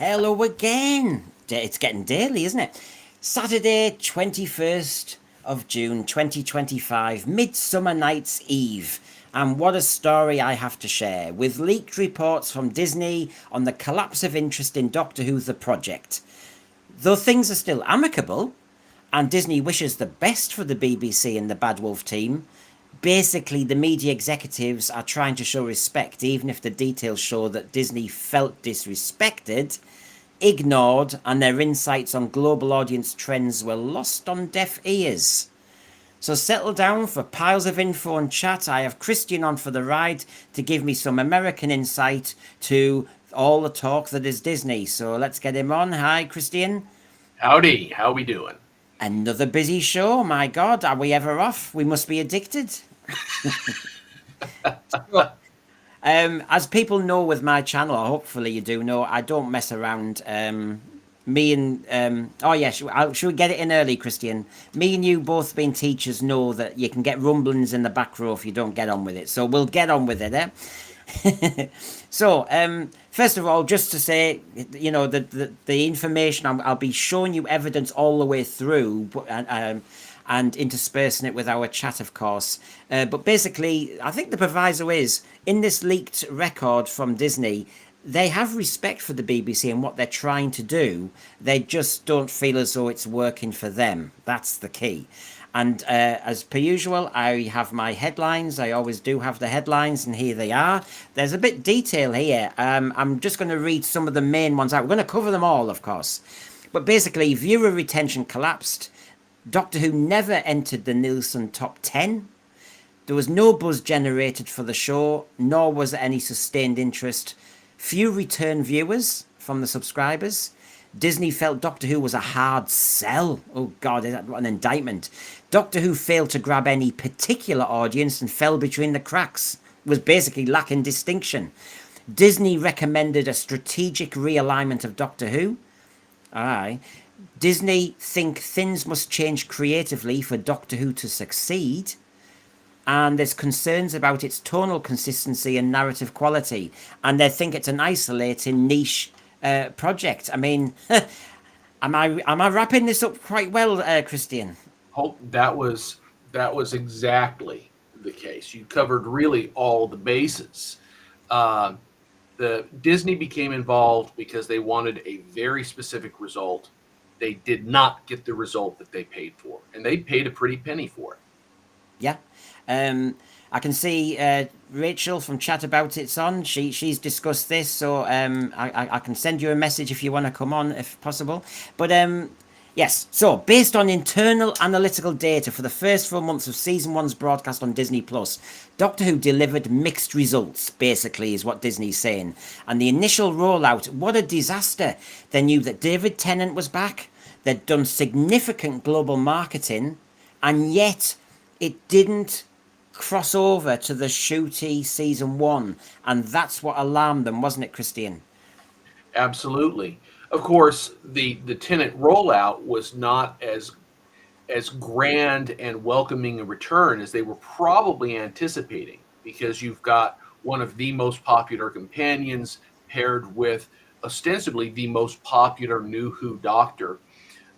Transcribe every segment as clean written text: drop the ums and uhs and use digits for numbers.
Hello again. It's getting daily, isn't it? Saturday, 21st of June 2025, Midsummer Night's Eve. And what a story I have to share, with leaked reports from Disney on the collapse of interest in Doctor Who The Project. Though things are still amicable, and Disney wishes the best for the BBC and the Bad Wolf team, basically the media executives are trying to show respect, even if the details show that Disney felt disrespected, ignored, and their insights on global audience trends were lost on deaf ears. So settle down for piles of info and chat. I have Christian on for the ride to give me some American insight to all the talk that is Disney. So let's get him on. Hi, Christian. Howdy, how we doing? Another busy show. My God, are we ever off? We must be addicted. So, as people know with my channel, or hopefully you do know, I don't mess around. Me and oh yeah, should we get it in early, Christian? Me and you both being teachers know that you can get rumblings in the back row if you don't get on with it. So we'll get on with it, eh? So, first of all, just to say, the information I'll be showing you evidence all the way through, and interspersing it with our chat, of course. But basically, I think the proviso is in this leaked record from Disney, they have respect for the BBC and what they're trying to do. They just don't feel as though it's working for them. That's the key. And as per usual, I have my headlines. I always do have the headlines, and here they are. There's a bit detail here. I'm just going to read some of the main ones out. We're going to cover them all, of course. But basically, viewer retention collapsed. Doctor Who never entered the Nielsen top 10. There was no buzz generated for the show, nor was there any sustained interest. Few return viewers from the subscribers. Disney felt Doctor Who was a hard sell. Oh God, what an indictment. Doctor Who failed to grab any particular audience and fell between the cracks. Was basically lacking distinction. Disney recommended a strategic realignment of Doctor Who. Aye. Disney think things must change creatively for Doctor Who to succeed. And there's concerns about its tonal consistency and narrative quality. And they think it's an isolating niche project. I mean, am I wrapping this up quite well, Christian? Hope that was exactly the case. You covered really all the bases. Uh, the Disney became involved because they wanted a very specific result. They did not get the result that they paid for, and they paid a pretty penny for it. Yeah. I can see Rachel from Chat About It's on. She's discussed this, so I can send you a message if you want to come on, if possible. But yes, so based on internal analytical data for the first 4 months of season one's broadcast on Disney Plus, Doctor Who delivered mixed results, basically, is what Disney's saying. And the initial rollout, what a disaster. They knew that David Tennant was back, they'd done significant global marketing, and yet it didn't cross over to the shooty season one. And that's what alarmed them, wasn't it, Christian? Absolutely. Of course, the tenant rollout was not as grand and welcoming a return as they were probably anticipating, because you've got one of the most popular companions paired with ostensibly the most popular new Who Doctor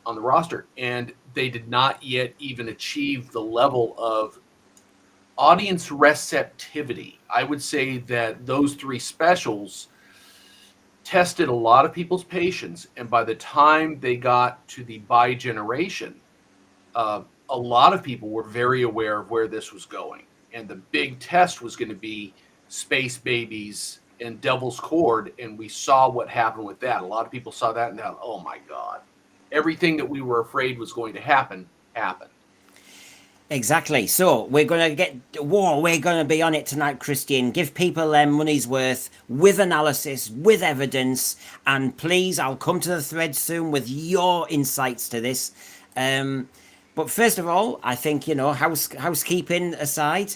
on the roster, and they did not yet even achieve the level of audience receptivity. I would say that those three specials tested a lot of people's patience, and by the time they got to the bi generation, a lot of people were very aware of where this was going, and the big test was going to be Space Babies and Devil's Cord, and we saw what happened with that. A lot of people saw that and thought, oh my God, everything that we were afraid was going to happen happened. Exactly. So we're going to we're going to be on it tonight, Christian. Give people their money's worth with analysis, with evidence. And please, I'll come to the thread soon with your insights to this. But first of all, I think, housekeeping aside,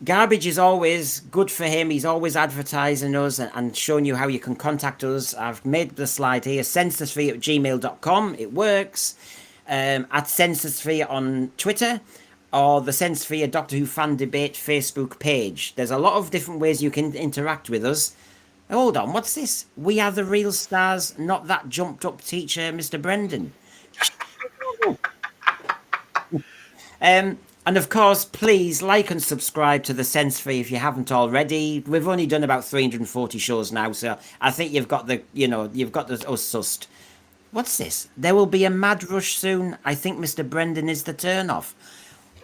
Garbage is always good for him. He's always advertising us and showing you how you can contact us. I've made the slide here, sensorsphere@gmail.com. It works. At Sensorsphere on Twitter, or the Sensorsphere Doctor Who Fan Debate Facebook page. There's a lot of different ways you can interact with us. Hold on, what's this? We are the real stars, not that jumped up teacher, Mr. Brendan. And of course, please like and subscribe to the Sense Free if you haven't already. We've only done about 340 shows now, so I think you've got the us sussed. What's this? There will be a mad rush soon. I think Mr. Brendan is the turn off.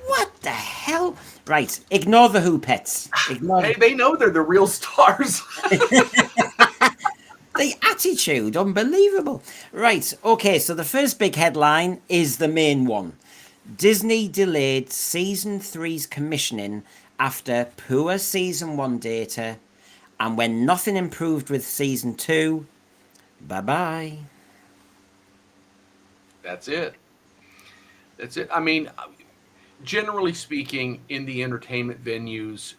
What the hell? Right, ignore the Who pets. Ignore Hey, they know they're the real stars. the attitude. Unbelievable. Right, okay, so the first big headline is the main one. Disney delayed season three's commissioning after poor season one data, and when nothing improved with season two, bye bye. That's it. That's it. I mean, generally speaking, in the entertainment venues,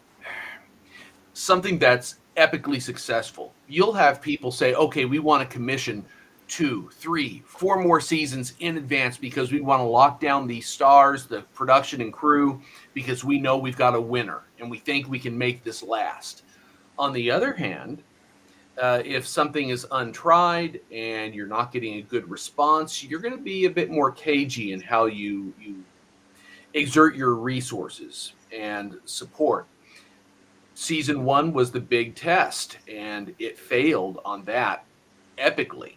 something that's epically successful, you'll have people say, okay, we want to commission 2, 3, 4 more seasons in advance because we want to lock down the stars, the production and crew, because we know we've got a winner and we think we can make this last. On the other hand, if something is untried and you're not getting a good response, you're going to be a bit more cagey in how you exert your resources and support. Season one was the big test, and it failed on that epically.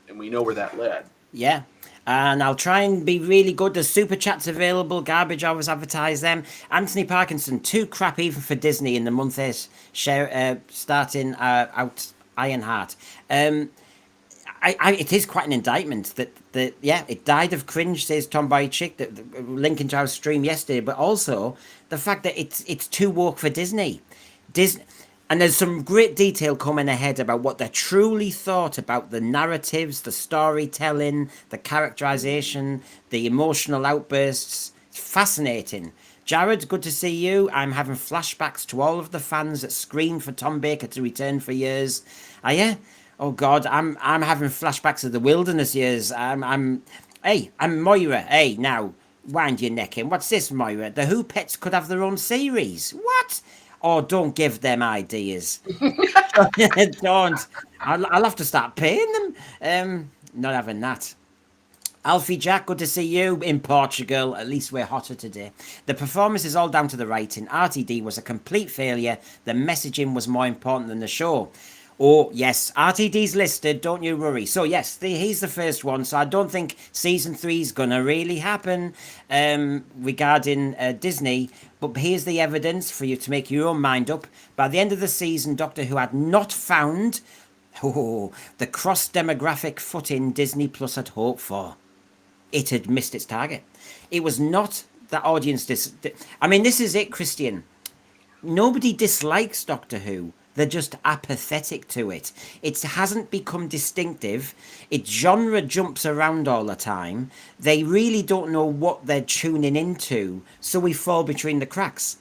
And we know where that led. Yeah. And I'll try and be really good. There's super chats available. Garbage, I always advertise them. Anthony Parkinson, too crap even for Disney in the month is starting out Ironheart. It is quite an indictment that yeah, it died of cringe, says Tomboy Chick, that linking to our stream yesterday, but also the fact that it's too woke for Disney. Disney. And there's some great detail coming ahead about what they truly thought about the narratives, the storytelling, the characterization, the emotional outbursts. It's fascinating. Jared, good to see you. I'm having flashbacks to all of the fans that screamed for Tom Baker to return for years. Are you? Oh God, I'm having flashbacks of the wilderness years. Hey, I'm Moira. Hey, now wind your neck in. What's this, Moira? The Who pets could have their own series. What? Oh, don't give them ideas. Don't. I'll have to start paying them. Not having that. Alfie Jack, good to see you in Portugal. At least we're hotter today. The performance is all down to the writing. RTD was a complete failure. The messaging was more important than the show. Oh, yes, RTD's listed, don't you worry. So, yes, he's the first one. So, I don't think season three is going to really happen regarding Disney. But here's the evidence for you to make your own mind up. By the end of the season, Doctor Who had not found the cross demographic footing Disney Plus had hoped for. It had missed its target. It was not the audience. I mean, this is it, Christian. Nobody dislikes Doctor Who. They're just apathetic to it. It hasn't become distinctive. Its genre jumps around all the time. They really don't know what they're tuning into, so we fall between the cracks.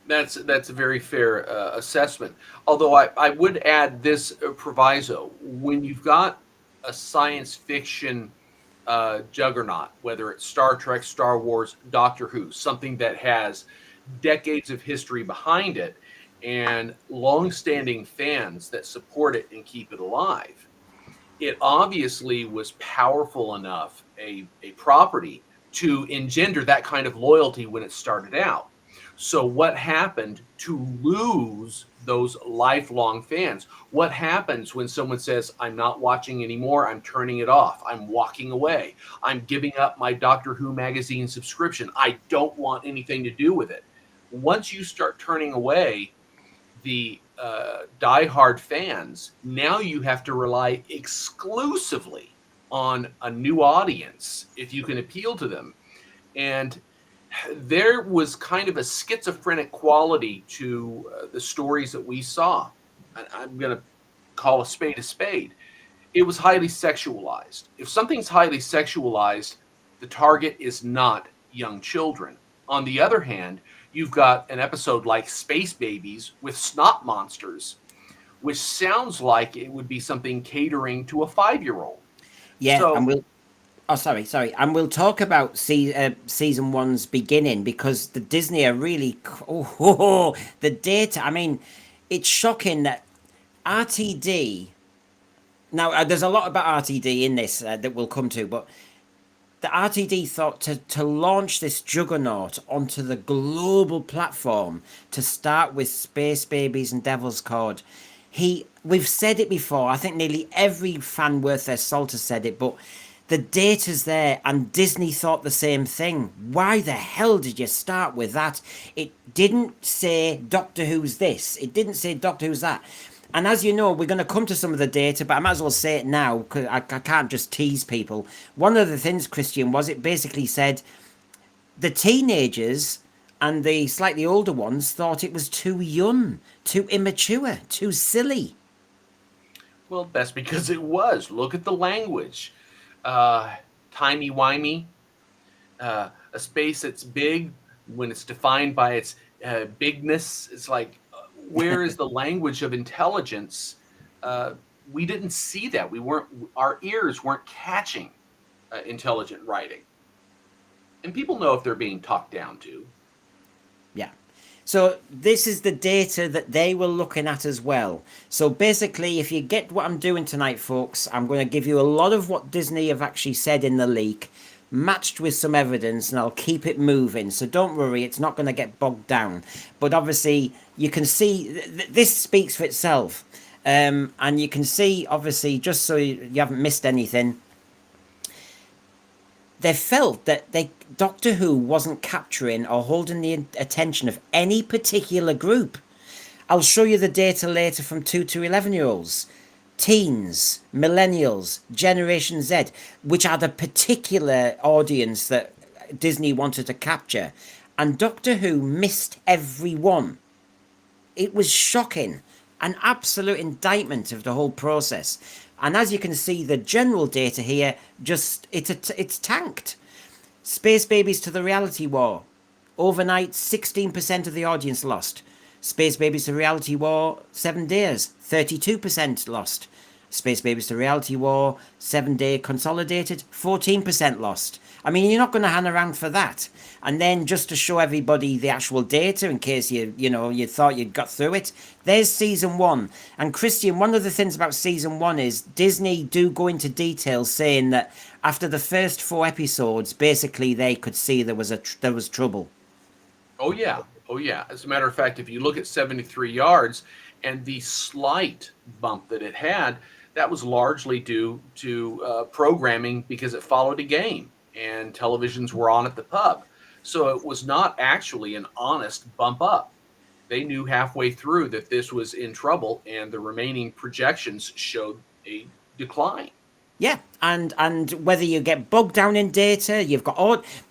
That's a very fair assessment. Although I would add this proviso: when you've got a science fiction juggernaut, whether it's Star Trek, Star Wars, Doctor Who, something that has decades of history behind it and long-standing fans that support it and keep it alive, it obviously was powerful enough a property to engender that kind of loyalty when it started out. So what happened to lose those lifelong fans? What happens when someone says, I'm not watching anymore, I'm turning it off, I'm walking away, I'm giving up my Doctor Who magazine subscription, I don't want anything to do with it? Once you start turning away the diehard fans, now you have to rely exclusively on a new audience if you can appeal to them. And there was kind of a schizophrenic quality to the stories that we saw. I'm going to call a spade a spade. It was highly sexualized. If something's highly sexualized, the target is not young children. On the other hand, you've got an episode like Space Babies with snot monsters, which sounds like it would be something catering to a 5-year-old. Yeah, So, and we'll. Oh, sorry. And we'll talk about season one's beginning because the Disney are really. The data. I mean, it's shocking that RTD. Now, there's a lot about RTD in this that we'll come to, but the RTD thought to launch this juggernaut onto the global platform to start with Space Babies and Devil's Cord. We've said it before. I think nearly every fan worth their salt has said it, but the data's there, and Disney thought the same thing. Why the hell did you start with that? It didn't say Doctor Who's this. It didn't say Doctor Who's that. And as you know, we're going to come to some of the data, but I might as well say it now because I can't just tease people. One of the things, Christian, was it basically said the teenagers and the slightly older ones thought it was too young, too immature, too silly. Well, that's because it was. Look at the language. Timey-wimey. A space that's big when it's defined by its bigness. It's like, where is the language of intelligence? We didn't see that. Our ears weren't catching intelligent writing. And people know if they're being talked down to. Yeah. So this is the data that they were looking at as well. So basically, if you get what I'm doing tonight, folks, I'm going to give you a lot of what Disney have actually said in the leak, matched with some evidence, and I'll keep it moving. So don't worry, it's not going to get bogged down. But obviously, you can see this speaks for itself. And you can see, obviously, just so you haven't missed anything, they felt that Doctor Who wasn't capturing or holding the attention of any particular group. I'll show you the data later from 2 to 11-year-olds, teens, millennials, Generation Z, which are the particular audience that Disney wanted to capture. And Doctor Who missed every one. It was shocking. An absolute indictment of the whole process. And as you can see, the general data here, it's tanked. Space Babies to the Reality War. Overnight, 16% of the audience lost. Space Babies to Reality War, 7 days, 32% lost. Space Babies to Reality War, 7-day consolidated, 14% lost. I mean, you're not going to hang around for that. And then just to show everybody the actual data, in case you thought you'd got through it, there's season 1. And Christian, one of the things about season 1 is Disney do go into detail saying that after the first 4 episodes, basically they could see there was trouble. Oh yeah. As a matter of fact, if you look at 73 yards and the slight bump that it had, that was largely due to programming because it followed a game and televisions were on at the pub. So it was not actually an honest bump up. They knew halfway through that this was in trouble, and the remaining projections showed a decline. Yeah, and whether you get bogged down in data,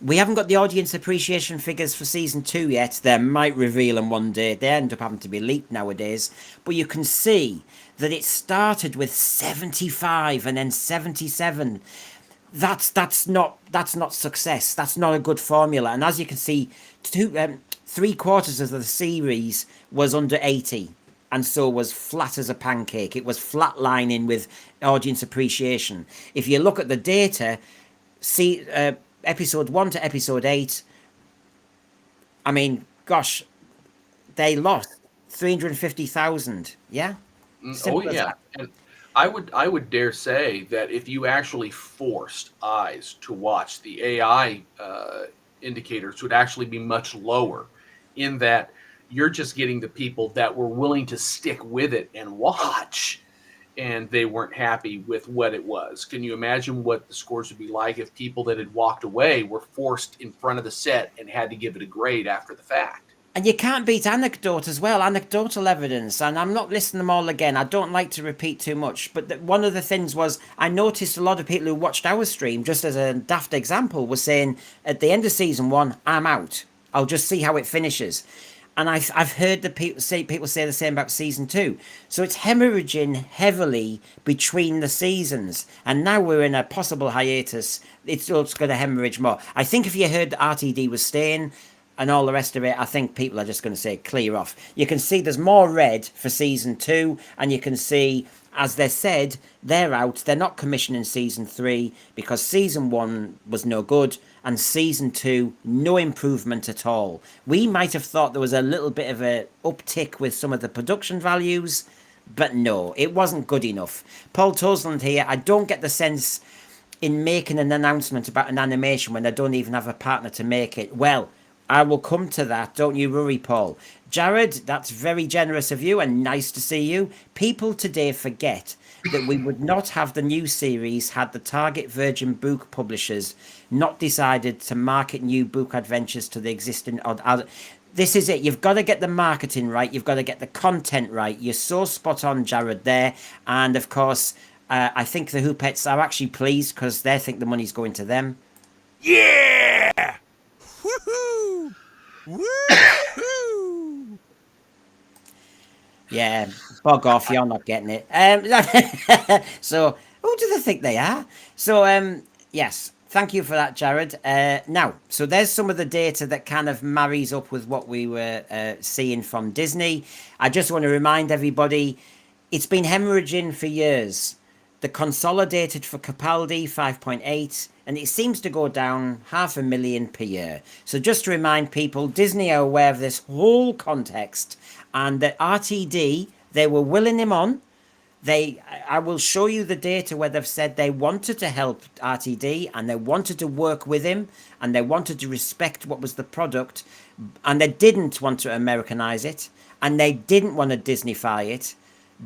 we haven't got the audience appreciation figures for season 2 yet. They might reveal them one day. They end up having to be leaked nowadays. But you can see that it started with 75 and then 77. That's not success. That's not a good formula. And as you can see, 3/4 of the series was under 80. And so was flat as a pancake. It was flatlining with audience appreciation. If you look at the data, see episode 1 to episode 8, I mean, gosh, they lost 350,000. Yeah? Oh yeah. And I would dare say that if you actually forced eyes to watch, the AI indicators would actually be much lower, in that you're just getting the people that were willing to stick with it and watch, and they weren't happy with what it was. Can you imagine what the scores would be like if people that had walked away were forced in front of the set and had to give it a grade after the fact? And you can't beat anecdote as well, anecdotal evidence. And I'm not listing them all again. I don't like to repeat too much. But one of the things was, I noticed a lot of people who watched our stream, just as a daft example, were saying, at the end of season 1, I'm out. I'll just see how it finishes. And I've heard people say the same about season 2. So it's hemorrhaging heavily between the seasons. And now we're in a possible hiatus. It's just going to hemorrhage more. I think if you heard that RTD was staying and all the rest of it, I think people are just going to say clear off. You can see there's more red for season 2. And you can see, as they said, they're out. They're not commissioning season 3 because season 1 was no good. and season 2, no improvement at all. We might have thought there was a little bit of a uptick with some of the production values, but no, it wasn't good enough. Paul Tosland here, I don't get the sense in making an announcement about an animation when I don't even have a partner to make it. Well, I will come to that, don't you worry, Paul. Jared, that's very generous of you and nice to see you. People today forget that we would not have the new series had the target Virgin book publishers not decided to market new book adventures to the existing. This is it. You've got to get the marketing right. You've got to get the content right. You're so spot on, Jared, there. And of course, I think the Hoopettes are actually pleased because they think the money's going to them. Yeah! Woohoo! Woohoo! Yeah, bog off, you're not getting it. So, who do they think they are? So, yes, thank you for that, Jared. Now, so there's some of the data that kind of marries up with what we were seeing from Disney. I just want to remind everybody, it's been hemorrhaging for years. The consolidated for Capaldi, 5.8, and it seems to go down 500,000 per year. So just to remind people, Disney are aware of this whole context, and that RTD, they were willing him on. I will show you the data where they've said they wanted to help RTD and they wanted to work with him and they wanted to respect what was the product, and they didn't want to Americanize it and they didn't want to Disneyfy it,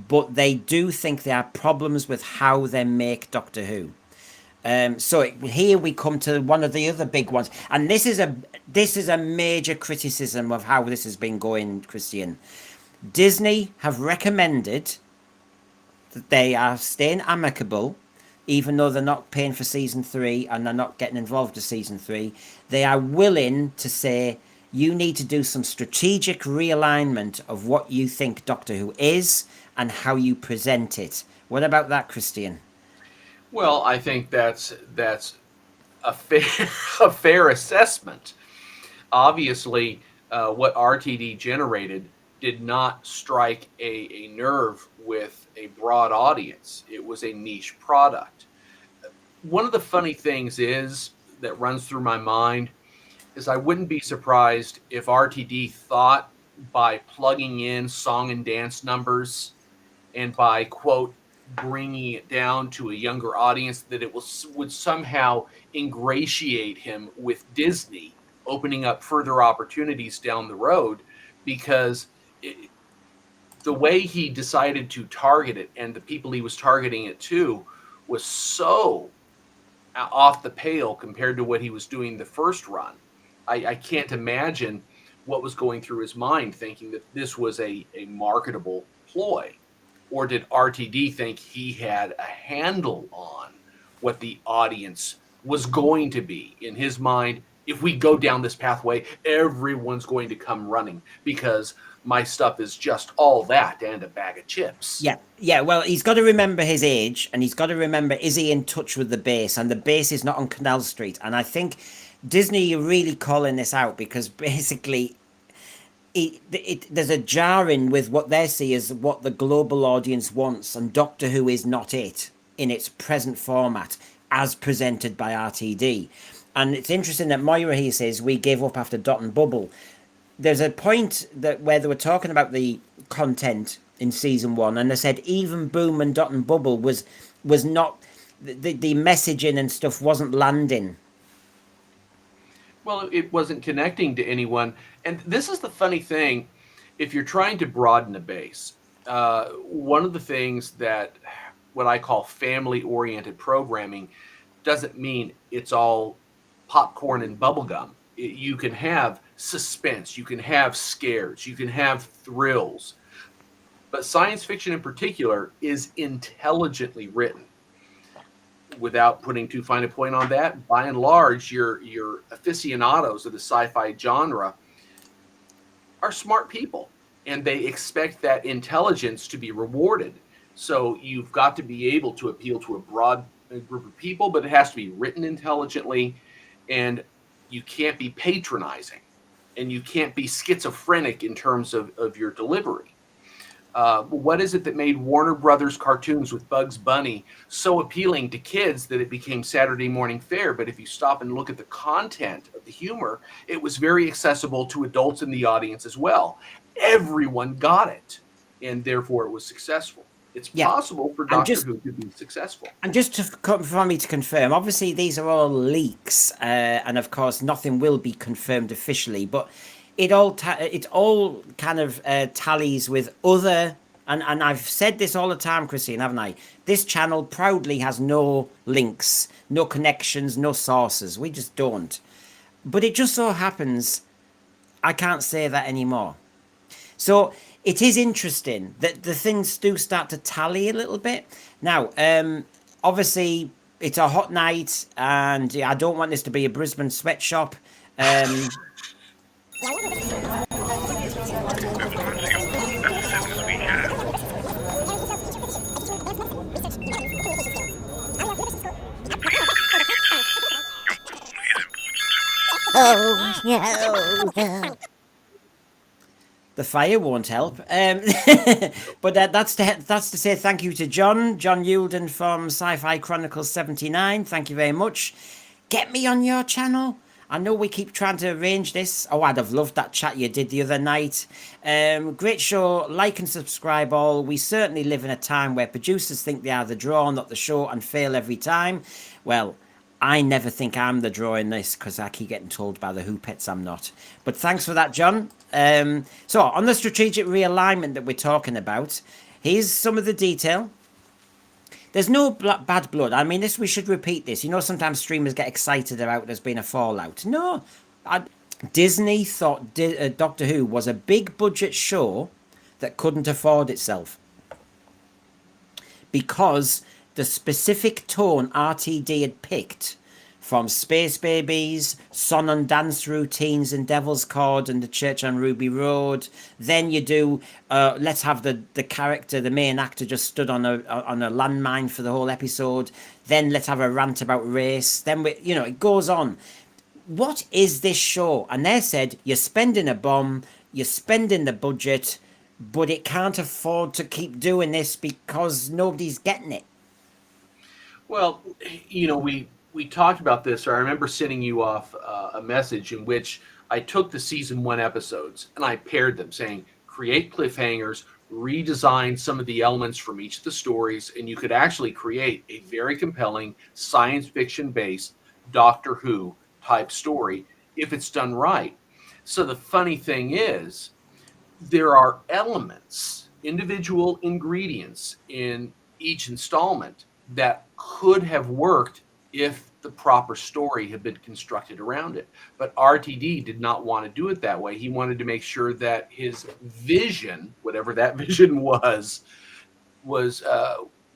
but they do think there are problems with how they make Doctor Who. So here we come to one of the other big ones, and this is a major criticism of how this has been going, Christian. Disney have recommended that they are staying amicable, even though they're not paying for season 3 and they're not getting involved in season 3. They are willing to say you need to do some strategic realignment of what you think Doctor Who is and how you present it. What about that, Christian? Well, I think that's a fair a fair assessment. Obviously, what RTD generated did not strike a nerve with a broad audience. It was a niche product. One of the funny things is that runs through my mind is I wouldn't be surprised if RTD thought by plugging in song and dance numbers and by, quote, bringing it down to a younger audience, that it would somehow ingratiate him with Disney, opening up further opportunities down the road, because the way he decided to target it and the people he was targeting it to was so off the pale compared to what he was doing the first run. I can't imagine what was going through his mind thinking that this was a marketable ploy. Or did RTD think he had a handle on what the audience was going to be? In his mind, if we go down this pathway, everyone's going to come running because my stuff is just all that and a bag of chips. Yeah. Well, he's got to remember his age, and he's got to remember, is he in touch with the base? And the base is not on Canal Street. And I think Disney are really calling this out because basically there's a jarring with what they see as what the global audience wants, and Doctor Who is not it in its present format as presented by RTD. And it's interesting that Moira here says we gave up after Dot and Bubble. There's a point that where they were talking about the content in season 1, and they said even Boom and Dot and Bubble was not the messaging and stuff wasn't landing. Well, it wasn't connecting to anyone. And this is the funny thing. If you're trying to broaden a base, one of the things that what I call family-oriented programming doesn't mean it's all popcorn and bubblegum. You can have suspense, you can have scares, you can have thrills. But science fiction in particular is intelligently written. Without putting too fine a point on that, by and large, your aficionados of the sci-fi genre are smart people, and they expect that intelligence to be rewarded. So you've got to be able to appeal to a broad group of people, but it has to be written intelligently, and you can't be patronizing, and you can't be schizophrenic in terms of your delivery. What is it that made Warner Brothers cartoons with Bugs Bunny so appealing to kids that it became Saturday morning fare? But if you stop and look at the content of the humor, it was very accessible to adults in the audience as well. Everyone got it, and therefore it was successful. It's Yeah. possible for And Doctor Who to be successful. And just for me to confirm, obviously these are all leaks, and of course nothing will be confirmed officially. But it all kind of tallies with other, and I've said this all the time, Christine, haven't I? This channel proudly has no links, no connections, no sources. We just don't. But it just so happens I can't say that anymore. So it is interesting that the things do start to tally a little bit. Now, obviously, it's a hot night, and I don't want this to be a Brisbane sweatshop. Oh, no. The fire won't help. But that's to say thank you to John Yulden from Sci-Fi Chronicles 79. Thank you very much. Get me on your channel. I know we keep trying to arrange this. Oh, I'd have loved that chat you did the other night. Great show. Like and subscribe all. We certainly live in a time where producers think they are the draw, not the show, and fail every time. Well, I never think I'm the draw in this because I keep getting told by the Who pets I'm not. But thanks for that, John. So on the strategic realignment that we're talking about, here's some of the detail. There's no bad blood. I mean, we should repeat this. You know, sometimes streamers get excited about there's been a fallout. No, Disney thought Doctor Who was a big budget show that couldn't afford itself because the specific tone RTD had picked from Space Babies, Song and Dance Routines and Devil's Cord and the Church on Ruby Road. Then you do, let's have the character, the main actor just stood on a landmine for the whole episode. Then let's have a rant about race. Then, it goes on. What is this show? And they said, you're spending a bomb, you're spending the budget, but it can't afford to keep doing this because nobody's getting it. Well, we talked about this, or I remember sending you off a message in which I took the season 1 episodes and I paired them, saying create cliffhangers, redesign some of the elements from each of the stories, and you could actually create a very compelling science fiction based Doctor Who type story if it's done right. So the funny thing is, there are elements, individual ingredients in each installment that could have worked if the proper story had been constructed around it. But RTD did not want to do it that way. He wanted to make sure that his vision, whatever that vision was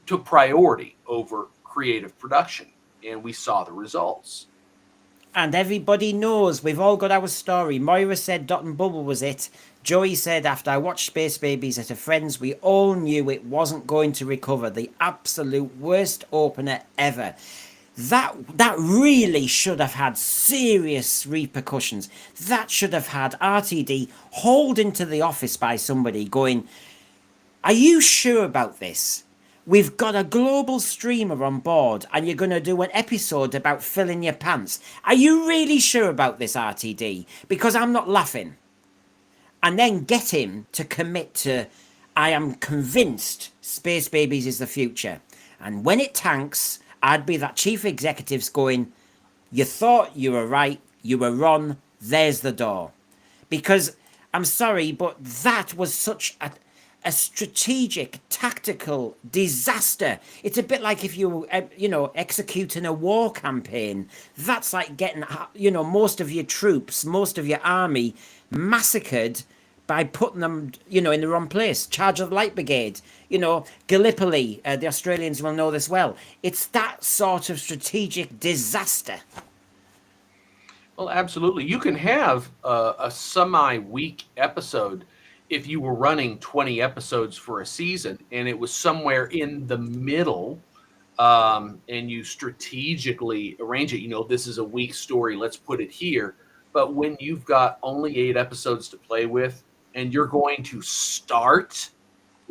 took priority over creative production. And we saw the results. And everybody knows, we've all got our story. Moira said Dot and Bubble was it. Joey said, after I watched Space Babies at a friend's, we all knew it wasn't going to recover. The absolute worst opener ever. That really should have had serious repercussions. That should have had RTD hauled into the office by somebody going, are you sure about this? We've got a global streamer on board and you're going to do an episode about filling your pants. Are you really sure about this, RTD? Because I'm not laughing. And then get him to commit to, I am convinced Space Babies is the future. And when it tanks, I'd be that chief executive's going, you thought you were right, you were wrong, there's the door. Because, I'm sorry, but that was such a strategic, tactical disaster. It's a bit like if you, executing a war campaign. That's like getting, most of your troops, most of your army massacred by putting them, in the wrong place. Charge of the Light Brigade, Gallipoli, the Australians will know this well. It's that sort of strategic disaster. Well, absolutely. You can have a semi-week episode if you were running 20 episodes for a season and it was somewhere in the middle, and you strategically arrange it, this is a week story, let's put it here. But when you've got only 8 episodes to play with and you're going to start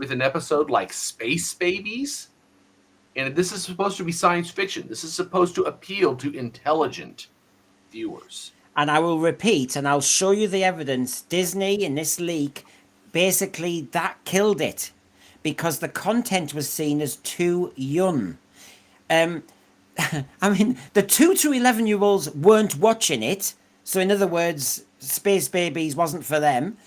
with an episode like Space Babies. And this is supposed to be science fiction. This is supposed to appeal to intelligent viewers. And I will repeat, and I'll show you the evidence. Disney in this leak, basically that killed it because the content was seen as too young. I mean, the 2 to 11-year-olds weren't watching it. So in other words, Space Babies wasn't for them.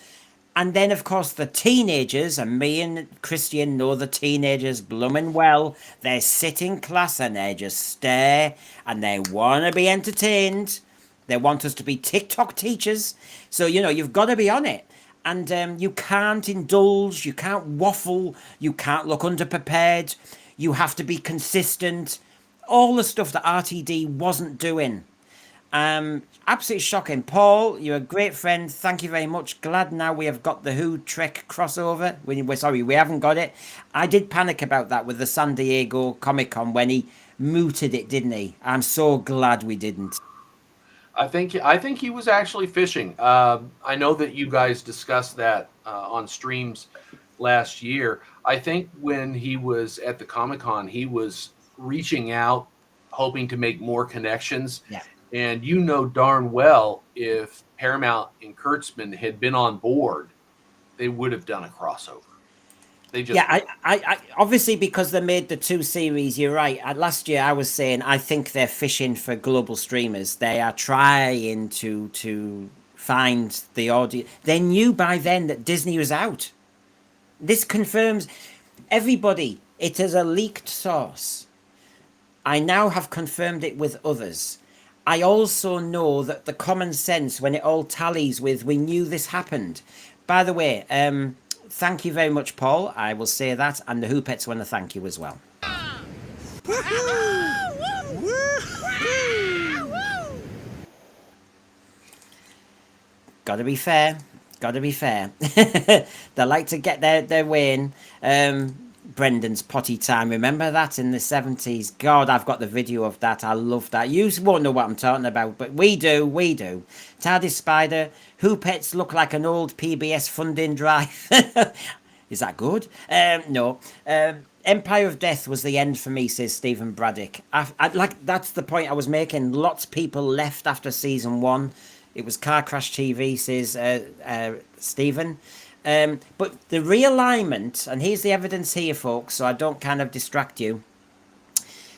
And then, of course, the teenagers, and me and Christian know the teenagers blooming well. They sit in class and they just stare and they want to be entertained. They want us to be TikTok teachers. So, you know, you've got to be on it. And you can't indulge, you can't waffle, you can't look underprepared. You have to be consistent. All the stuff that RTD wasn't doing. Absolutely shocking. Paul, you're a great friend. Thank you very much. Glad now we have got the Who Trek crossover. We're sorry, we haven't got it. I did panic about that with the San Diego Comic-Con when he mooted it, didn't he? I'm so glad we didn't. I think he was actually fishing. I know that you guys discussed that on streams last year. I think when he was at the Comic-Con, he was reaching out, hoping to make more connections. Yeah. And you know darn well if Paramount and Kurtzman had been on board, they would have done a crossover. They just I obviously because they made the 2 series. You're right. Last year I was saying I think they're fishing for global streamers. They are trying to find the audience. They knew by then that Disney was out. This confirms everybody. It is a leaked source. I now have confirmed it with others. I also know that the common sense, when it all tallies with, we knew this happened. By the way, thank you very much, Paul. I will say that, and the Hoopets want to thank you as well. Gotta be fair. Gotta be fair. They like to get their way in. Brendan's potty time. Remember that in the 70s? God, I've got the video of that. I love that. You won't know what I'm talking about, but we do. TARDIS Spider. Hoopets look like an old PBS funding drive. Is that good? No. Empire of Death was the end for me, says Stephen Braddock. That's the point I was making. Lots of people left after season 1. It was car crash TV, says Stephen. But the realignment, and here's the evidence here, folks, so I don't kind of distract you.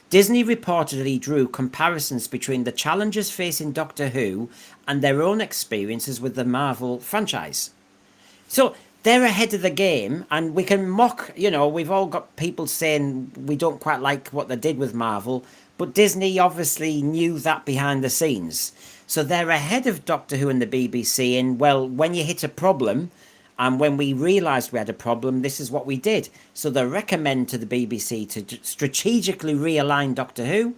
Disney reportedly drew comparisons between the challenges facing Doctor Who and their own experiences with the Marvel franchise. So they're ahead of the game, and we can mock, you know, we've all got people saying we don't quite like what they did with Marvel, but Disney obviously knew that behind the scenes. So they're ahead of Doctor Who and the BBC in, well, when you hit a problem, and when we realised we had a problem, this is what we did. So they recommend to the BBC to strategically realign Doctor Who.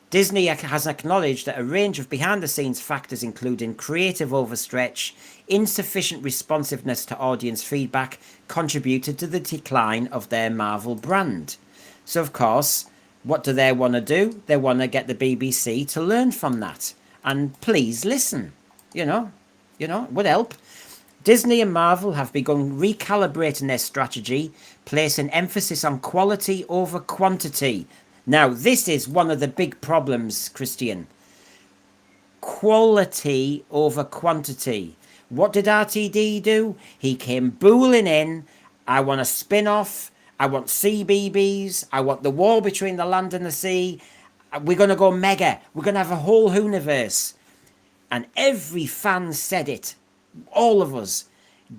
Disney has acknowledged that a range of behind-the-scenes factors, including creative overstretch, insufficient responsiveness to audience feedback, contributed to the decline of their Marvel brand. So, of course, what do they want to do? They want to get the BBC to learn from that. And please listen. You know, it would help. Disney and Marvel have begun recalibrating their strategy, placing emphasis on quality over quantity. Now, this is one of the big problems, Christian. Quality over quantity. What did RTD do? He came booling in. I want a spin-off. I want CBBS. I want the war between the land and the sea. We're going to go mega. We're going to have a whole universe. And every fan said it. All of us.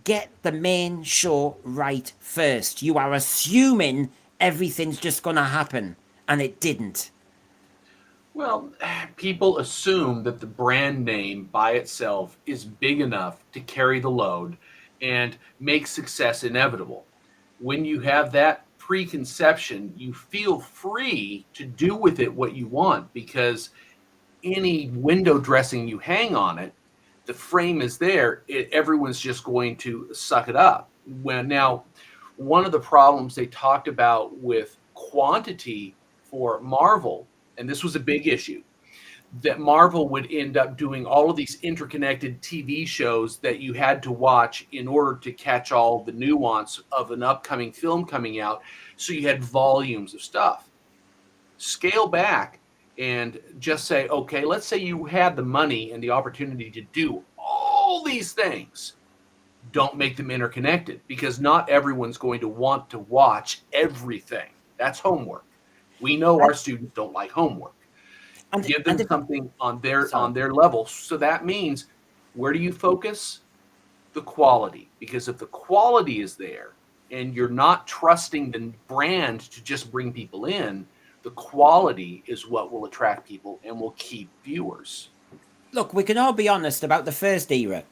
Get the main show right first. You are assuming everything's just going to happen. And it didn't. Well, people assume that the brand name by itself is big enough to carry the load and make success inevitable. When you have that preconception, you feel free to do with it what you want, because any window dressing you hang on it, the frame is there, everyone's just going to suck it up. Now, one of the problems they talked about with quantity for Marvel, and this was a big issue, that Marvel would end up doing all of these interconnected TV shows that you had to watch in order to catch all the nuance of an upcoming film coming out. So you had volumes of stuff. Scale back and just say, okay, let's say you had the money and the opportunity to do all these things. Don't make them interconnected, because not everyone's going to want to watch everything. That's homework. We know our students don't like homework. Give them something on their level. So that means, where do you focus? The quality. Because if the quality is there and you're not trusting the brand to just bring people in, the quality is what will attract people and will keep viewers. Look, we can all be honest about the first era.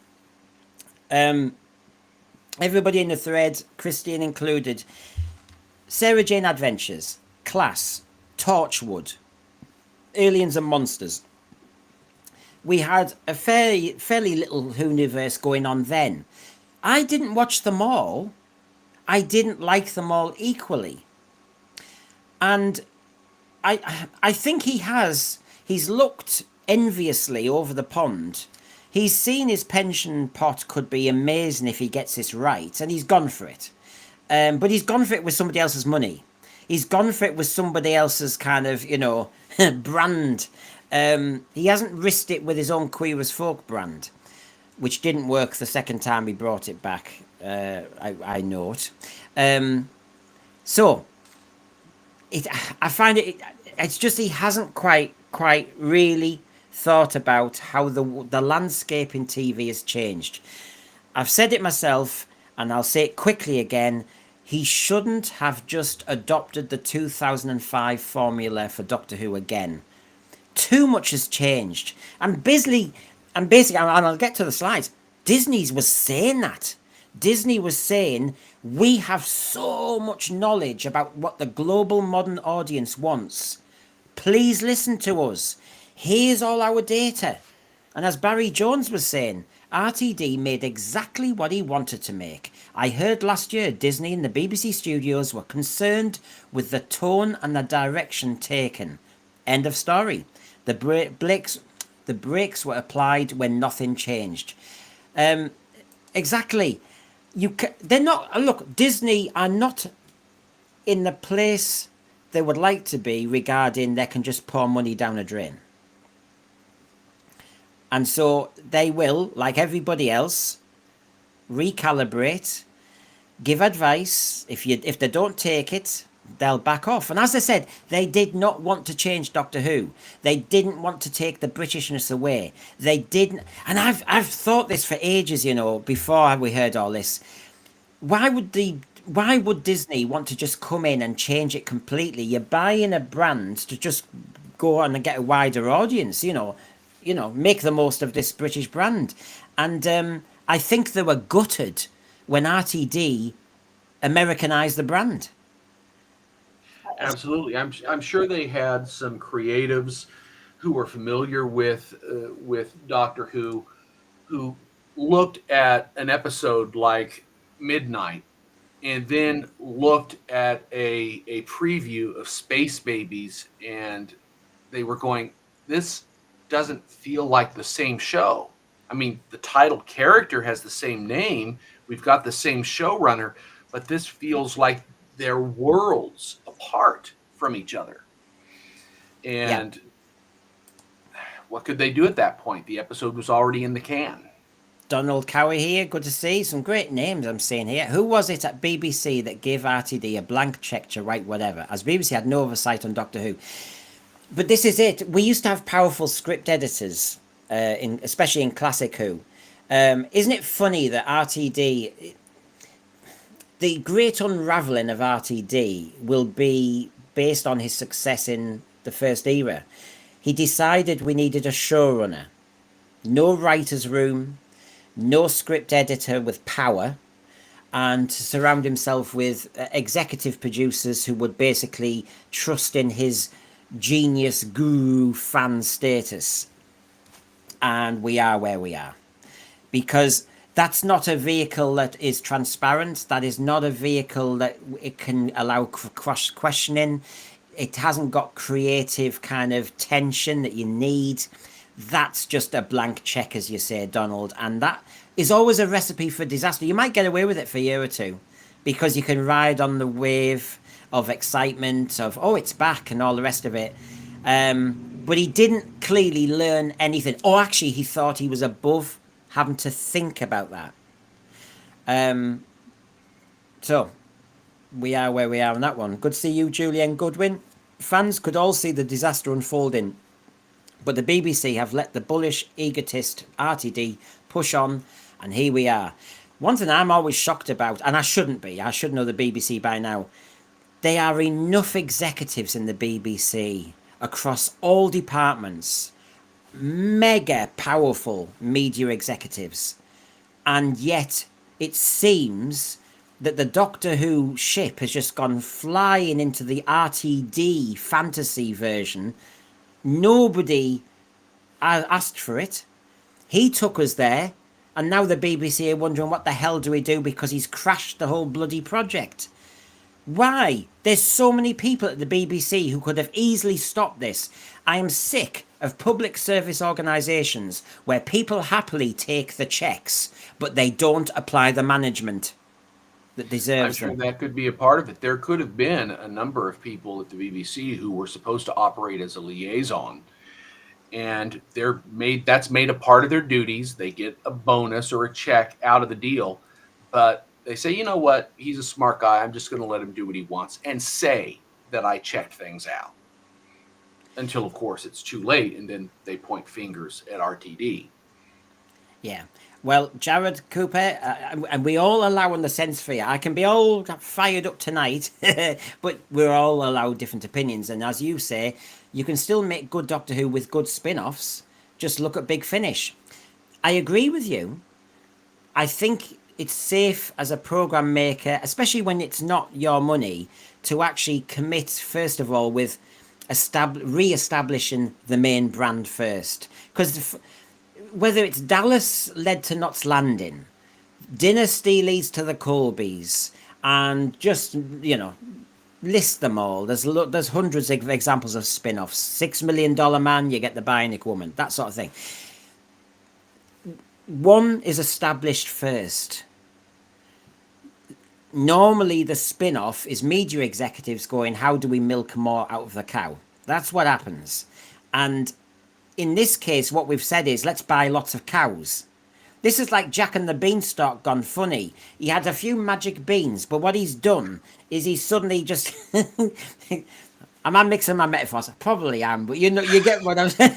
Everybody in the thread, Christian included, Sarah Jane Adventures, Class, Torchwood, Aliens and Monsters. We had a fairly little universe going on then. I didn't watch them all. I didn't like them all equally. And I think he's looked enviously over the pond. He's seen his pension pot could be amazing if he gets this right, and he's gone for it. But he's gone for it with somebody else's money. He's gone for it with somebody else's kind of, brand. He hasn't risked it with his own Queer as Folk brand, which didn't work the second time he brought it back, I note. So, I find it's just he hasn't quite really thought about how the landscape in TV has changed. I've said it myself, and I'll say it quickly again. He shouldn't have just adopted the 2005 formula for Doctor Who again. Too much has changed. And basically, and I'll get to the slides, Disney was saying that. Disney was saying, we have so much knowledge about what the global modern audience wants. Please listen to us. Here's all our data. And as Barry Jones was saying, RTD made exactly what he wanted to make. I heard last year Disney and the BBC studios were concerned with the tone and the direction taken. End of story. The brakes were applied when nothing changed. Exactly. They're not. Look, Disney are not in the place they would like to be regarding they can just pour money down a drain. And so they will, like everybody else, recalibrate, give advice. If they don't take it, they'll back off. And as I said, they did not want to change Doctor Who. They didn't want to take the Britishness away. They didn't. And I've thought this for ages, before we heard all this. Why would Disney want to just come in and change it completely? You're buying a brand to just go on and get a wider audience, make the most of this British brand. And I think they were gutted when RTD Americanized the brand. Absolutely. I'm sure they had some creatives who were familiar with Doctor Who looked at an episode like Midnight and then looked at a preview of Space Babies, and they were going, this doesn't feel like the same show. I mean, the title character has the same name. We've got the same showrunner, but this feels like they're worlds apart from each other. And what could they do at that point? The episode was already in the can. Donald Cowie here, good to see. Some great names I'm seeing here. Who was it at BBC that gave RTD a blank check to write whatever? As BBC had no oversight on Doctor Who. But this is it. We used to have powerful script editors, especially in Classic Who. Isn't it funny that RTD, the great unravelling of RTD will be based on his success in the first era. He decided we needed a showrunner. No writer's room, no script editor with power, and to surround himself with executive producers who would basically trust in his genius guru fan status. And we are where we are. Because that's not a vehicle that is transparent. That is not a vehicle that it can allow questioning. it hasn't got creative kind of tension that you need. That's just a blank check, as you say, Donald. And that is always a recipe for disaster. You might get away with it for a year or two because you can ride on the wave of excitement of, oh, it's back and all the rest of it. But he didn't clearly learn anything. Or actually, he thought he was above having to think about that. So we are where we are on that one. Good to see you, Julian Goodwin. Fans could all see the disaster unfolding, but the BBC have let the bullish egotist RTD push on, and here we are. One thing I'm always shocked about, and I shouldn't be, I should know the BBC by now, there are enough executives in the BBC across all departments, mega powerful media executives, and yet it seems that the Doctor Who ship has just gone flying into the RTD fantasy version. Nobody asked for it. He took us there, and now the BBC are wondering what the hell do we do because he's crashed the whole bloody project. Why? There's so many people at the BBC who could have easily stopped this. I am sick of public service organisations where people happily take the checks, but they don't apply the management that deserves I'm them. sure that could be a part of it. There could have been a number of people at the BBC who were supposed to operate as a liaison, and that's made a part of their duties. They get a bonus or a check out of the deal, but they say, you know what, he's a smart guy. I'm just going to let him do what he wants and say that I checked things out. Until, of course, it's too late, and then they point fingers at RTD. Yeah. Well, Jared Cooper, and we all allow on the sense for you. I can be all fired up tonight, but we're all allowed different opinions. And as you say, you can still make good Doctor Who with good spin-offs. Just look at Big Finish. I agree with you. I think it's safe as a program maker, especially when it's not your money, to actually commit, first of all, with re-establishing the main brand first. Because whether it's Dallas led to Knots Landing, Dynasty leads to the Colbys, and just, list them all. There's hundreds of examples of spin-offs. $6 Million Man, you get the Bionic Woman, that sort of thing. One is established first. Normally the spin-off is media executives going, how do we milk more out of the cow? That's what happens. And in this case, what we've said is, let's buy lots of cows. This is like Jack and the Beanstalk gone funny. He had a few magic beans, but what he's done is he's suddenly just... Am I mixing my metaphors? I probably am, but you get what I'm saying.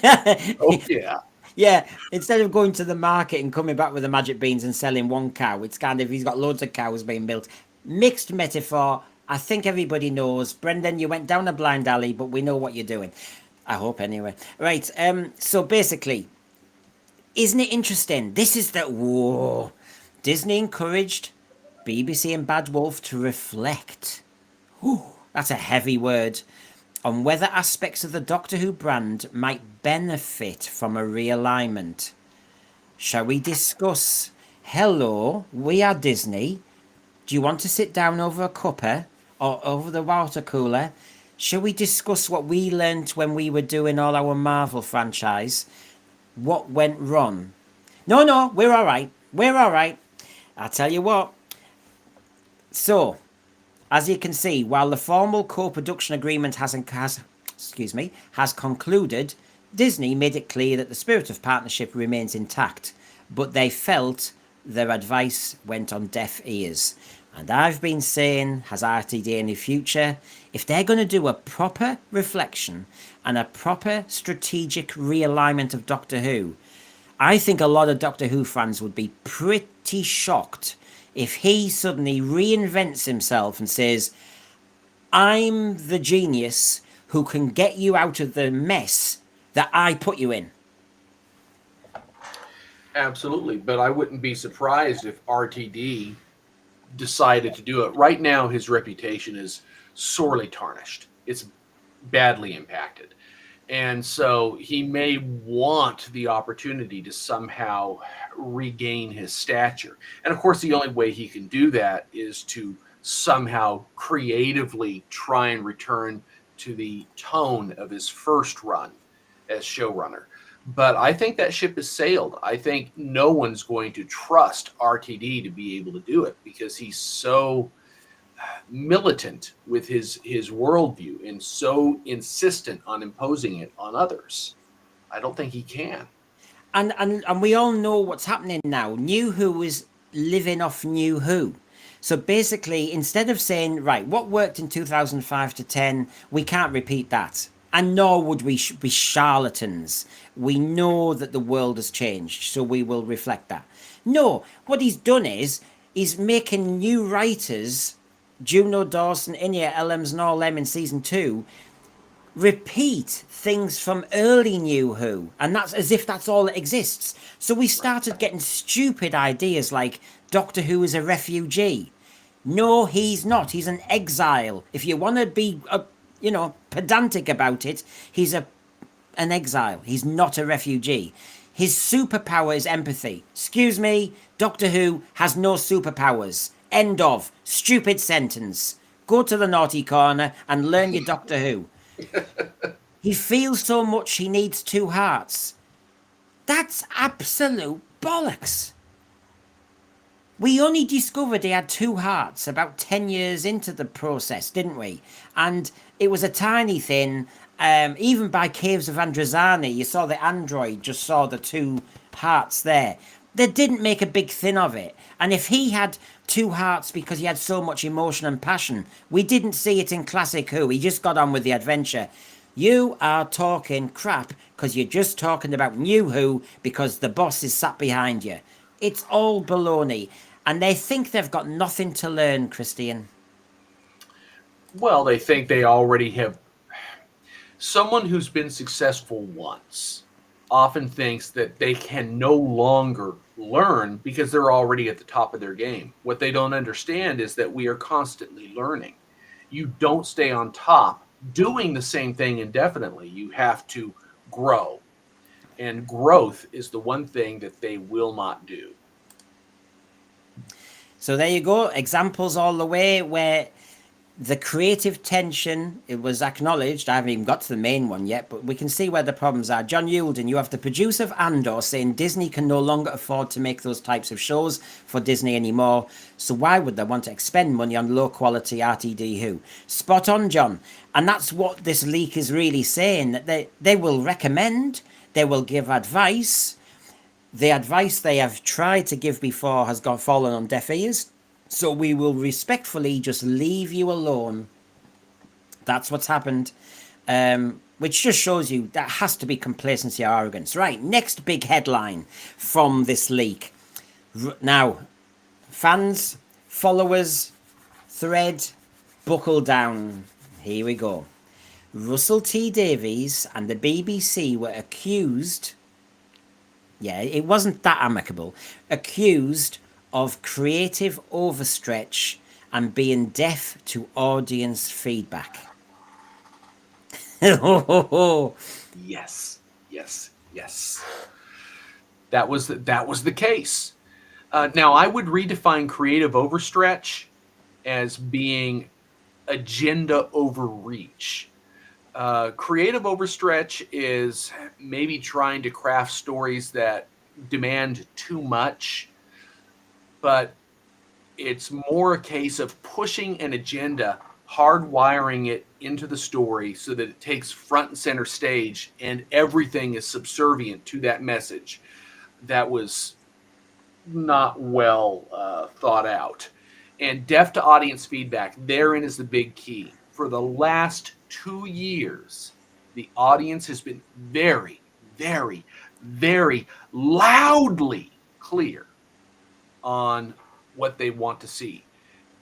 Oh, yeah. Yeah, instead of going to the market and coming back with the magic beans and selling one cow, it's kind of, he's got loads of cows being built. Mixed metaphor. I think everybody knows. Brendan, you went down a blind alley, but we know what you're doing. I hope anyway. Right, so basically, isn't it interesting? This is whoa. Disney encouraged BBC and Bad Wolf to reflect. Whew, that's a heavy word. On whether aspects of the Doctor Who brand might benefit from a realignment. Shall we discuss? Hello, we are Disney. Do you want to sit down over a cuppa or over the water cooler? Shall we discuss what we learnt when we were doing all our Marvel franchise? What went wrong? No, we're all right. We're all right. I'll tell you what. So, as you can see, while the formal co-production agreement has concluded, Disney made it clear that the spirit of partnership remains intact, but they felt their advice went on deaf ears. And I've been saying, has RTD any future? If they're going to do a proper reflection and a proper strategic realignment of Doctor Who, I think a lot of Doctor Who fans would be pretty shocked if he suddenly reinvents himself and says, I'm the genius who can get you out of the mess that I put you in. Absolutely, but I wouldn't be surprised if RTD decided to do it. Right now, his reputation is sorely tarnished. It's badly impacted. And so he may want the opportunity to somehow regain his stature. And of course, the only way he can do that is to somehow creatively try and return to the tone of his first run as showrunner. But I think that ship has sailed. I think no one's going to trust RTD to be able to do it because he's so militant with his worldview and so insistent on imposing it on others. I don't think he can. And we all know what's happening now. New Who is living off New Who. So basically, instead of saying, right, what worked in 2005 to 10, we can't repeat that. And nor would we be charlatans. We know that the world has changed, so we will reflect that. No, what he's done is he's making new writers, Juno Dawson, Inya Elms, and all them in season 2, repeat things from early New Who, and that's as if that's all that exists. So we started getting stupid ideas like Doctor Who is a refugee. No, he's not. He's an exile. If you want to be, pedantic about it, he's an exile. He's not a refugee. His superpower is empathy. Excuse me, Doctor Who has no superpowers. End of. Stupid sentence. Go to the naughty corner and learn your Doctor Who. He feels so much he needs 2 hearts. That's absolute bollocks. We only discovered he had 2 hearts about 10 years into the process, didn't we? And it was a tiny thing. Even by Caves of Androzani, you saw the android just saw the 2 hearts there. They didn't make a big thing of it. And if he had 2 hearts because he had so much emotion and passion, we didn't see it in Classic Who. He just got on with the adventure. You are talking crap because you're just talking about New Who because the boss is sat behind you. It's all baloney. And they think they've got nothing to learn, Christian. Well, they think they already have. Someone who's been successful once often thinks that they can no longer learn because they're already at the top of their game. What they don't understand is that we are constantly learning. You don't stay on top doing the same thing indefinitely. You have to grow. And growth is the one thing that they will not do. So there you go. Examples all the way where the creative tension, it was acknowledged. I haven't even got to the main one yet, but we can see where the problems are. John Yulden, you have the producer of Andor saying Disney can no longer afford to make those types of shows for Disney anymore. So why would they want to expend money on low quality RTD Who? Spot on, John. And that's what this leak is really saying, that they will recommend, they will give advice. The advice they have tried to give before has fallen on deaf ears. So we will respectfully just leave you alone. That's what's happened. Which just shows you that has to be complacency or arrogance. Right, next big headline from this leak. Now, fans, followers, thread, buckle down. Here we go. Russell T Davies and the BBC were accused... Yeah, it wasn't that amicable. Accused of creative overstretch and being deaf to audience feedback. Yes. That was the case. Now, I would redefine creative overstretch as being agenda overreach. Creative overstretch is maybe trying to craft stories that demand too much, but it's more a case of pushing an agenda, hardwiring it into the story so that it takes front and center stage and everything is subservient to that message. That was not well thought out. And deaf to audience feedback, therein is the big key. For the last 2 years, the audience has been very, very, very loudly clear on what they want to see.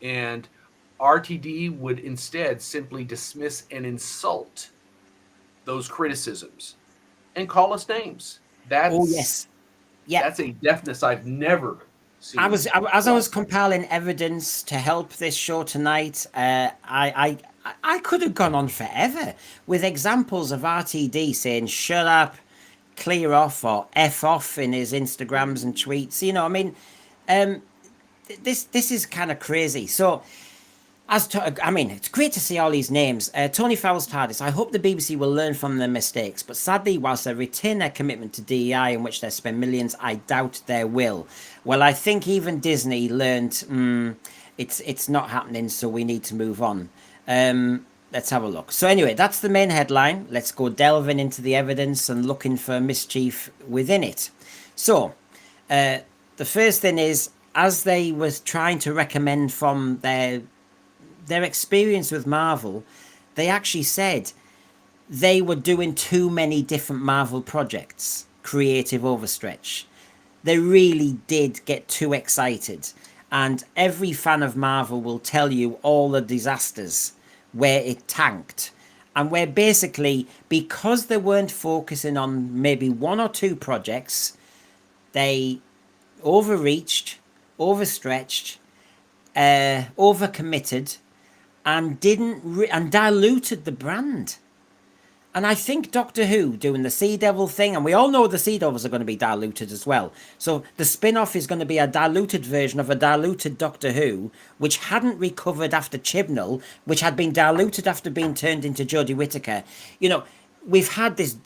And RTD would instead simply dismiss and insult those criticisms and call us names. That's, oh, yes. Yeah. That's a deafness I've never seen. As I was compiling evidence to help this show tonight, I could have gone on forever with examples of RTD saying shut up, clear off, or F off in his Instagrams and tweets. You know, I mean, this is kind of crazy. So I mean, it's great to see all these names. Tony Fowles TARDIS. I hope the BBC will learn from their mistakes, but sadly, whilst they retain their commitment to DEI, in which they spend millions, I doubt they will. Well, I think even Disney learned it's not happening, so we need to move on. Let's have a look. So anyway, that's the main headline. Let's go delving into the evidence and looking for mischief within it. So, the first thing is, as they were trying to recommend from their experience with Marvel, they actually said they were doing too many different Marvel projects, creative overstretch. They really did get too excited. And every fan of Marvel will tell you all the disasters where it tanked. And where basically, because they weren't focusing on maybe one or two projects, they overreached, overstretched, overcommitted, and and diluted the brand. And I think Doctor Who doing the Sea Devil thing, and we all know the Sea Devils are going to be diluted as well. So the spin-off is going to be a diluted version of a diluted Doctor Who, which hadn't recovered after Chibnall, which had been diluted after being turned into Jodie Whittaker. You know, we've had this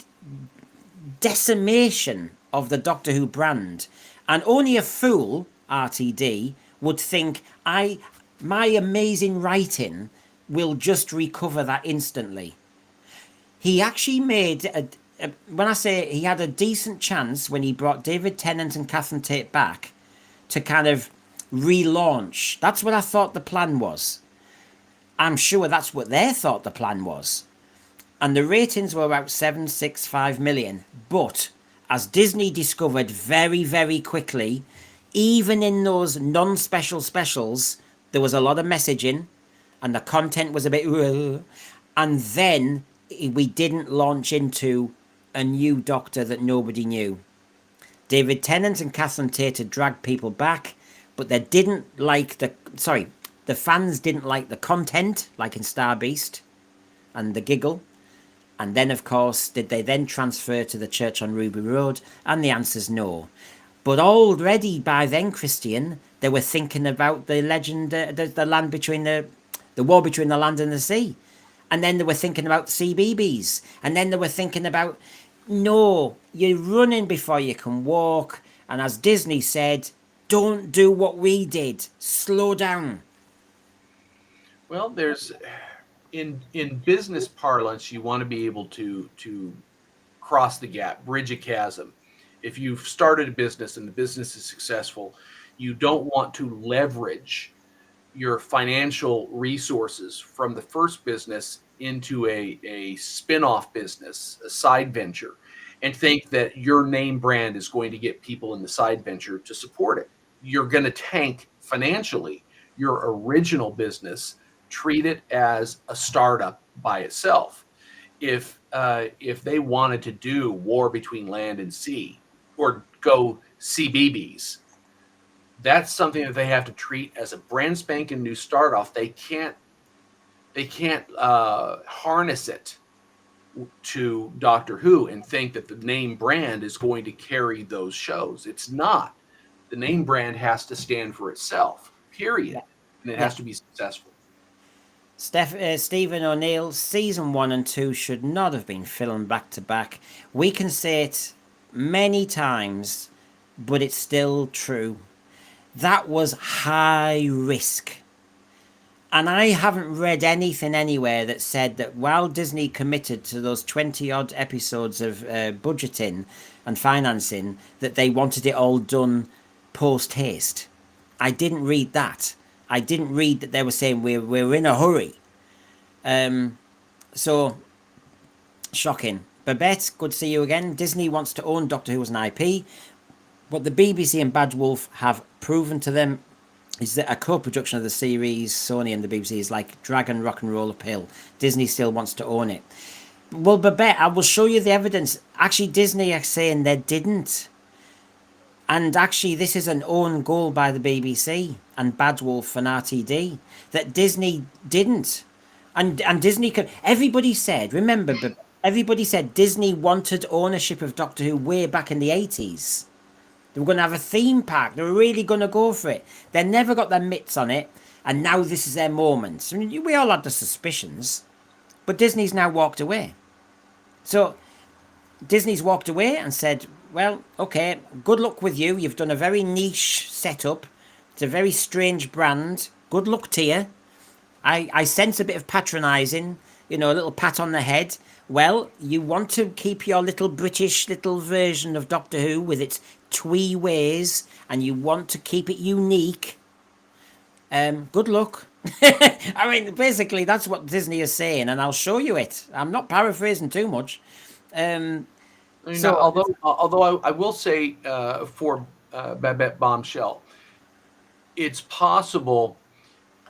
decimation of the Doctor Who brand, and only a fool, RTD, would think my amazing writing will just recover that instantly. He actually made when I say he had a decent chance when he brought David Tennant and Catherine Tate back to kind of relaunch. That's what I thought the plan was. I'm sure that's what they thought the plan was. And the ratings were about 765 million. But as Disney discovered very, very quickly, even in those non-special specials, there was a lot of messaging and the content was a bit... And then we didn't launch into a new Doctor that nobody knew. David Tennant and Catherine Tate had dragged people back, but they didn't like the fans didn't like the content, like in Star Beast and The Giggle. And then, of course, did they then transfer to the Church on Ruby Road? And the answer's no. But already by then, Christian, they were thinking about the legend, the land between the war between the land and the sea. And then they were thinking about CBBS. And then they were thinking about, no, you're running before you can walk. And as Disney said, don't do what we did. Slow down. Well, there's in business parlance, you want to be able to cross the gap, bridge a chasm. If you've started a business and the business is successful, you don't want to leverage your financial resources from the first business into a spin-off business, a side venture, and think that your name brand is going to get people in the side venture to support it. You're going to tank financially your original business. Treat it as a startup by itself. If they wanted to do War Between Land and Sea or go CBBS, that's something that they have to treat as a brand spanking new start off. They can't harness it to Doctor Who and think that the name brand is going to carry those shows. It's not. The name brand has to stand for itself, period. And it has to be successful. Stephen O'Neill, season 1 and 2 should not have been filmed back to back. We can say it many times, but it's still true. That was high risk. And I haven't read anything anywhere that said that while Disney committed to those 20 odd episodes of budgeting and financing, that they wanted it all done post haste. I didn't read that. I didn't read that they were saying we're in a hurry. So, shocking. Babette, good to see you again. Disney wants to own Doctor Who as an IP. What the BBC and Bad Wolf have proven to them is that a co-production of the series, Sony and the BBC, is like Dragon Rock and Roll uphill. Disney still wants to own it. Well, Babette, I will show you the evidence. Actually, Disney are saying they didn't. And actually, this is an own goal by the BBC and Bad Wolf and RTD, that Disney didn't. And Disney could... Everybody said, remember, everybody said Disney wanted ownership of Doctor Who way back in the 80s. They were going to have a theme park. They were really going to go for it. They never got their mitts on it. and now this is their moment. I mean, we all had the suspicions, but Disney's now walked away. So Disney's walked away and said, well, okay, good luck with you. You've done a very niche setup. It's a very strange brand. Good luck to you. I sense a bit of patronising, a little pat on the head. Well, you want to keep your little British little version of Doctor Who with its twee ways, and you want to keep it unique. Good luck. I mean, basically, that's what Disney is saying, and I'll show you it. I'm not paraphrasing too much. Although I will say for Babette Bombshell, it's possible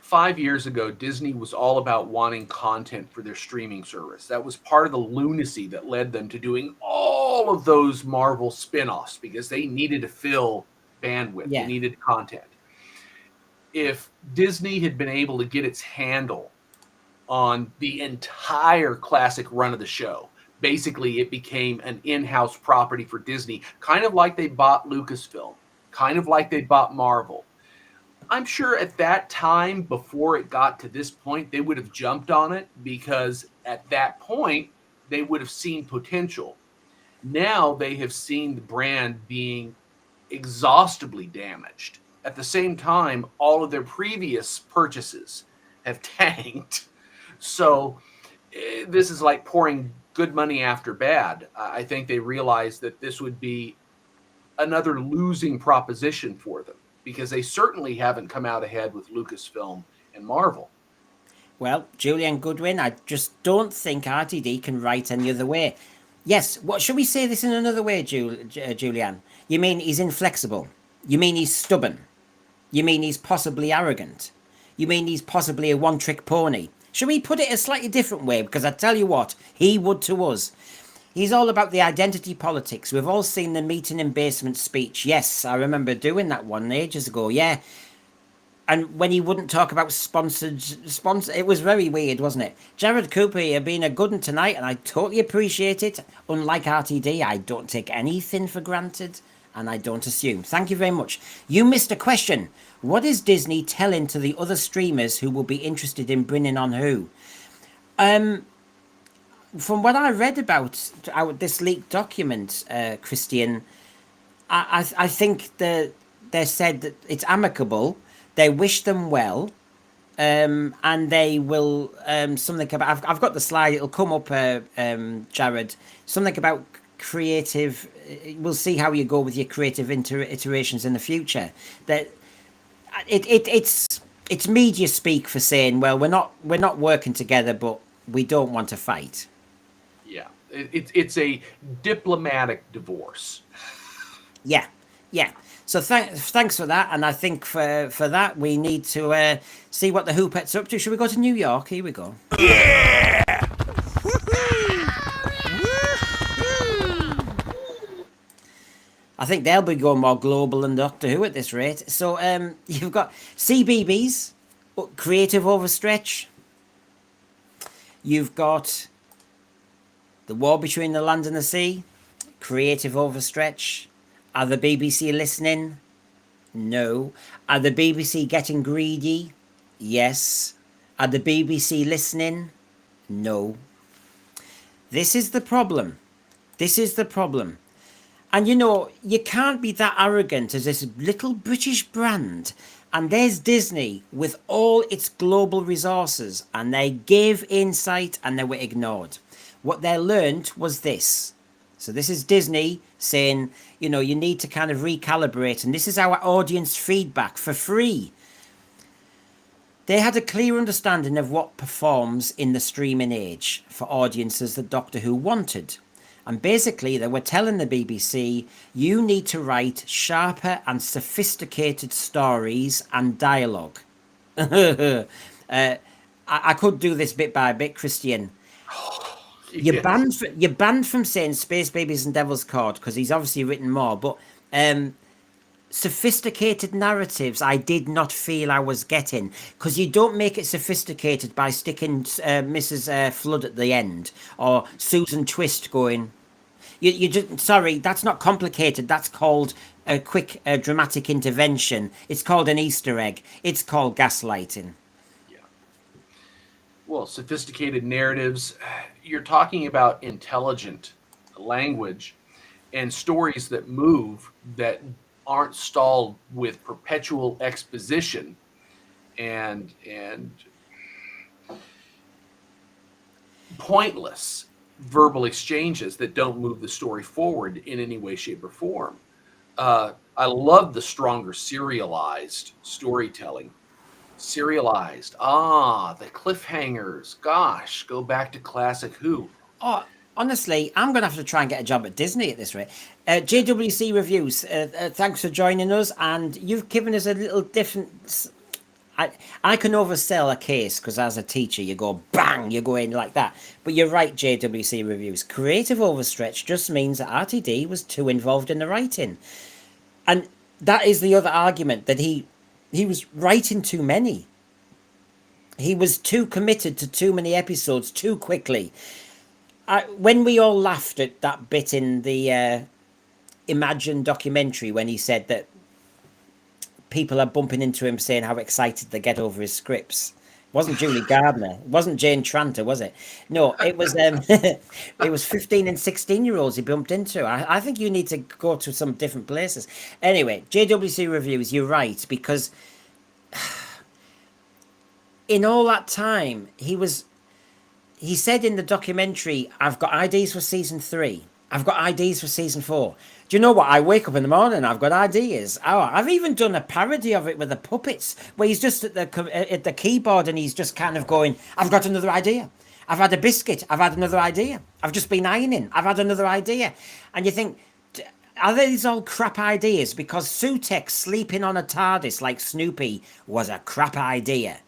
5 years ago, Disney was all about wanting content for their streaming service. That was part of the lunacy that led them to doing all of those Marvel spin-offs because they needed to fill bandwidth. Yeah. They needed content. If Disney had been able to get its handle on the entire classic run of the show, basically it became an in-house property for Disney, kind of like they bought Lucasfilm, kind of like they bought Marvel. I'm sure at that time, before it got to this point, they would have jumped on it because at that point, they would have seen potential. Now they have seen the brand being exhaustively damaged. At the same time, all of their previous purchases have tanked. So this is like pouring good money after bad. I think they realized that this would be another losing proposition for them, because they certainly haven't come out ahead with Lucasfilm and Marvel. Well, Julian Goodwin, I just don't think RTD can write any other way. Yes, what should we say this in another way, Julian? You mean he's inflexible? You mean he's stubborn? You mean he's possibly arrogant? You mean he's possibly a one-trick pony? Should we put it a slightly different way? Because I tell you what, he would to us. He's all about the identity politics. We've all seen the meeting in basement speech. Yes, I remember doing that one ages ago. Yeah. And when he wouldn't talk about sponsor, it was very weird, wasn't it? Jared Cooper, you're being a good one tonight, and I totally appreciate it. Unlike RTD, I don't take anything for granted, and I don't assume. Thank you very much. You missed a question. What is Disney telling to the other streamers who will be interested in bringing on who? From what I read about this leaked document, Christian, I think they said that it's amicable. They wish them well, and they will something about. I've got the slide. It'll come up, Jared. Something about creative. We'll see how you go with your creative iterations in the future. That it's media speak for saying, well, we're not working together, but we don't want to fight. Yeah, it's a diplomatic divorce. Yeah. So thanks for that, and I think for that we need to see what the Hoopettes are up to. Should we go to New York? Here we go. Yeah! I think they'll be going more global than Doctor Who at this rate. So you've got CBBS, creative overstretch. You've got the war between the land and the sea, creative overstretch. Are the BBC listening? No. Are the BBC getting greedy? Yes. Are the BBC listening? No. This is the problem. And you can't be that arrogant as this little British brand. And there's Disney with all its global resources, and they gave insight and they were ignored. What they learned was this. So this is Disney saying, you need to kind of recalibrate, and this is our audience feedback for free. They had a clear understanding of what performs in the streaming age for audiences that Doctor Who wanted. And basically, they were telling the BBC, you need to write sharper and sophisticated stories and dialogue. I could do this bit by bit, Christian. You're banned from saying Space Babies and Devil's Cord because he's obviously written more. But sophisticated narratives, I did not feel I was getting, because you don't make it sophisticated by sticking Mrs. Flood at the end or Susan Twist going. You just sorry, that's not complicated. That's called a quick dramatic intervention. It's called an Easter egg. It's called gaslighting. Yeah. Well, sophisticated narratives. You're talking about intelligent language and stories that move, that aren't stalled with perpetual exposition and pointless verbal exchanges that don't move the story forward in any way, shape, or form. I love the stronger serialized storytelling. Serialized. The cliffhangers. Gosh, go back to classic Who. Oh, honestly, I'm going to have to try and get a job at Disney at this rate. JWC Reviews, thanks for joining us. And you've given us a little different. I can oversell a case because as a teacher, you go bang, you go in like that. But you're right, JWC Reviews. Creative overstretch just means that RTD was too involved in the writing. And that is the other argument, that he was writing too many. He was too committed to too many episodes too quickly. When we all laughed at that bit in the Imagine documentary when he said that people are bumping into him saying how excited they get over his scripts. It wasn't Julie Gardner. It wasn't Jane Tranter, was it? No, it was it was 15 and 16-year-olds he bumped into. I think you need to go to some different places. Anyway, JWC Reviews, you're right, because in all that time, he said in the documentary, I've got ideas for season 3. I've got ideas for season 4. Do you know what? I wake up in the morning, I've got ideas. Oh, I've even done a parody of it with the puppets, where he's just at the keyboard and he's just kind of going, I've got another idea. I've had a biscuit. I've had another idea. I've just been ironing. I've had another idea. And you think, are these all crap ideas? Because Sutekh sleeping on a TARDIS like Snoopy was a crap idea.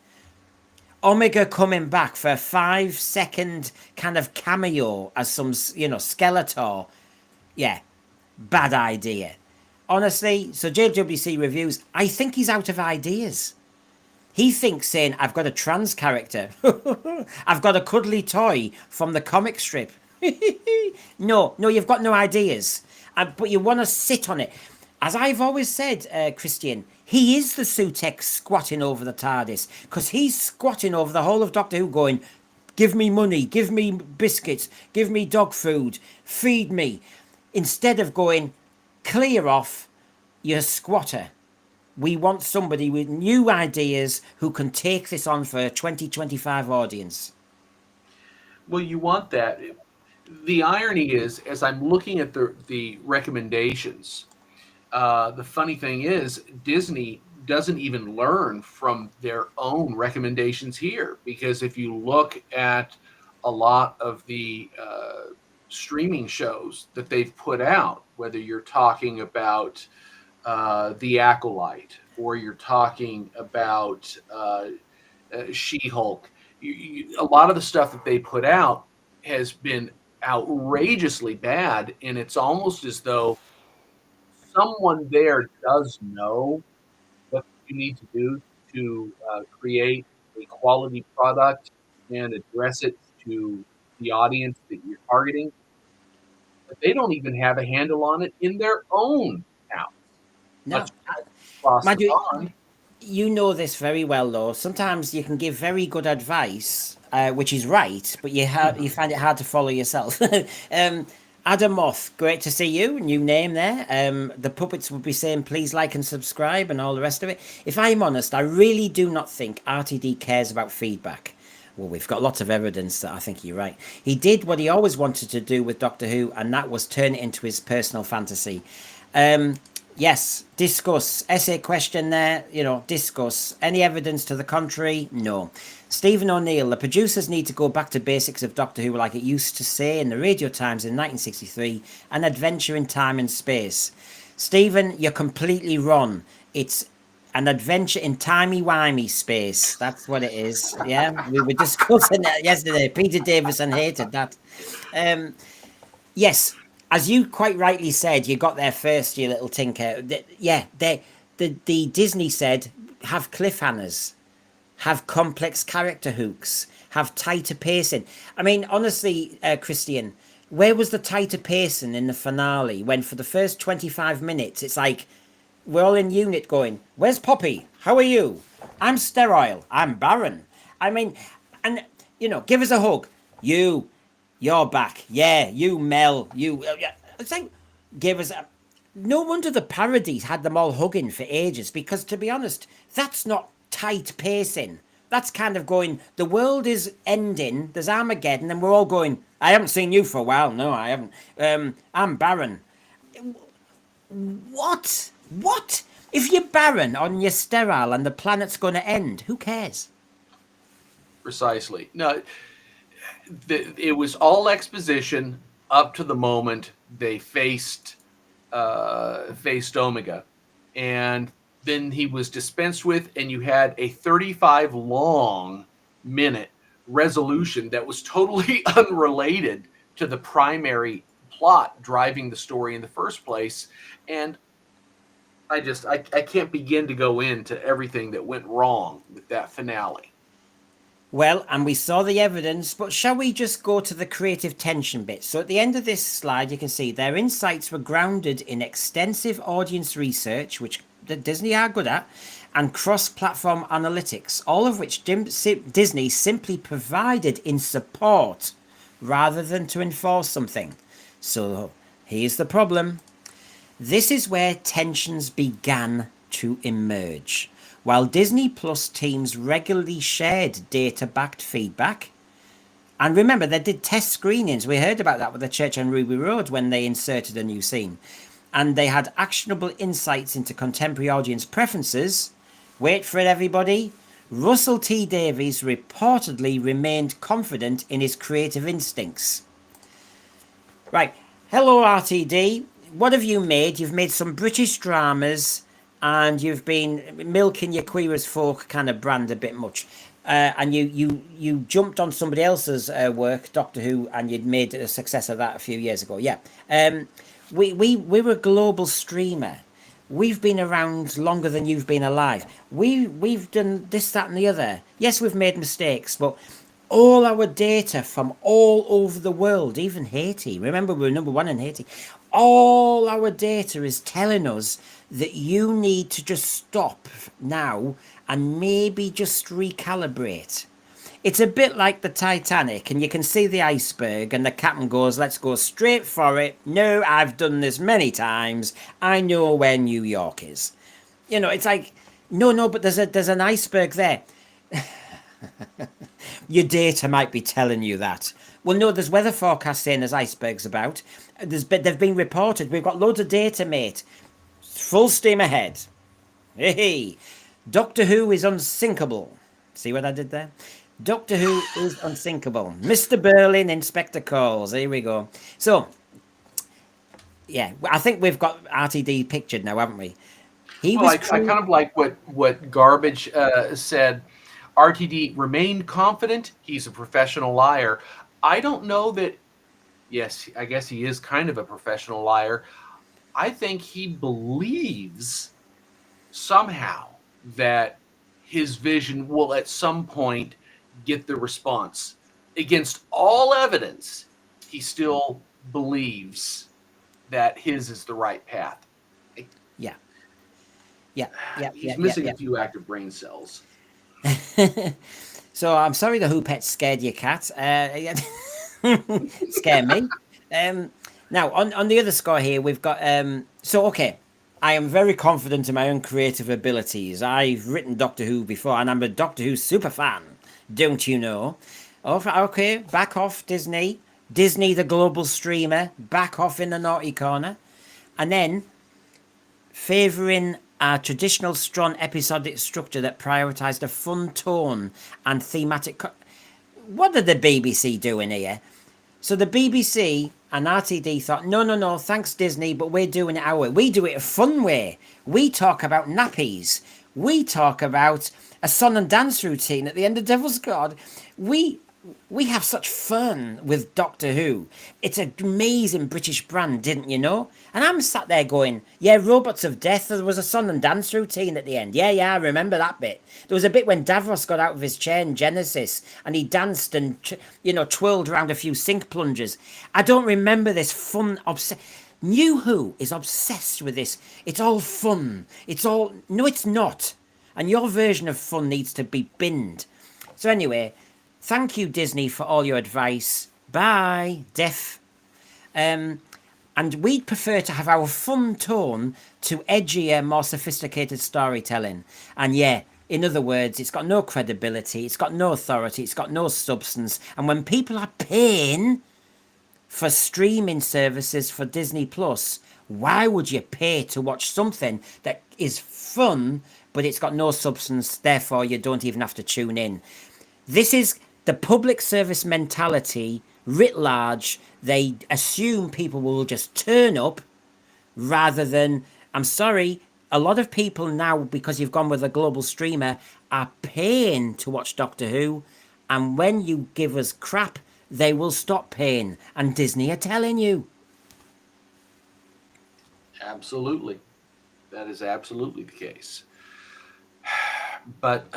Omega coming back for a 5-second kind of cameo as some, Skeletor. Yeah, bad idea. Honestly, so JWC Reviews, I think he's out of ideas. He thinks saying, I've got a trans character. I've got a cuddly toy from the comic strip. No, you've got no ideas. But you want to sit on it. As I've always said, Christian, he is the Sutekh squatting over the TARDIS, because he's squatting over the whole of Doctor Who going, give me money, give me biscuits, give me dog food, feed me. Instead of going, clear off, you're a squatter. We want somebody with new ideas who can take this on for a 2025 audience. Well, you want that. The irony is, as I'm looking at the recommendations, the funny thing is, Disney doesn't even learn from their own recommendations here, because if you look at a lot of the streaming shows that they've put out, whether you're talking about The Acolyte or you're talking about She-Hulk, a lot of the stuff that they put out has been outrageously bad, and it's almost as though someone there does know what you need to do to create a quality product and address it to the audience that you're targeting, but they don't even have a handle on it in their own house. No, Mind you know this very well, though. Sometimes you can give very good advice, which is right, but you find it hard to follow yourself. Adam Moth, great to see you. New name there. The puppets would be saying, please like and subscribe and all the rest of it. If I'm honest, I really do not think RTD cares about feedback. Well, we've got lots of evidence that I think you're right. He did what he always wanted to do with Doctor Who, and that was turn it into his personal fantasy. Yes, discuss. Essay question there, discuss. Any evidence to the contrary? No. Stephen O'Neill, the producers need to go back to basics of Doctor Who, like it used to say in the Radio Times in 1963, an adventure in time and space. Stephen, you're completely wrong. It's an adventure in timey-wimey space. That's what it is. Yeah, we were discussing that yesterday. Peter Davison hated that. Yes, as you quite rightly said, you got there first, you little tinker. The Disney said, have cliffhangers, have complex character hooks, have tighter pacing. I mean, honestly, Christian, Where was the tighter pacing in the finale when for the first 25 minutes it's like we're all in unit going, where's Poppy? How are you? I'm sterile. I'm barren. I mean, and, give us a hug. You're back. Yeah, you, Mel. Yeah. It's like, give us a. No wonder the parodies had them all hugging for ages because, to be honest, that's not tight pacing. That's kind of going, the world is ending, there's Armageddon, and we're all going, I haven't seen you for a while. No, I haven't. I'm barren. What? What? If you're barren and you're sterile and the planet's going to end, who cares? Precisely. No, it was all exposition up to the moment they faced Omega, and then he was dispensed with, and you had a 35 long minute resolution that was totally unrelated to the primary plot driving the story in the first place. And I can't begin to go into everything that went wrong with that finale. Well, and we saw the evidence, but shall we just go to the creative tension bit? So at the end of this slide, you can see their insights were grounded in extensive audience research, which Disney are good at, and cross-platform analytics, all of which Disney simply provided in support rather than to enforce something. So here's the problem. This is where tensions began to emerge. While Disney Plus teams regularly shared data-backed feedback, and remember, they did test screenings. We heard about that with the Church on Ruby Road when they inserted a new scene. And they had actionable insights into contemporary audience preferences. Wait for it, everybody. Russell T Davies reportedly remained confident in his creative instincts. Right. Hello, RTD. What have you made? You've made some British dramas, and you've been milking your Queer as Folk kind of brand a bit much. And you jumped on somebody else's work, Doctor Who, and you'd made a success of that a few years ago. Yeah. We're a global streamer. We've been around longer than you've been alive. We've done this, that, and the other. Yes, we've made mistakes, but all our data from all over the world, even Haiti. Remember, we're #1 in Haiti. All our data is telling us that you need to just stop now and maybe just recalibrate. It's a bit like the Titanic, and you can see the iceberg, and the captain goes, let's go straight for it. No, I've done this many times. I know where New York is. It's like, no, but there's an iceberg there. Your data might be telling you that. Well, no, there's weather forecasts saying there's icebergs about. They've been reported. We've got loads of data, mate. Full steam ahead. Hey, Doctor Who is unsinkable. See what I did there? Doctor Who is unsinkable. Mr. Berlin, Inspector Calls. Here we go. So, yeah, I think we've got RTD pictured now, haven't we? I kind of like what Garbage said. RTD remained confident. He's a professional liar. I don't know that. Yes, I guess he is kind of a professional liar. I think he believes somehow that his vision will at some point get the response. Against all evidence, he still believes that his is the right path. He's missing a few active brain cells. So I'm sorry the Who Pet scared your cat. Scare me. Now, on the other score here, we've got... okay, I am very confident in my own creative abilities. I've written Doctor Who before, and I'm a Doctor Who super fan. Don't you know? Okay, back off, Disney. Disney, the global streamer. Back off in the naughty corner. And then, favouring a traditional strong episodic structure that prioritised a fun tone and thematic... What are the BBC doing here? So the BBC and RTD thought, no, thanks Disney, but we're doing it our way. We do it a fun way. We talk about nappies. We talk about a song and dance routine at the end of Devil's Guard. We we have such fun with Doctor Who. It's an amazing British brand, didn't you know? And I'm sat there going, yeah, Robots of Death, there was a song and dance routine at the end. Yeah, I remember that bit. There was a bit when Davros got out of his chair in Genesis and he danced and, twirled around a few sink plungers. I don't remember this fun, New Who is obsessed with this. It's all fun. No, it's not. And your version of fun needs to be binned. So anyway, thank you, Disney, for all your advice. Bye, Deaf. And we'd prefer to have our fun tone to edgier, more sophisticated storytelling. And yeah, in other words, it's got no credibility, it's got no authority, it's got no substance. And when people are paying for streaming services for Disney Plus, why would you pay to watch something that is fun, but it's got no substance, therefore you don't even have to tune in? This is the public service mentality writ large. They assume people will just turn up rather than, I'm sorry, a lot of people now, because you've gone with a global streamer, are paying to watch Doctor Who. And when you give us crap, they will stop paying. And Disney are telling you. Absolutely. That is absolutely the case. But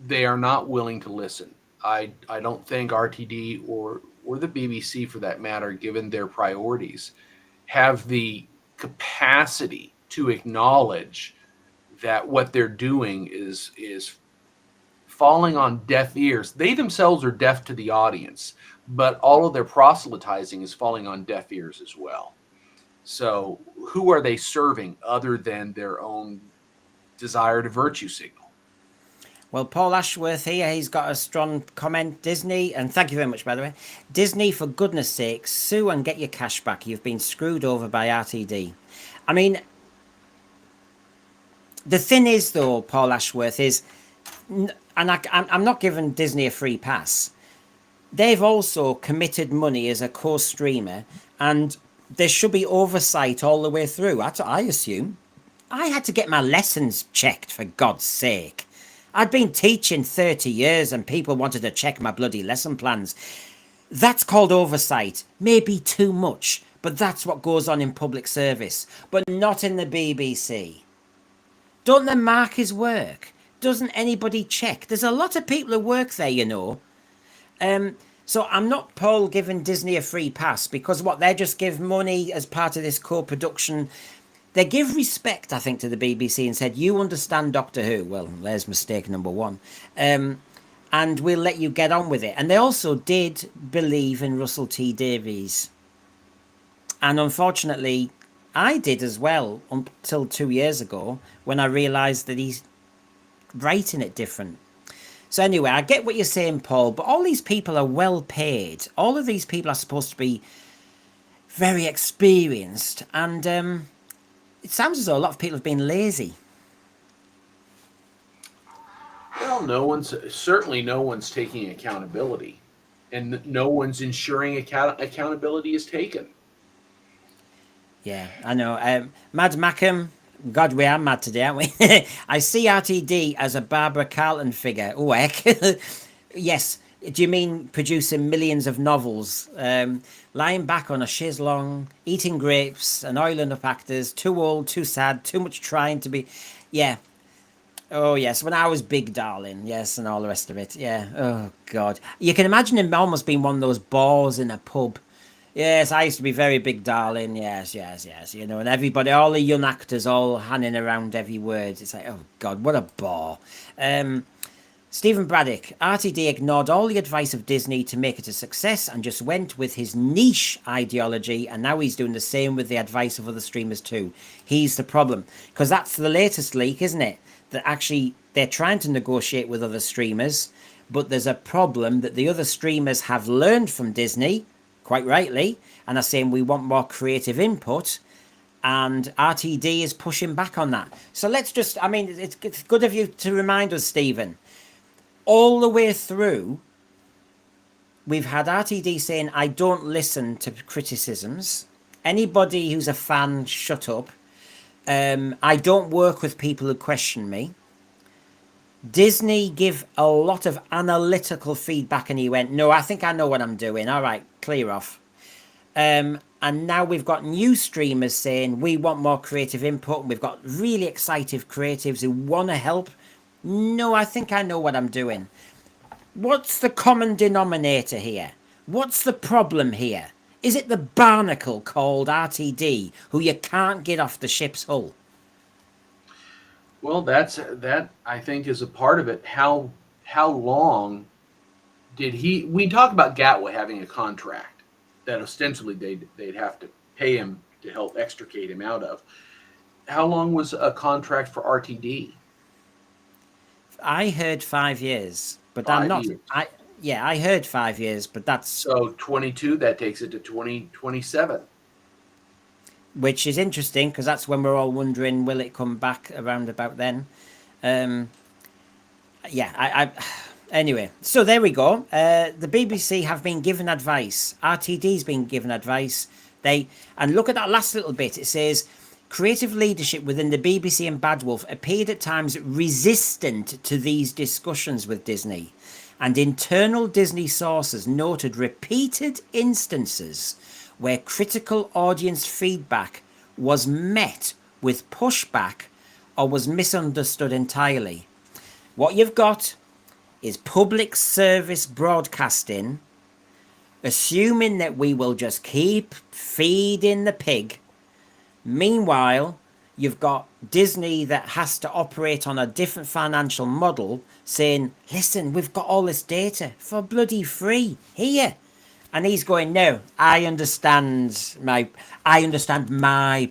they are not willing to listen. I don't think RTD or the BBC, for that matter, given their priorities, have the capacity to acknowledge that what they're doing is falling on deaf ears. They themselves are deaf to the audience, but all of their proselytizing is falling on deaf ears as well. So who are they serving other than their own desire to virtue signal? Well, Paul Ashworth here, he's got a strong comment. Disney, and thank you very much, by the way. Disney, for goodness sake, sue and get your cash back. You've been screwed over by RTD. I mean, the thing is, though, Paul Ashworth, is, and I'm not giving Disney a free pass. They've also committed money as a co-streamer, and there should be oversight all the way through. I assume. I had to get my lessons checked, for God's sake. I'd been teaching 30 years and people wanted to check my bloody lesson plans. That's called oversight. Maybe too much, but that's what goes on in public service. But not in the BBC. Don't they mark his work? Doesn't anybody check? There's a lot of people who work there, you know. So I'm not, Paul, giving Disney a free pass because they just give money as part of this co-production. They give respect, I think, to the BBC and said, you understand Doctor Who. Well, there's mistake number one. And we'll let you get on with it. And they also did believe in Russell T Davies. And unfortunately, I did as well until 2 years ago when I realised that he's writing it different. So anyway, I get what you're saying, Paul, but all these people are well paid. All of these people are supposed to be very experienced. And it sounds as though a lot of people have been lazy. Well, certainly no one's taking accountability, and no one's ensuring accountability is taken. Yeah, I know. Mad Mackham, God, we are mad today, aren't we? I see RTD as a Barbara Carlton figure. Oh, heck. Yes. Do you mean producing millions of novels? Lying back on a chaise-longue, eating grapes and oiling up actors, too old, too sad, too much trying to be... Yeah. Oh, yes, when I was Big Darling, yes, and all the rest of it, yeah. Oh, God. You can imagine him almost being one of those bores in a pub. Yes, I used to be very Big Darling, yes, you know, and everybody, all the young actors all hanging around every word. It's like, oh, God, what a bore. Stephen Braddock, RTD ignored all the advice of Disney to make it a success and just went with his niche ideology, and now he's doing the same with the advice of other streamers too. He's the problem. Because that's the latest leak, isn't it? That actually they're trying to negotiate with other streamers, but there's a problem that the other streamers have learned from Disney, quite rightly, and are saying we want more creative input, and RTD is pushing back on that. So let's just, I mean, it's good of you to remind us, Stephen. All the way through, we've had RTD saying, I don't listen to criticisms. Anybody who's a fan, shut up. I don't work with people who question me. Disney give a lot of analytical feedback, and he went, "No, I think I know what I'm doing. All right, clear off." And now we've got new streamers saying we want more creative input, and we've got really excited creatives who want to help. No, I think I know what I'm doing. What's the common denominator here? What's the problem here? Is it the barnacle called RTD who you can't get off the ship's hull? Well, that I think is a part of it. How long did he? We talk about Gatwa having a contract that ostensibly they'd have to pay him to help extricate him out of. How long was a contract for RTD? I heard 5 years, but I'm 5 not. years. I heard 5 years, but that's So 22, that takes it to 2027. which is interesting because that's when we're all wondering, will it come back around about then? Um, I anyway, so there we go. The BBC have been given advice. RTD's been given advice. And look at that last little bit. It says creative leadership within the BBC and Bad Wolf appeared at times resistant to these discussions with Disney, and internal Disney sources noted repeated instances where critical audience feedback was met with pushback or was misunderstood entirely. What you've got is public service broadcasting, assuming that we will just keep feeding the pig. Meanwhile, you've got Disney that has to operate on a different financial model saying, listen, we've got all this data for bloody free here. And he's going, no, I understand my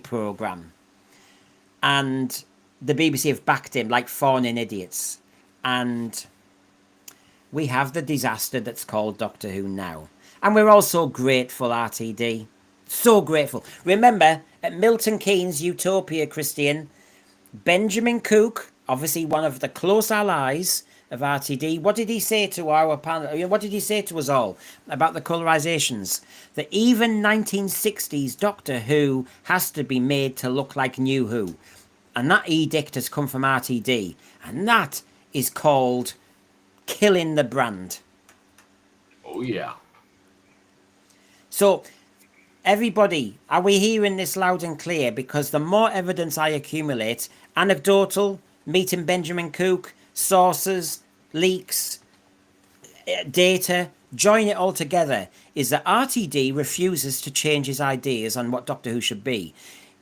program. And the BBC have backed him like fawning idiots. And we have the disaster that's called Doctor Who now. And we're all so grateful, RTD. So grateful. Remember, at Milton Keynes' Utopia, Christian, Benjamin Cook, obviously one of the close allies of RTD, what did he say to our panel? What did he say to us all about the colorizations? That even 1960s Doctor Who has to be made to look like New Who. And that edict has come from RTD. And that is called killing the brand. Oh, yeah. So, everybody, are we hearing this loud and clear? Because the more evidence I accumulate, anecdotal, meeting Benjamin Cook, sources, leaks, data, join it all together, is that RTD refuses to change his ideas on what Doctor Who should be.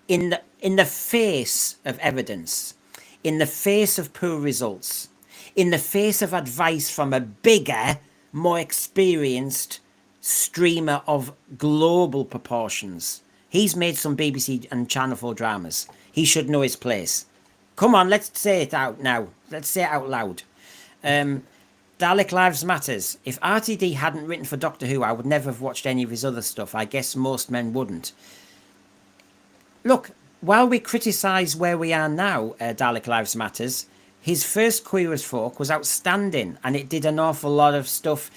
In the face of evidence, in the face of poor results, in the face of advice from a bigger, more experienced streamer of global proportions. He's made some BBC and Channel 4 dramas. He should know his place. Come on, let's say it out now. Let's say it out loud. Dalek Lives Matters. If RTD hadn't written for Doctor Who, I would never have watched any of his other stuff. I guess most men wouldn't. Look, while we criticise where we are now, Dalek Lives Matters, his first Queer as Folk was outstanding, and it did an awful lot of stuff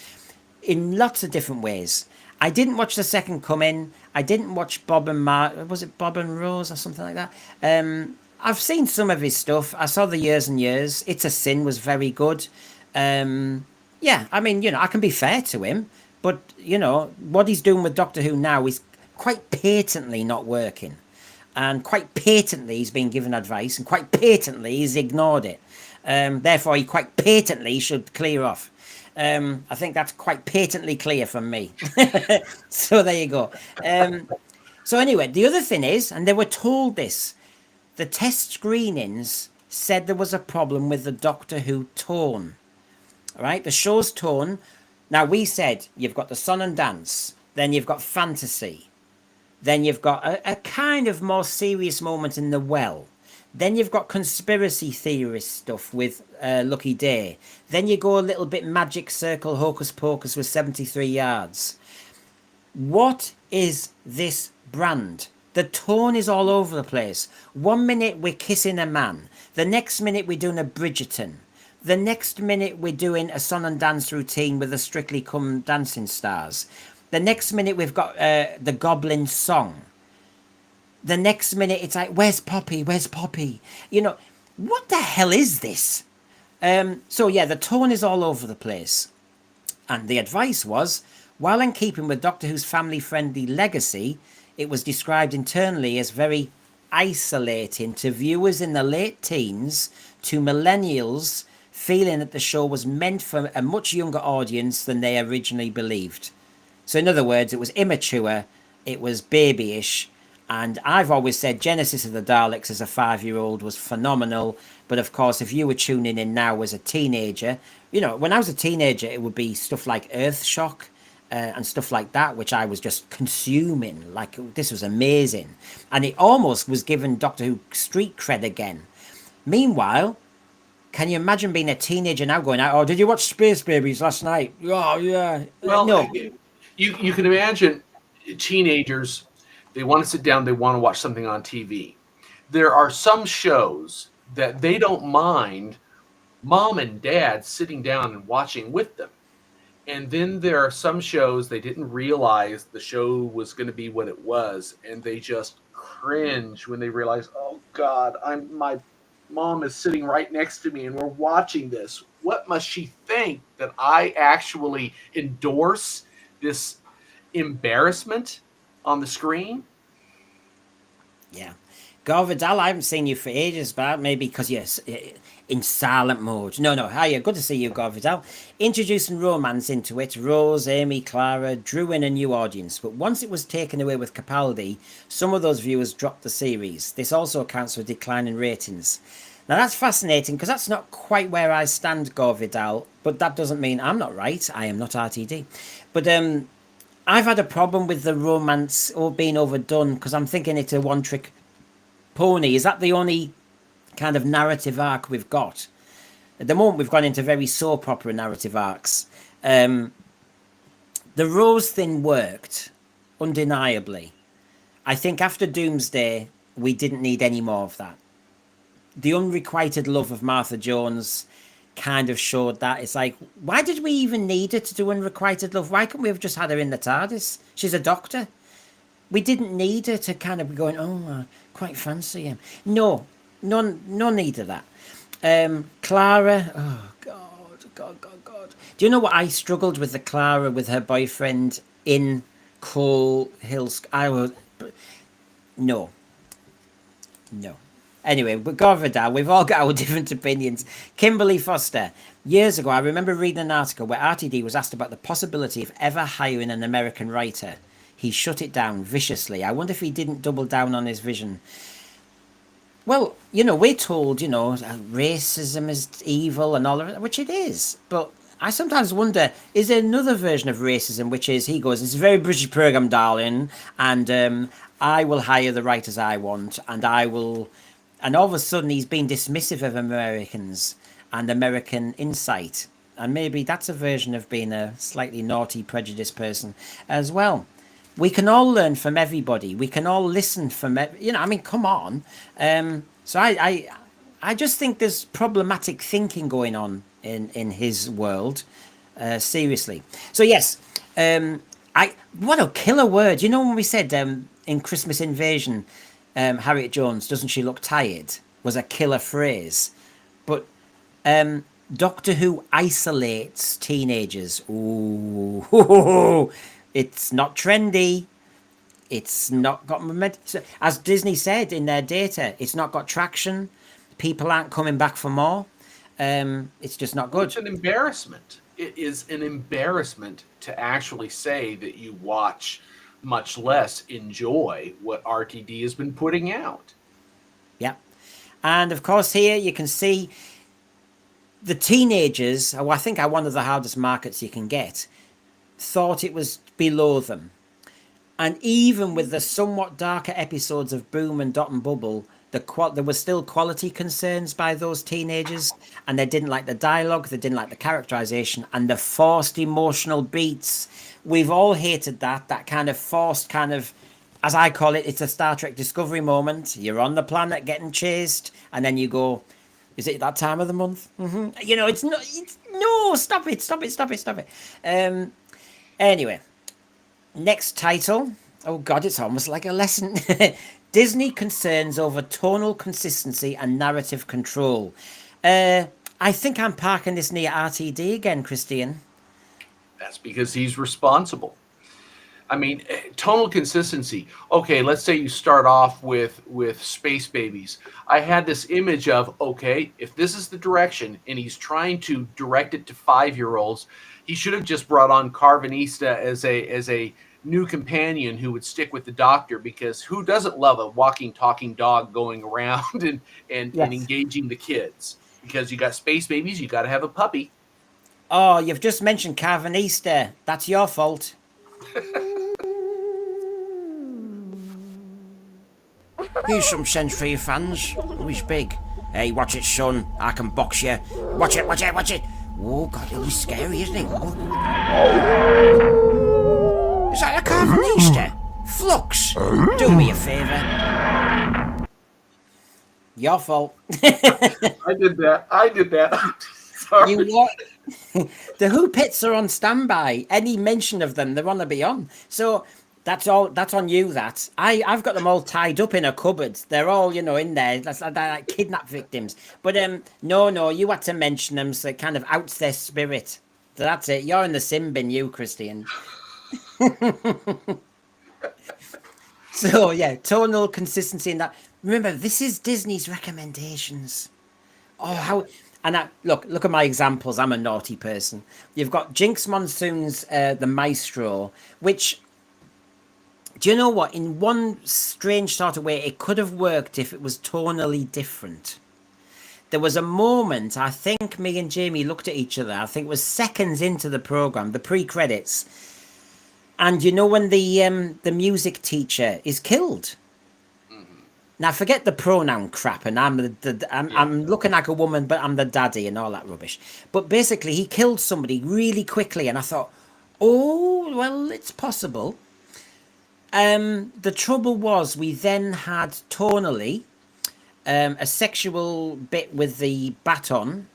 in lots of different ways. I didn't watch The Second Coming. I didn't watch Bob and was it Bob and Rose or something like that? I've seen some of his stuff. I saw The Years and Years. It's a Sin was very good. Yeah, I mean, I can be fair to him, but, what he's doing with Doctor Who now is quite patently not working. And quite patently he's been given advice, and quite patently he's ignored it. Therefore, he quite patently should clear off. I think that's quite patently clear from me. So there you go. So anyway, the other thing is, and they were told this, the test screenings said there was a problem with the Doctor Who tone. All right, the show's tone. Now, we said you've got the song and dance, then you've got fantasy, then you've got a kind of more serious moment in the well. Then you've got conspiracy theorist stuff with Lucky Day. Then you go a little bit magic circle, hocus pocus with 73 yards. What is this brand? The tone is all over the place. 1 minute we're kissing a man. The next minute we're doing a Bridgerton. The next minute we're doing a song and dance routine with the Strictly Come Dancing stars. The next minute we've got the Goblin song. The next minute it's like, where's Poppy? Where's Poppy? What the hell is this? So yeah, the tone is all over the place. And the advice was, while in keeping with Doctor Who's family-friendly legacy, it was described internally as very isolating to viewers in the late teens, to millennials feeling that the show was meant for a much younger audience than they originally believed. So in other words, it was immature, it was babyish, and I've always said Genesis of the Daleks as a 5-year-old was phenomenal. But of course, if you were tuning in now as a teenager, you know, when I was a teenager, it would be stuff like Earthshock and stuff like that, which I was just consuming. Like, this was amazing. And it almost was given Doctor Who street cred again. Meanwhile, can you imagine being a teenager now going out, oh, did you watch Space Babies last night? Oh, yeah. Well, No. you can imagine teenagers, they want to sit down, they want to watch something on TV. There are some shows that they don't mind mom and dad sitting down and watching with them. And then there are some shows they didn't realize the show was going to be what it was, and they just cringe when they realize, oh God, my mom is sitting right next to me and we're watching this. What must she think that I actually endorse this embarrassment on the screen? Yeah. Gorvidal, I haven't seen you for ages, but maybe because you're in silent mode. No. Hiya, good to see you, Gorvidal. Introducing romance into it, Rose, Amy, Clara drew in a new audience, but once it was taken away with Capaldi, some of those viewers dropped the series. This also accounts for a decline in ratings. Now that's fascinating because that's not quite where I stand, Gorvidal, but that doesn't mean I'm not right. I am not RTD. But I've had a problem with the romance being overdone because I'm thinking it's a one-trick pony. Is that the only kind of narrative arc we've got? At the moment, we've gone into very soap opera narrative arcs. The Rose thing worked, undeniably. I think after Doomsday, we didn't need any more of that. The unrequited love of Martha Jones kind of showed that. It's like, why did we even need her to do unrequited love? Why couldn't we have just had her in the TARDIS? She's a doctor. We didn't need her to kind of be going, oh, I quite fancy him. No need of that. Clara, oh, God. Do you know what I struggled with the Clara with her boyfriend in Coal Hills? No. Anyway, but Gorvidal, we've all got our different opinions. Kimberly Foster. Years ago, I remember reading an article where RTD was asked about the possibility of ever hiring an American writer. He shut it down viciously. I wonder if he didn't double down on his vision. Well, we're told, racism is evil and all of it, which it is. But I sometimes wonder, is there another version of racism, which is, he goes, it's a very British program, darling, and I will hire the writers I want, and I will... And all of a sudden, he's been dismissive of Americans and American insight. And maybe that's a version of being a slightly naughty, prejudiced person as well. We can all learn from everybody. We can all listen from, come on. So I just think there's problematic thinking going on in his world. Seriously. So yes, what a killer word. When we said in Christmas Invasion, Harriet Jones, doesn't she look tired, was a killer phrase. But Doctor Who isolates teenagers. Ooh, it's not trendy. It's not got momentum. As Disney said in their data, it's not got traction. People aren't coming back for more. It's just not good. It's an embarrassment. It is an embarrassment to actually say that you watch, much less enjoy, what RTD has been putting out. Yeah. And of course here you can see the teenagers, I think are one of the hardest markets you can get, thought it was below them. And even with the somewhat darker episodes of Boom and Dot and Bubble, there were still quality concerns by those teenagers, and they didn't like the dialogue, they didn't like the characterization, and the forced emotional beats. We've all hated that kind of forced kind of, as I call it, it's a Star Trek Discovery moment. You're on the planet getting chased, and then you go, is it that time of the month? It's not, no, stop it. Anyway, next title. Oh God, it's almost like a lesson. Disney concerns over tonal consistency and narrative control. I think I'm parking this near RTD again, Christian. That's because he's responsible. I mean, tonal consistency. Okay, let's say you start off with Space Babies. I had this image of, okay, if this is the direction and he's trying to direct it to 5-year-olds, he should have just brought on Carvanista as a new companion who would stick with the Doctor, because who doesn't love a walking, talking dog going around and Yes. engaging the kids? Because you got Space Babies, you got to have a puppy. Oh, you've just mentioned Carvanista. That's your fault. Here's some sense for your fans. Oh, he's big. Hey, watch it, son. I can box you. Watch it, watch it, watch it. Oh, God, he's scary, isn't he? Oh. Is that a Carvanista? Flux, do me a favour. Your fault. I did that. Sorry. You what? The Who pits are on standby. Any mention of them, they're on the beyond. So that's all. That's on you. That I've got them all tied up in a cupboard. They're all in there. They're like kidnap victims. But no, you had to mention them, so it kind of outs their spirit. So that's it. You're in the sin bin, you Christian. So yeah, tonal consistency in that. Remember, this is Disney's recommendations. Oh, how. And look at my examples. I'm a naughty person. You've got Jinx Monsoon's The Maestro, which, do you know what? In one strange sort of way, it could have worked if it was tonally different. There was a moment, I think me and Jamie looked at each other, I think it was seconds into the programme, the pre-credits, and when the music teacher is killed. Now, forget the pronoun crap, and I'm looking like a woman, but I'm the daddy and all that rubbish. But basically, he killed somebody really quickly, and I thought, oh, well, it's possible. The trouble was, we then had tonally a sexual bit with the baton.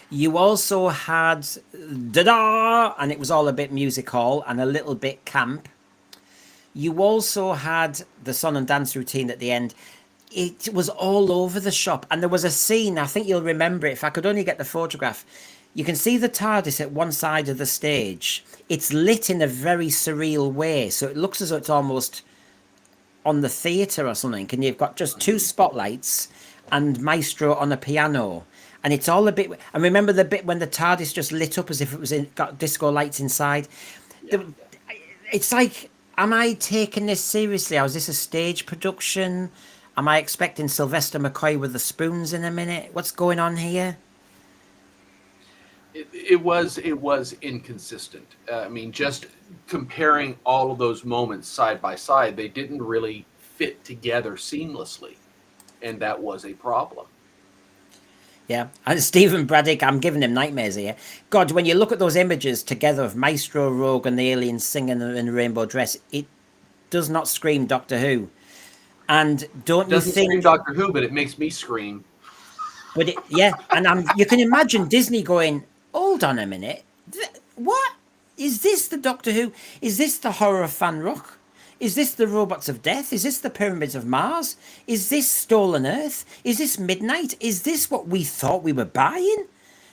You also had da-da, and it was all a bit music hall and a little bit camp. You also had the song and dance routine at the end. It was all over the shop. And there was a scene, I think you'll remember it, if I could only get the photograph. You can see the TARDIS at one side of the stage. It's lit in a very surreal way. So it looks as though it's almost on the theatre or something. And you've got just two spotlights and Maestro on a piano. And it's all a bit... And remember the bit when the TARDIS just lit up as if it was got disco lights inside? Yeah. It's like... Am I taking this seriously? Or is this a stage production? Am I expecting Sylvester McCoy with the spoons in a minute? What's going on here? It was inconsistent. I mean, just comparing all of those moments side by side, they didn't really fit together seamlessly, and that was a problem. Yeah, and Stephen Braddock, I'm giving him nightmares here. God, when you look at those images together of Maestro, Rogue, and the aliens singing in a rainbow dress, it does not scream Doctor Who. And don't you think... It doesn't scream Doctor Who, but it makes me scream. But yeah, and you can imagine Disney going, hold on a minute, what? Is this the Doctor Who? Is this the horror of Fan Rock? Is this the Robots of Death? Is this the Pyramids of Mars? Is this Stolen Earth? Is this Midnight? Is this what we thought we were buying?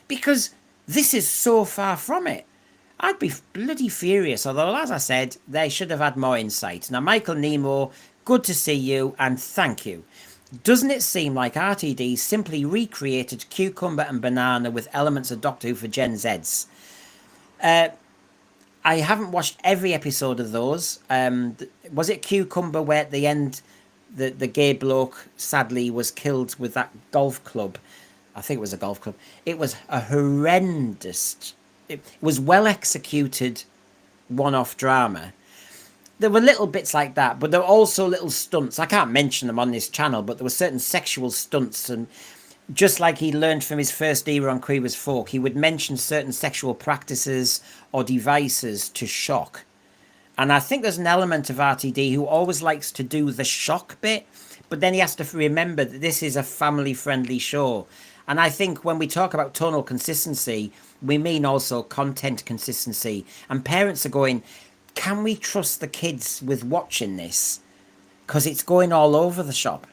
Because this is so far from it. I'd be bloody furious, although, as I said, they should have had more insight. Now, Michael Nemo, good to see you, and thank you. Doesn't it seem like RTD simply recreated Cucumber and Banana with elements of Doctor Who for Gen Zs? I haven't watched every episode of those. Was it Cucumber where at the end the gay bloke sadly was killed with that golf club? I think it was a golf club. It was a horrendous... It was well executed one-off drama. There were little bits like that, but there were also little stunts. I can't mention them on this channel, but there were certain sexual stunts, and just like he learned from his first era on Creeper's Folk, he would mention certain sexual practices or devices to shock. And I think there's an element of RTD who always likes to do the shock bit, but then he has to remember that this is a family-friendly show. And I think when we talk about tonal consistency, we mean also content consistency. And parents are going, can we trust the kids with watching this? Because it's going all over the shop.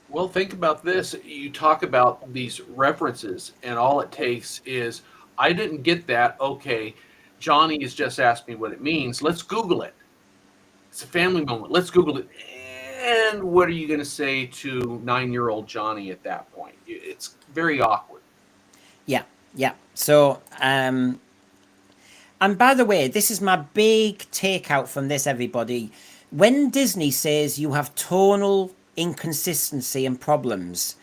Well, think about this. You talk about these references, and all it takes is, I didn't get that. Okay, Johnny has just asked me what it means. Let's Google it. It's a family moment. Let's Google it. And what are you going to say to 9-year-old Johnny at that point? It's very awkward. Yeah, yeah. So, and by the way, this is my big takeout from this, everybody. When Disney says you have tonal inconsistency and problems,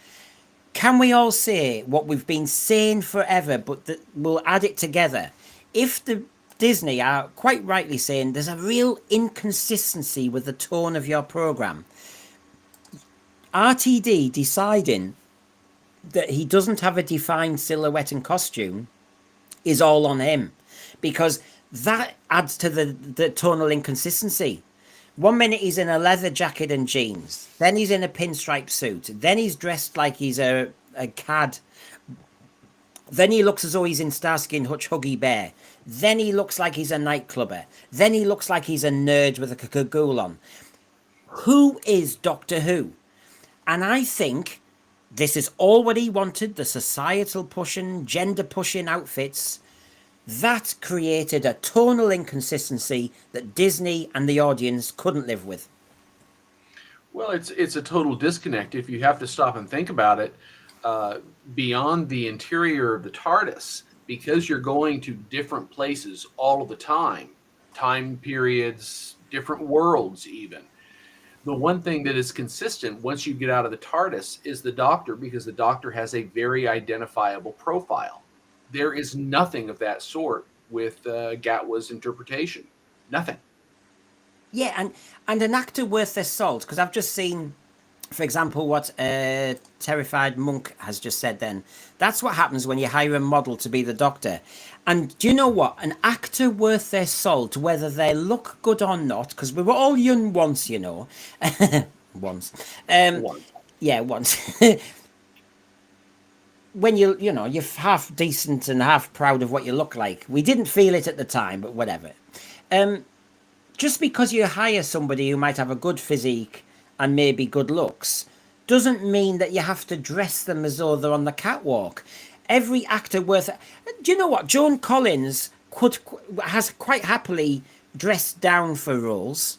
can we all say what we've been saying forever, but that we'll add it together? If the Disney are quite rightly saying there's a real inconsistency with the tone of your program, RTD deciding that he doesn't have a defined silhouette and costume is all on him, because that adds to the tonal inconsistency. 1 minute he's in a leather jacket and jeans, then he's in a pinstripe suit, then he's dressed like he's a cad, then he looks as though he's in Starsky and Hutch Huggy Bear, then he looks like he's a nightclubber, then he looks like he's a nerd with a cagoule on. Who is Doctor Who? And I think this is all what he wanted, the societal pushing, gender pushing outfits. That created a tonal inconsistency that Disney and the audience couldn't live with. Well, it's a total disconnect if you have to stop and think about it. Beyond the interior of the TARDIS, because you're going to different places all of the time periods, different worlds even. The one thing that is consistent once you get out of the TARDIS is the Doctor, because the Doctor has a very identifiable profile. There is nothing of that sort with Gatwa's interpretation. Nothing. Yeah, and an actor worth their salt, because I've just seen, for example, what Terrified Monk has just said then. That's what happens when you hire a model to be the Doctor. And do you know what? An actor worth their salt, whether they look good or not, because we were all young once, you know. Once. Once. Yeah, once. When you're half decent and half proud of what you look like. We didn't feel it at the time, but whatever. Just because you hire somebody who might have a good physique and maybe good looks doesn't mean that you have to dress them as though they're on the catwalk. Every actor worth... Do you know what? Joan Collins has quite happily dressed down for roles.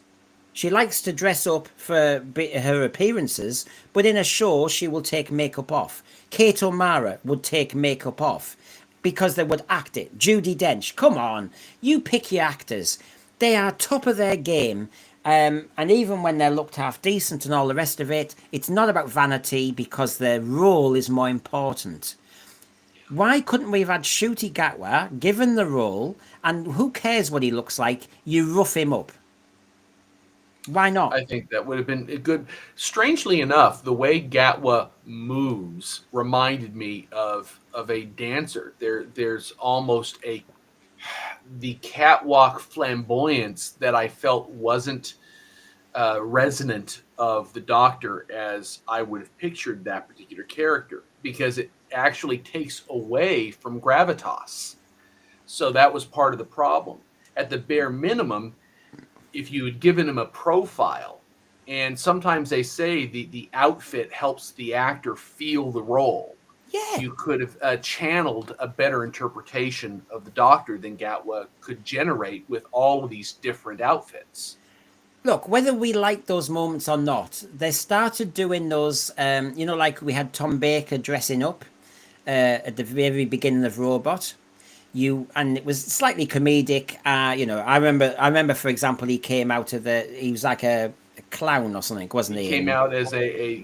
She likes to dress up for her appearances, but in a show she will take makeup off. Kate O'Mara would take makeup off because they would act it. Judi Dench, come on, you pick your actors. They are top of their game, and even when they're looked half decent and all the rest of it, it's not about vanity because their role is more important. Why couldn't we have had Ncuti Gatwa given the role, and who cares what he looks like, you rough him up? Why not? I think that would have been a good. Strangely enough, the way Gatwa moves reminded me of a dancer. There's almost the catwalk flamboyance that I felt wasn't resonant of the Doctor as I would have pictured that particular character, because it actually takes away from gravitas. So that was part of the problem. At the bare minimum, if you had given him a profile, and sometimes they say the outfit helps the actor feel the role. Yeah. You could have channeled a better interpretation of the Doctor than Gatwa could generate with all of these different outfits. Look, whether we like those moments or not, they started doing those, like we had Tom Baker dressing up at the very beginning of Robot. And it was slightly comedic. I remember, for example, he came out of he was like a clown or something, wasn't he? He came out as a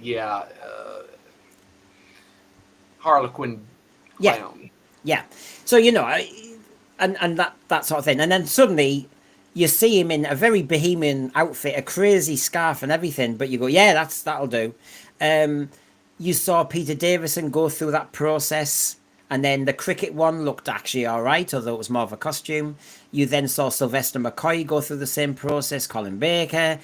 Harlequin clown. Yeah. So, and that sort of thing. And then suddenly you see him in a very bohemian outfit, a crazy scarf and everything, but you go, yeah, that'll do. You saw Peter Davison go through that process, and then the cricket one looked actually all right, although it was more of a costume. You then saw Sylvester McCoy go through the same process, Colin Baker.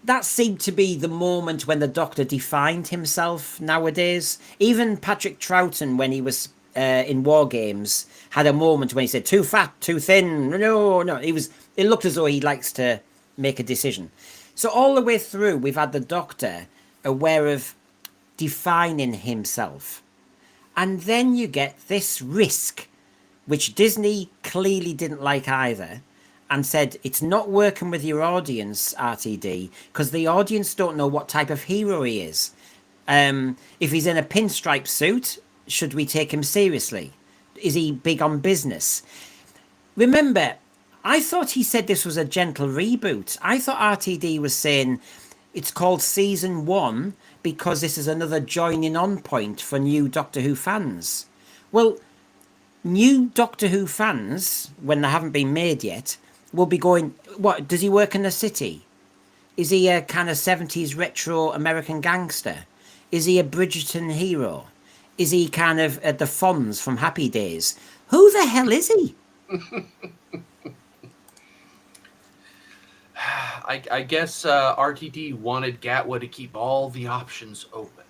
That seemed to be the moment when the Doctor defined himself nowadays. Even Patrick Troughton, when he was in War Games, had a moment when he said, too fat, too thin. No. It looked as though he likes to make a decision. So all the way through, we've had the Doctor aware of defining himself. And then you get this risk, which Disney clearly didn't like either, and said it's not working with your audience, RTD, because the audience don't know what type of hero he is. If he's in a pinstripe suit, should we take him seriously? Is he big on business? Remember, I thought he said this was a gentle reboot. I thought RTD was saying it's called season 1 because this is another joining on point for new Doctor Who fans. Well, new Doctor Who fans, when they haven't been made yet, will be going, what, does he work in the city? Is he a kind of 70s retro American gangster? Is he a Bridgerton hero? Is he kind of the Fonz from Happy Days? Who the hell is he? I guess RTD wanted Gatwa to keep all the options open.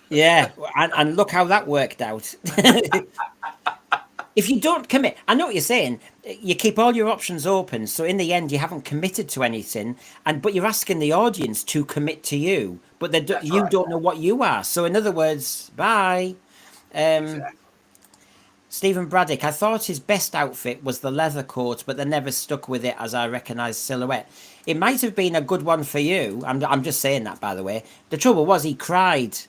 Yeah, and look how that worked out. If you don't commit, I know what you're saying. You keep all your options open, so in the end, you haven't committed to anything, but you're asking the audience to commit to you, but you right. don't know what you are. So, in other words, bye. Exactly. Stephen Braddock, I thought his best outfit was the leather coat, but they never stuck with it as I recognised silhouette. It might have been a good one for you. I'm just saying that, by the way. The trouble was he cried.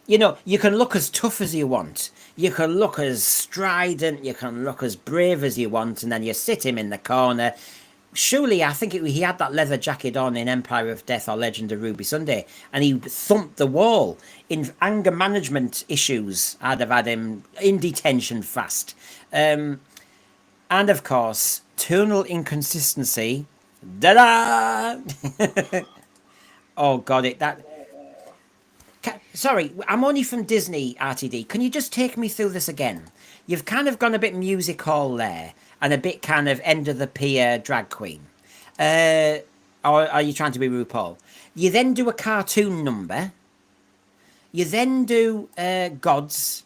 You know, you can look as tough as you want. You can look as strident. You can look as brave as you want. And then you sit him in the corner. Surely, I think he had that leather jacket on in Empire of Death or Legend of Ruby Sunday. And he thumped the wall. In anger management issues, I'd have had him in detention fast. And of course, tonal inconsistency. Da-da! Oh, got it. Sorry, I'm only from Disney, RTD. Can you just take me through this again? You've kind of gone a bit music hall there and a bit kind of end of the pier drag queen. Or are you trying to be RuPaul? You then do a cartoon number. You then do gods.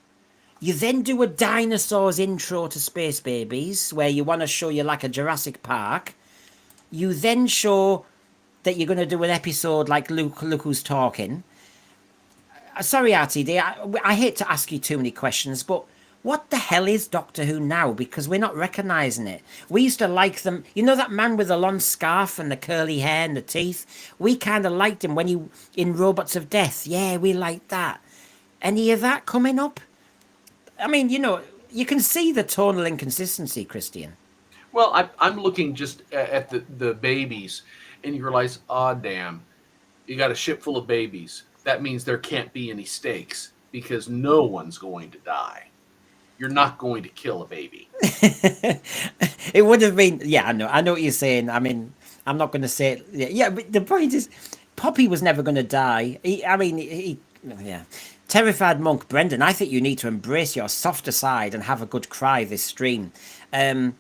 You then do a dinosaurs intro to Space Babies where you want to show you like a Jurassic Park. You then show that you're going to do an episode like Look Who's Talking. Sorry, RTD, I hate to ask you too many questions, but what the hell is Doctor Who now? Because we're not recognising it. We used to like them. You know that man with the long scarf and the curly hair and the teeth? We kind of liked him when he in Robots of Death. Yeah, we liked that. Any of that coming up? I mean, you know, you can see the tonal inconsistency, Christian. Well, I'm looking just at the babies, and you realize, oh, damn, you got a ship full of babies. That means there can't be any stakes because no one's going to die. You're not going to kill a baby. It would have been, yeah, I know what you're saying. I mean, I'm not going to say it. Yeah, but the point is, Poppy was never going to die. Yeah. Terrified Monk, Brendan, I think you need to embrace your softer side and have a good cry this stream. Well,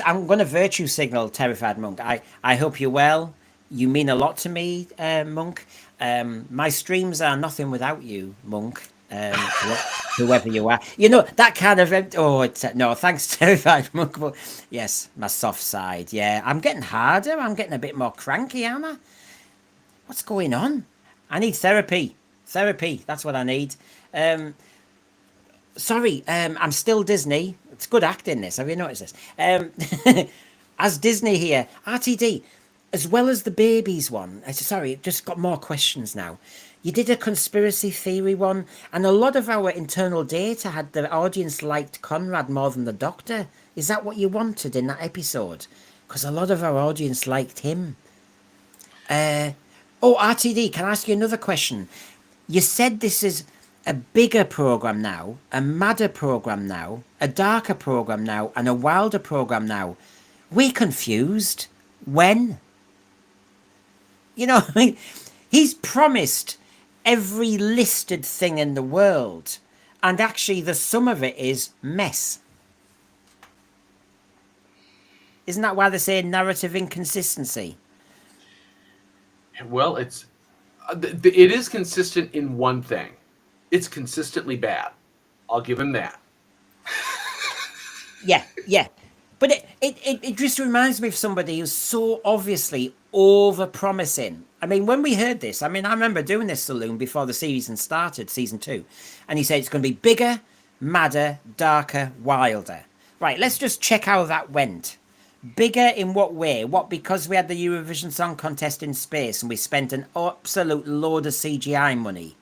I'm going to virtue signal Terrified Monk. I hope you're well. You mean a lot to me, Monk. My streams are nothing without you, Monk. Whoever you are, you know that kind of. No, thanks, Terrified Monk. But yes, my soft side. Yeah, I'm getting harder. I'm getting a bit more cranky, am I? What's going on? I need therapy. Therapy. That's what I need. Sorry, I'm still Disney. It's good acting. This. Have you noticed this? As Disney here, RTD. As well as the babies one, sorry, just got more questions now. You did a conspiracy theory one, and a lot of our internal data had the audience liked Conrad more than the Doctor. Is that what you wanted in that episode? Because a lot of our audience liked him. RTD, can I ask you another question? You said this is a bigger program now, a madder program now, a darker program now, and a wilder program now. We're confused. When? You know, I mean, he's promised every listed thing in the world, and actually the sum of it is mess. Isn't that why they say narrative inconsistency? Well, it is consistent in one thing. It's consistently bad. I'll give him that. Yeah. But it just reminds me of somebody who's so obviously over promising. I mean, when we heard this, I mean, I remember doing this saloon before the season started, season 2, and he said it's going to be bigger, madder, darker, wilder. Right, let's just check how that went. Bigger in what way? What, because we had the Eurovision Song Contest in space and we spent an absolute load of CGI money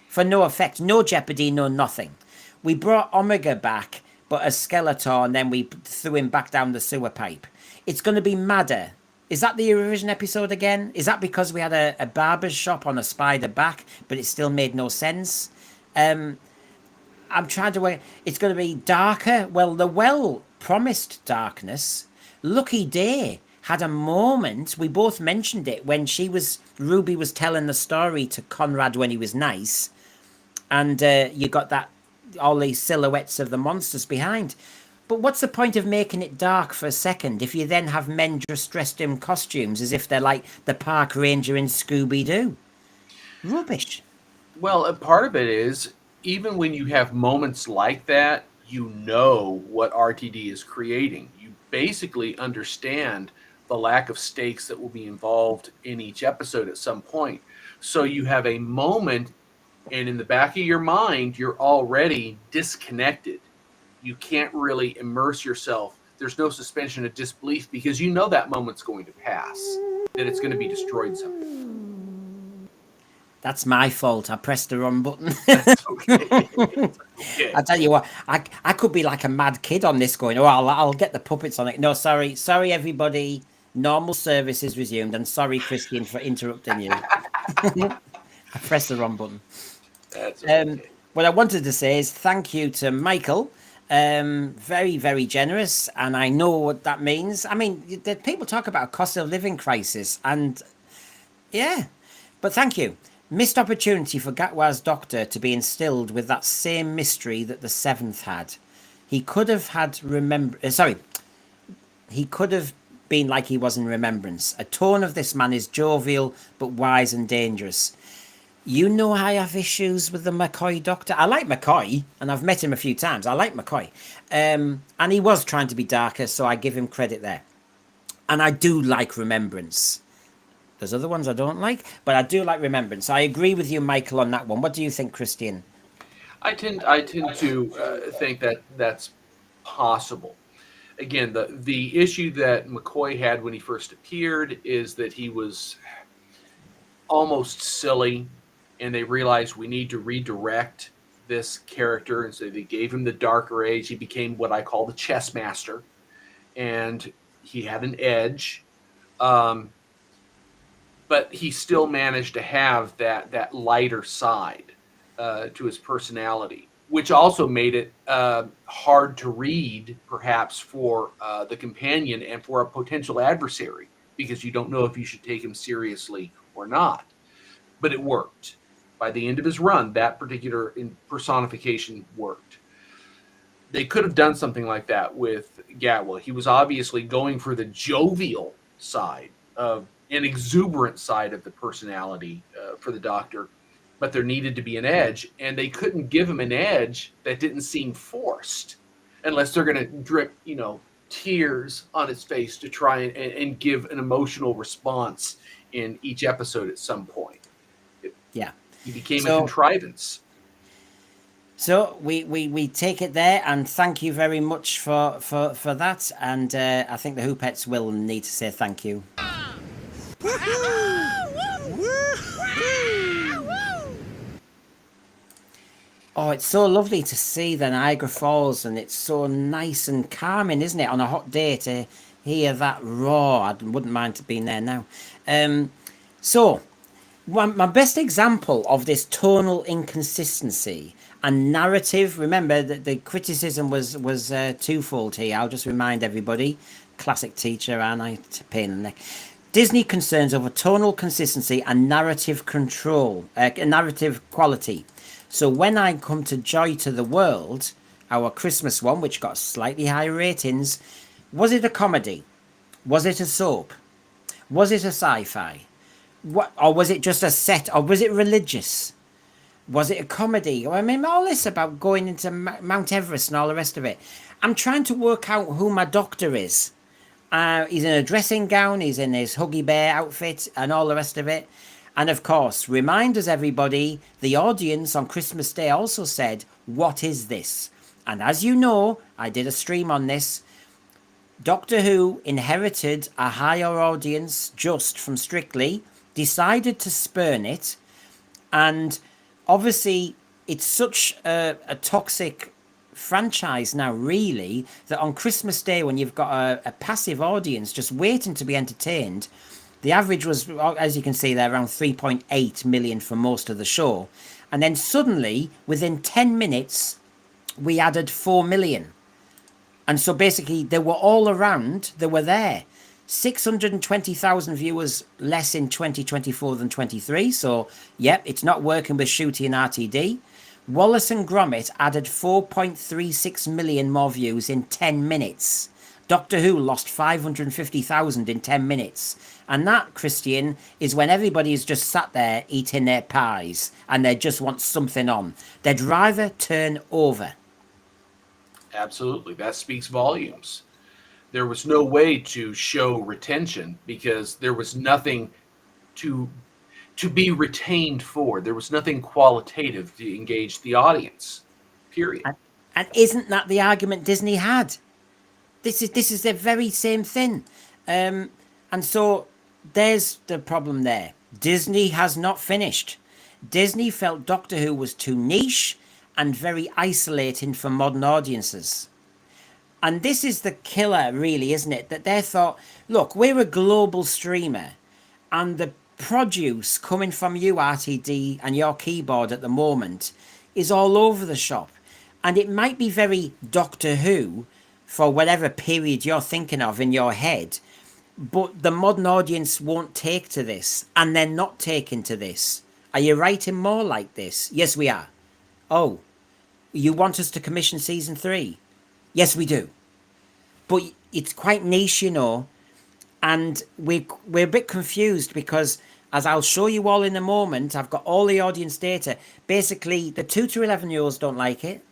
for no effect, no jeopardy, no nothing. We brought Omega back, but as Skeletor, and then we threw him back down the sewer pipe. It's going to be madder. Is that the Eurovision episode again? Is that because we had a barber's shop on a spider back, but it still made no sense? I'm trying to work. It's going to be darker. Well, the well-promised darkness. Lucky Day had a moment. We both mentioned it when Ruby was telling the story to Conrad when he was nice, and you got that all these silhouettes of the monsters behind. But what's the point of making it dark for a second if you then have men just dressed in costumes as if they're like the park ranger in Scooby-Doo? Rubbish. Well, a part of it is, even when you have moments like that, you know what RTD is creating. You basically understand the lack of stakes that will be involved in each episode at some point. So you have a moment, and in the back of your mind, you're already disconnected. You can't really immerse yourself. There's no suspension of disbelief because you know that moment's going to pass, that it's going to be destroyed someday. That's my fault. I pressed the wrong button. That's okay. It's okay. I tell you what, I could be like a mad kid on this going, oh, I'll get the puppets on it. No, sorry, everybody. Normal service is resumed, and sorry, Christian, for interrupting you. I pressed the wrong button. That's okay. What I wanted to say is thank you to Michael. Very, very generous, and I know what that means. I mean, people talk about a cost of living crisis, and yeah, but thank you. Missed opportunity for Gatwa's doctor to be instilled with that same mystery that the seventh had. He could have had he could have been like he was in Remembrance. A tone of this man is jovial, but wise and dangerous. You know I have issues with the McCoy doctor. I like McCoy, and I've met him a few times. I like McCoy. And he was trying to be darker, so I give him credit there. And I do like Remembrance. There's other ones I don't like, but I do like Remembrance. I agree with you, Michael, on that one. What do you think, Christian? I tend to think that that's possible. Again, the issue that McCoy had when he first appeared is that he was almost silly, and they realized we need to redirect this character, and so they gave him the darker age. He became what I call the chess master, and he had an edge, but he still managed to have that lighter side to his personality, which also made it hard to read, perhaps, for the companion and for a potential adversary, because you don't know if you should take him seriously or not. But it worked. By the end of his run, that particular personification worked. They could have done something like that with Gatwa. He was obviously going for the jovial side of an exuberant side of the personality for the Doctor, but there needed to be an edge, and they couldn't give him an edge that didn't seem forced, unless they're going to drip, tears on his face to try and give an emotional response in each episode at some point. Yeah. He became a contrivance. So we take it there, and thank you very much for that. And I think the Hoopettes will need to say thank you. Oh, it's so lovely to see the Niagara Falls, and it's so nice and calming, isn't it, on a hot day to hear that roar. I wouldn't mind being there now. So, my best example of this tonal inconsistency and narrative, remember that the criticism was twofold here. I'll just remind everybody. Classic teacher, aren't I? Pain in the neck. Disney concerns over tonal consistency and narrative control, narrative quality. So when I come to Joy to the World, our Christmas one, which got slightly higher ratings, was it a comedy? Was it a soap? Was it a sci-fi? Or was it just a set? Or was it religious? Was it a comedy? I mean, all this about going into Mount Everest and all the rest of it. I'm trying to work out who my doctor is. He's in a dressing gown, he's in his Huggy Bear outfit, and all the rest of it. And of course, remind us, everybody, the audience on Christmas Day also said, "What is this?" And as you know, I did a stream on this. Doctor Who inherited a higher audience just from Strictly, decided to spurn it, and obviously it's such a toxic franchise now, really, that on Christmas Day, when you've got a passive audience just waiting to be entertained, the average was, as you can see there, around 3.8 million for most of the show. And then suddenly, within 10 minutes, we added 4 million. And so basically, they were all around, they were there. 620,000 viewers less in 2024 than 23. So, yep, it's not working with Shooty and RTD. Wallace and Gromit added 4.36 million more views in 10 minutes. Doctor Who lost 550,000 in 10 minutes. And that, Christian, is when everybody is just sat there eating their pies and they just want something on. They'd rather turn over. Absolutely. That speaks volumes. There was no way to show retention because there was nothing to be retained for. There was nothing qualitative to engage the audience. Period. And isn't that the argument Disney had? This is the very same thing. And so there's the problem there. Disney has not finished. Disney felt Doctor Who was too niche and very isolating for modern audiences. And this is the killer, really, isn't it? That they thought, look, we're a global streamer, and the produce coming from you, RTD, and your keyboard at the moment is all over the shop. And it might be very Doctor Who for whatever period you're thinking of in your head, but the modern audience won't take to this, and they're not taking to this. Are you writing more like this? Yes, we are. Oh, you want us to commission season 3? Yes, we do. But it's quite niche, you know, and we're a bit confused because, as I'll show you all in a moment, I've got all the audience data. Basically, the 2 to 11-year-olds don't like it.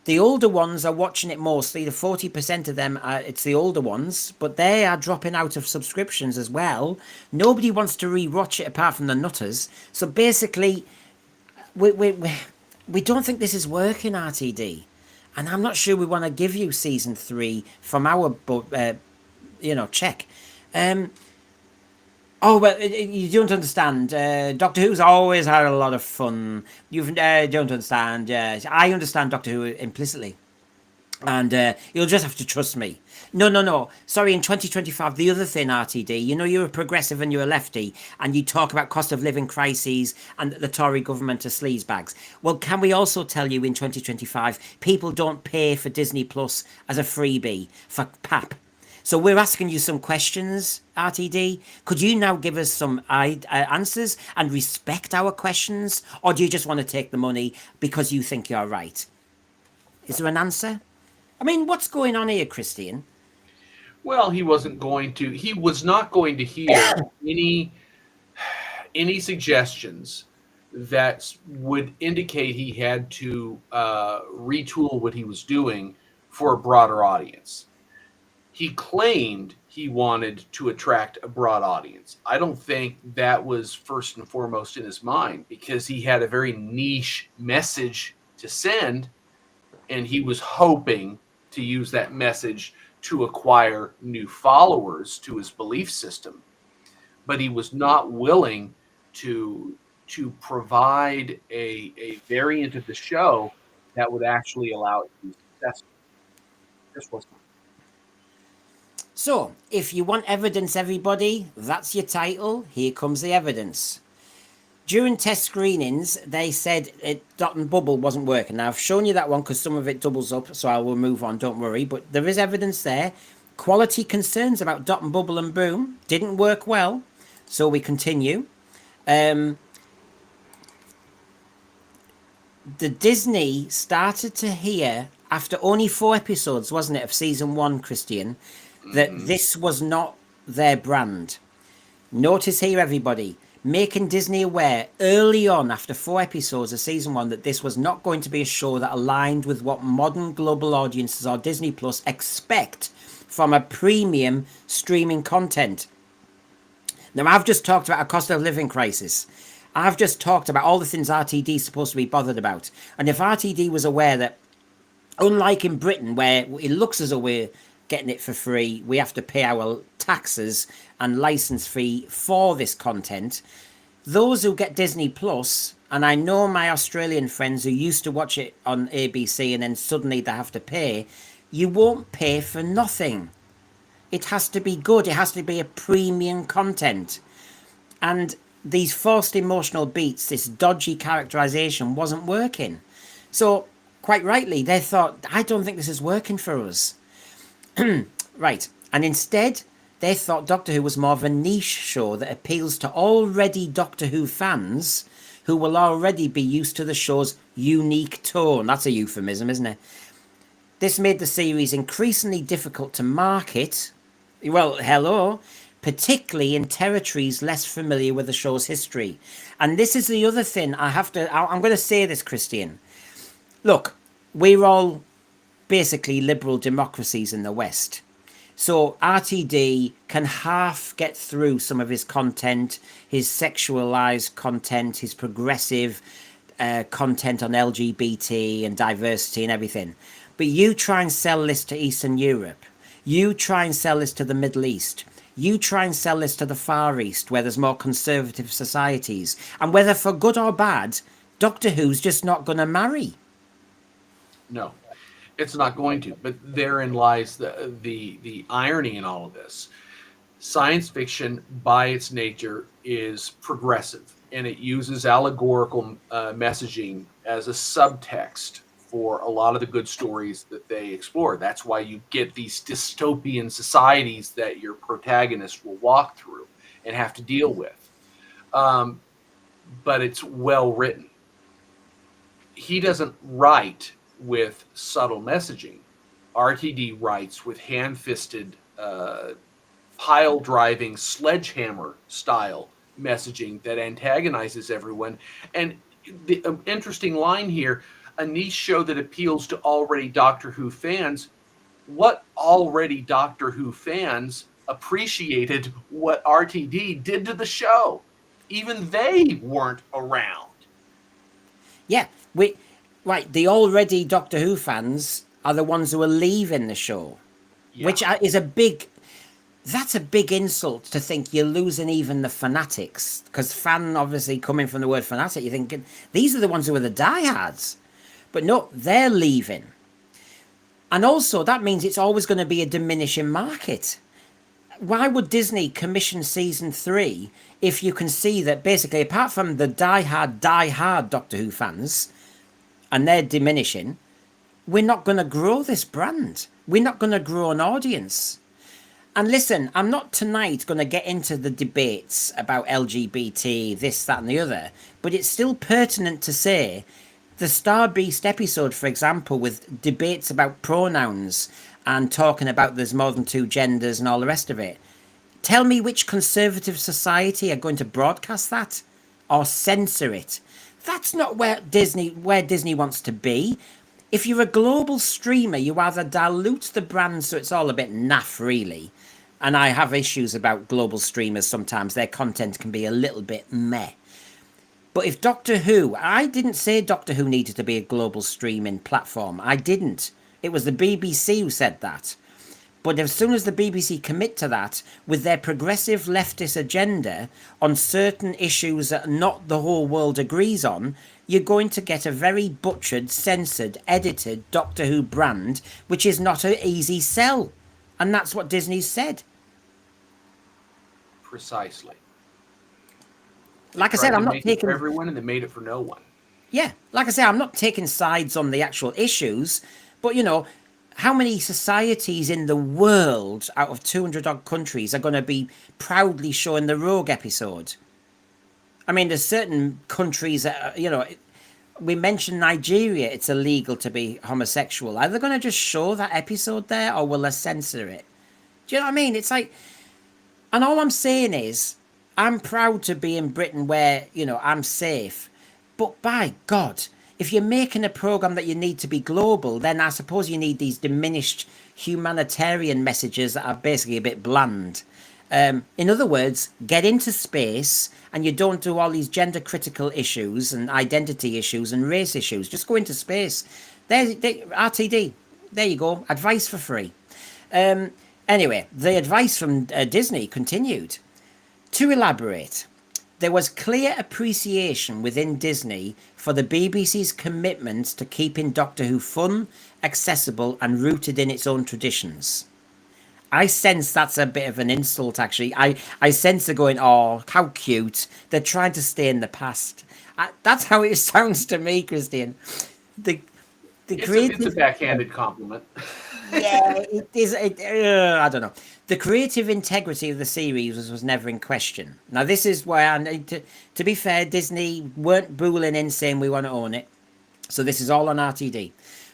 The older ones are watching it mostly. The 40% of them, it's the older ones, but they are dropping out of subscriptions as well. Nobody wants to re-watch it apart from the nutters. So basically, we don't think this is working, RTD. And I'm not sure we want to give you season 3 from our, check. Oh, well, you don't understand. Doctor Who's always had a lot of fun. You don't understand. I understand Doctor Who implicitly. And you'll just have to trust me. No. Sorry, in 2025, the other thing, RTD, you know you're a progressive and you're a lefty, and you talk about cost of living crises and the Tory government are sleazebags. Well, can we also tell you in 2025, people don't pay for Disney Plus as a freebie for PAP? So we're asking you some questions, RTD. Could you now give us some answers and respect our questions? Or do you just want to take the money because you think you're right? Is there an answer? I mean, what's going on here, Christian? Well, he was not going to hear any suggestions that would indicate he had to retool what he was doing for a broader audience. He claimed he wanted to attract a broad audience. I don't think that was first and foremost in his mind because he had a very niche message to send, and he was hoping to use that message to acquire new followers to his belief system. But he was not willing to provide a variant of the show that would actually allow it to be successful. This was So, if you want evidence, everybody, that's your title. Here comes the evidence. During test screenings, they said Dot and Bubble wasn't working. Now, I've shown you that one because some of it doubles up, so I will move on, don't worry. But there is evidence there. Quality concerns about Dot and Bubble and Boom didn't work well, so we continue. The Disney started to hear, after only 4 episodes, wasn't it, of season 1, Christian, that this was not their brand. Notice here, everybody, making Disney aware early on after 4 episodes of season 1 that this was not going to be a show that aligned with what modern global audiences or Disney Plus expect from a premium streaming content. Now, I've just talked about a cost of living crisis. I've just talked about all the things RTD is supposed to be bothered about. And if RTD was aware that, unlike in Britain, where it looks as though we're getting it for free, we have to pay our taxes and license fee for this content, those who get Disney Plus, and I know my Australian friends who used to watch it on ABC and then suddenly they have to pay, you won't pay for nothing. It has to be good. It has to be a premium content. And these forced emotional beats, this dodgy characterization wasn't working. So, quite rightly, they thought, I don't think this is working for us. Right. And instead, they thought Doctor Who was more of a niche show that appeals to already Doctor Who fans who will already be used to the show's unique tone. That's a euphemism, isn't it? This made the series increasingly difficult to market. Well, hello. Particularly in territories less familiar with the show's history. And this is the other thing I'm going to say this, Christian. Look, we're all basically liberal democracies in the West. So RTD can half get through some of his content, his sexualized content, his progressive content on LGBT and diversity and everything. But you try and sell this to Eastern Europe. You try and sell this to the Middle East. You try and sell this to the Far East, where there's more conservative societies. And whether for good or bad, Doctor Who's just not going to marry. No, it's not going to. But therein lies the irony in all of this. Science fiction, by its nature, is progressive, and it uses allegorical messaging as a subtext for a lot of the good stories that they explore. That's why you get these dystopian societies that your protagonist will walk through and have to deal with. But it's well written. He doesn't write with subtle messaging. RTD writes with hand-fisted, pile-driving, sledgehammer-style messaging that antagonizes everyone. And the interesting line here, a niche show that appeals to already Doctor Who fans. What already Doctor Who fans appreciated what RTD did to the show? Even they weren't around. Yeah, right. The already Doctor Who fans are the ones who are leaving the show, Yeah. which is that's a big insult to think you're losing even the fanatics. Because fan, obviously, coming from the word fanatic, you're thinking these are the ones who are the diehards. But no, they're leaving. And also, that means it's always going to be a diminishing market. Why would Disney commission season 3 if you can see that basically, apart from the die-hard Doctor Who fans, and they're diminishing, we're not going to grow this brand. We're not going to grow an audience. And listen, I'm not tonight going to get into the debates about LGBT, this, that, and the other, but it's still pertinent to say the Star Beast episode, for example, with debates about pronouns and talking about there's more than 2 genders and all the rest of it. Tell me which conservative society are going to broadcast that or censor it. That's not where Disney wants to be. If you're a global streamer, you either dilute the brand so it's all a bit naff, really. And I have issues about global streamers sometimes. Their content can be a little bit meh. But if Doctor Who, I didn't say Doctor Who needed to be a global streaming platform. I didn't. It was the BBC who said that. But as soon as the BBC commit to that, with their progressive leftist agenda on certain issues that not the whole world agrees on, you're going to get a very butchered, censored, edited Doctor Who brand, which is not an easy sell. And that's what Disney said. Precisely. Like I said, I'm not taking for everyone, and they made it for no one. Yeah, like I say, I'm not taking sides on the actual issues, but how many societies in the world out of 200 odd countries are going to be proudly showing the Rogue episode? I mean, there's certain countries that, we mentioned Nigeria, it's illegal to be homosexual. Are they going to just show that episode there, or will they censor it? Do you know what I mean? It's like, and all I'm saying is, I'm proud to be in Britain where, I'm safe. But by God, if you're making a program that you need to be global, then I suppose you need these diminished humanitarian messages that are basically a bit bland. In other words, get into space and you don't do all these gender critical issues and identity issues and race issues. Just go into space. RTD. There you go. Advice for free. Anyway, the advice from Disney continued. To elaborate, there was clear appreciation within Disney for the BBC's commitment to keeping Doctor Who fun, accessible, and rooted in its own traditions. I sense that's a bit of an insult, actually. I sense they're going, oh, how cute. They're trying to stay in the past. That's how it sounds to me, Christian. The It's a backhanded compliment. Yeah, it is. I don't know. The creative integrity of the series was never in question. Now, this is where I need to be fair, Disney weren't booling in saying we want to own it. So this is all on RTD.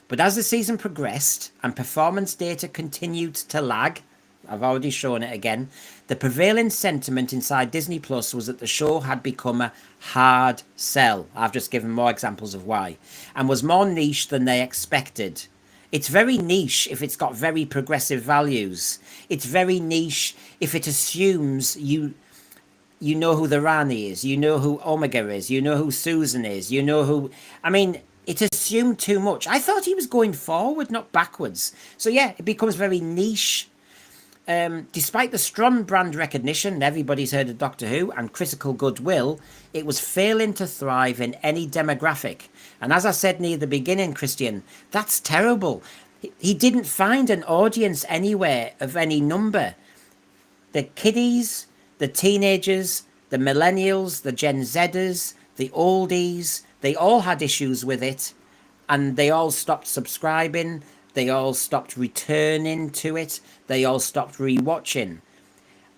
But as the season progressed and performance data continued to lag, I've already shown it again, the prevailing sentiment inside Disney Plus was that the show had become a hard sell. I've just given more examples of why. And was more niche than they expected. It's very niche if it's got very progressive values. It's very niche if it assumes you know who the Rani is, you know who Omega is, you know who Susan is, you know who... I mean, it assumed too much. I thought he was going forward, not backwards. So yeah, it becomes very niche. Despite the strong brand recognition, everybody's heard of Doctor Who, and critical goodwill, it was failing to thrive in any demographic. And as I said near the beginning, Christian, that's terrible. He didn't find an audience anywhere of any number. The kiddies, the teenagers, the millennials, the Gen Zers, the oldies, they all had issues with it, and they all stopped subscribing. They all stopped returning to it. They all stopped rewatching.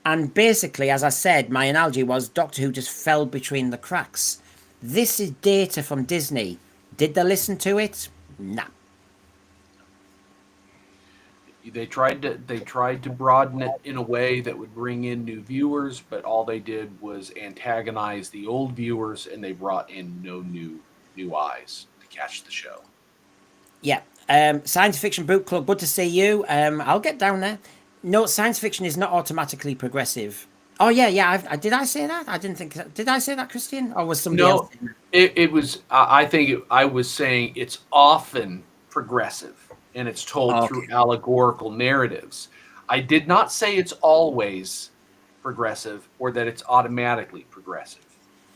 And basically, as I said, my analogy was Doctor Who just fell between the cracks. This is data from Disney. Did they listen to it? Nah. They tried to broaden it in a way that would bring in new viewers, but all they did was antagonize the old viewers, and they brought in no new eyes to catch the show. Yeah. Science Fiction Book Club, good to see you. I'll get down there. No, science fiction is not automatically progressive. Oh yeah. Did I say that? I didn't think. Did I say that, Christian? Or was somebody else? It was. I think I was saying it's often progressive, and it's told through allegorical narratives. I did not say it's always progressive or that it's automatically progressive.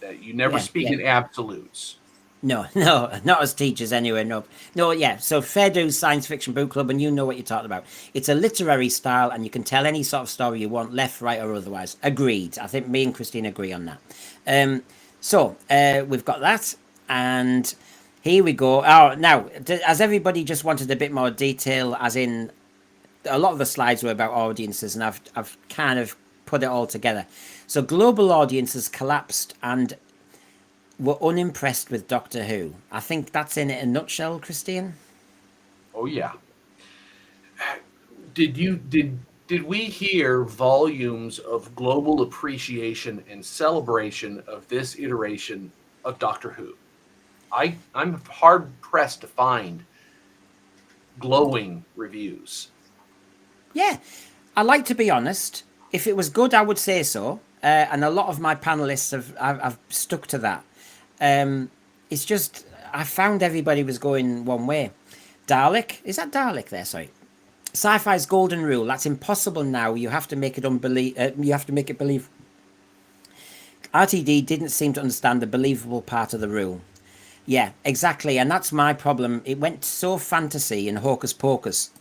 That you never speak in absolutes. No, not as teachers anyway, no, yeah, so fair dues Science Fiction Book Club, and you know what you're talking about. It's a literary style, and you can tell any sort of story you want, left, right, or otherwise. Agreed. I think me and Christine agree on that. So, we've got that, and here we go. Oh, now, as everybody just wanted a bit more detail, as in, a lot of the slides were about audiences, and I've kind of put it all together. So, global audiences collapsed, and were unimpressed with Doctor Who. I think that's in it in a nutshell, Christian. Oh yeah. Did we hear volumes of global appreciation and celebration of this iteration of Doctor Who? I'm hard pressed to find glowing reviews. Yeah, I like to be honest. If it was good, I would say so. And a lot of my panelists have stuck to that. It's just I found everybody was going one way. Dalek, is that Dalek there? Sorry. Sci-fi's golden rule. That's impossible now. You have to make it you have to make it believe. RTD didn't seem to understand the believable part of the rule. Yeah, exactly, and that's my problem. It went so fantasy and hocus pocus.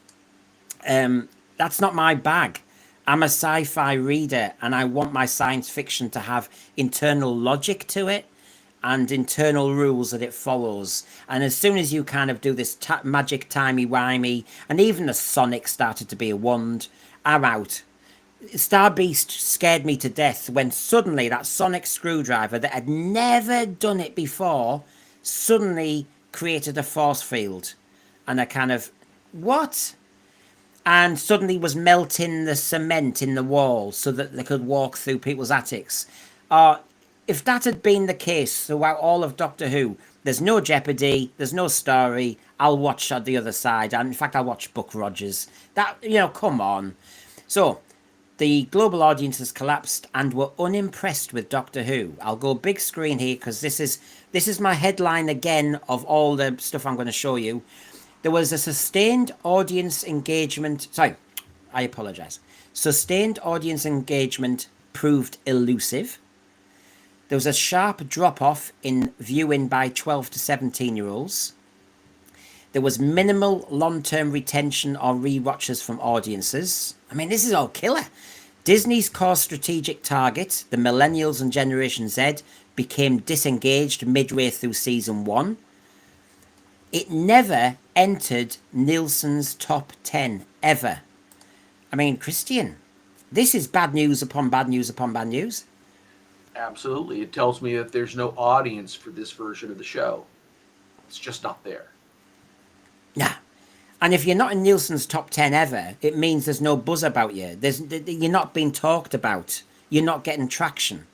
That's not my bag. I'm a sci-fi reader, and I want my science fiction to have internal logic to it and internal rules that it follows. And as soon as you kind of do this magic timey-wimey, and even the Sonic started to be a wand, I'm out. Star Beast scared me to death when suddenly that sonic screwdriver that had never done it before suddenly created a force field. And I kind of, what? And suddenly was melting the cement in the wall so that they could walk through people's attics. If that had been the case throughout all of Doctor Who, there's no Jeopardy, there's no story. I'll watch on the other side, and in fact, I'll watch Buck Rogers. That, come on. So, the global audience has collapsed and were unimpressed with Doctor Who. I'll go big screen here because this is my headline again of all the stuff I'm going to show you. There was a sustained audience engagement. Sorry, I apologise. Sustained audience engagement proved elusive. There was a sharp drop-off in viewing by 12 to 17-year-olds. There was minimal long-term retention or re-watchers from audiences. I mean, this is all killer. Disney's core strategic target, the Millennials and Generation Z, became disengaged midway through season 1. It never entered Nielsen's top 10, ever. I mean, Christian, this is bad news upon bad news upon bad news. Absolutely. It tells me that there's no audience for this version of the show. It's just not there. Nah. And if you're not in Nielsen's top 10 ever, it means there's no buzz about you. You're not being talked about. You're not getting traction.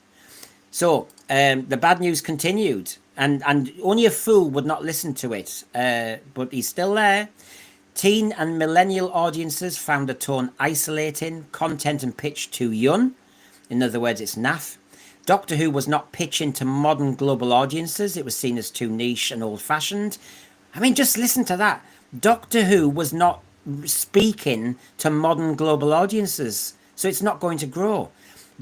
So the bad news continued. And only a fool would not listen to it. But he's still there. Teen and millennial audiences found the tone isolating, content and pitch too young. In other words, it's naff. Doctor Who was not pitching to modern global audiences. It was seen as too niche and old-fashioned. I mean, just listen to that. Doctor Who was not speaking to modern global audiences, so it's not going to grow.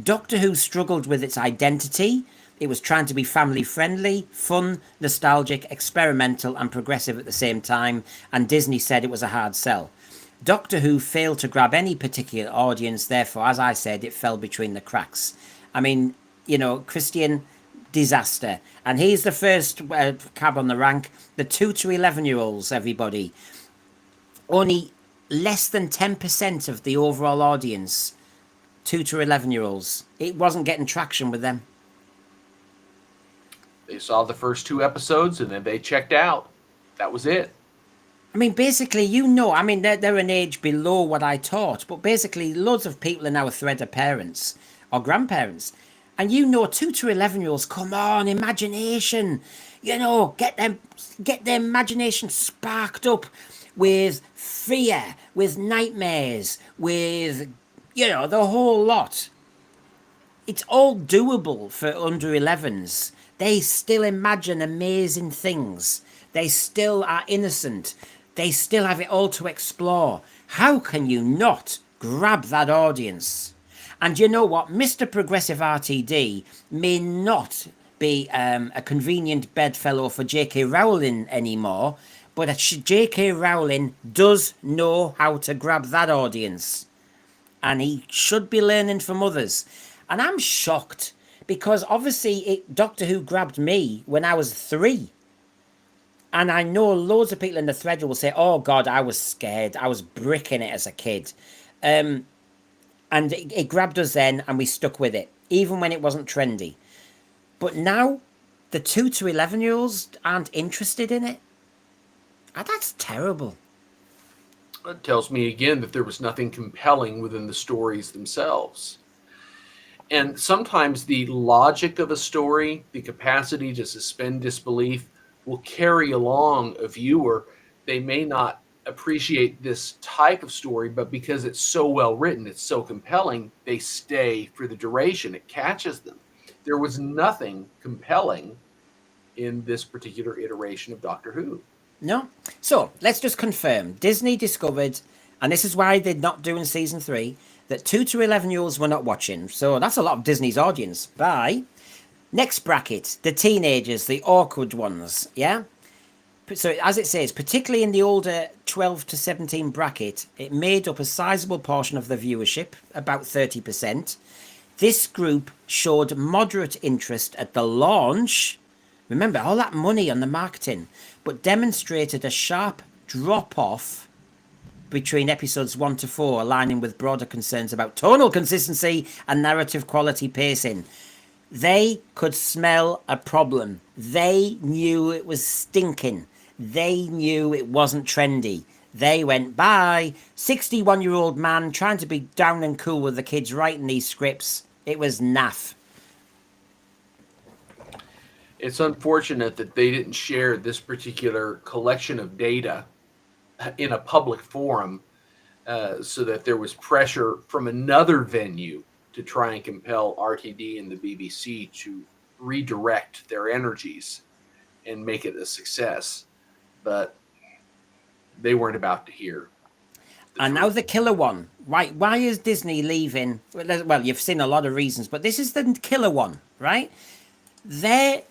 Doctor Who struggled with its identity. It was trying to be family-friendly, fun, nostalgic, experimental and progressive at the same time, and Disney said it was a hard sell. Doctor Who failed to grab any particular audience, therefore, as I said, it fell between the cracks. I mean, Christian, disaster. And here's the first cab on the rank, the 2 to 11-year-olds, everybody. Only less than 10% of the overall audience, 2 to 11-year-olds. It wasn't getting traction with them. They saw the first 2 episodes and then they checked out. That was it. I mean, basically, they're an age below what I taught, but basically loads of people in our thread are parents or grandparents. And 2 to 11-year-olds, come on, imagination. Get their imagination sparked up with fear, with nightmares, with, the whole lot. It's all doable for under 11s. They still imagine amazing things. They still are innocent. They still have it all to explore. How can you not grab that audience? And you know what? Mr. Progressive RTD may not be a convenient bedfellow for J.K. Rowling anymore, but J.K. Rowling does know how to grab that audience. And he should be learning from others. And I'm shocked because obviously Doctor Who grabbed me when I was 3. And I know loads of people in the thread will say, oh God, I was scared. I was bricking it as a kid. And it grabbed us then and we stuck with it, even when it wasn't trendy. But now, the 2 to 11-year-olds aren't interested in it. That's terrible. It tells me again that there was nothing compelling within the stories themselves. And sometimes the logic of a story, the capacity to suspend disbelief, will carry along a viewer. They may not appreciate this type of story, but because it's so well written, it's so compelling, they stay for the duration. It catches them. There was nothing compelling in this particular iteration of Doctor Who. No. So let's just confirm. Disney discovered, and this is why they're not doing season 3, that 2 to 11-year-olds were not watching. So that's a lot of Disney's audience. Bye. Next bracket, the teenagers, the awkward ones. Yeah. So as it says, particularly in the older 12 to 17 bracket, it made up a sizable portion of the viewership, about 30%. This group showed moderate interest at the launch. Remember, all that money on the marketing, but demonstrated a sharp drop-off between episodes 1 to 4, aligning with broader concerns about tonal consistency and narrative quality pacing. They could smell a problem. They knew it was stinking. They knew it wasn't trendy. They went, bye. 61-year-old man trying to be down and cool with the kids writing these scripts. It was naff. It's unfortunate that they didn't share this particular collection of data in a public forum, so that there was pressure from another venue to try and compel RTD and the BBC to redirect their energies and make it a success. But they weren't about to hear the And now truth. the killer one. Why is Disney leaving? Well, you've seen a lot of reasons, but this is the killer one, right? They're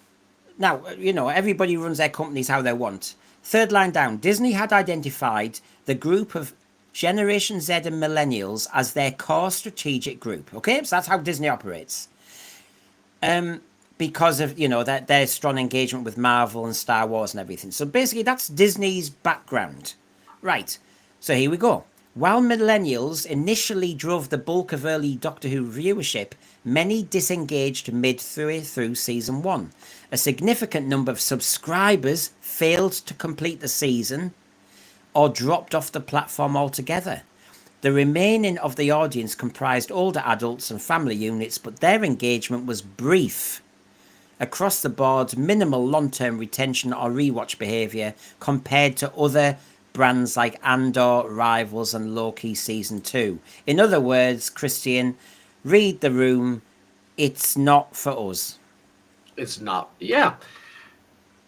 now, everybody runs their companies how they want. Third line down, Disney had identified the group of Generation Z and Millennials as their core strategic group. Okay, so that's how Disney operates. Because of their strong engagement with Marvel and Star Wars and everything. So basically, that's Disney's background, right? So here we go. While millennials initially drove the bulk of early Doctor Who viewership, many disengaged midway through season 1. A significant number of subscribers failed to complete the season or dropped off the platform altogether. The remaining of the audience comprised older adults and family units, but their engagement was brief. Across the board, minimal long-term retention or rewatch behaviour compared to other brands like Andor, Rivals and Loki Season 2. In other words, Christian, read the room. It's not for us. It's not. Yeah.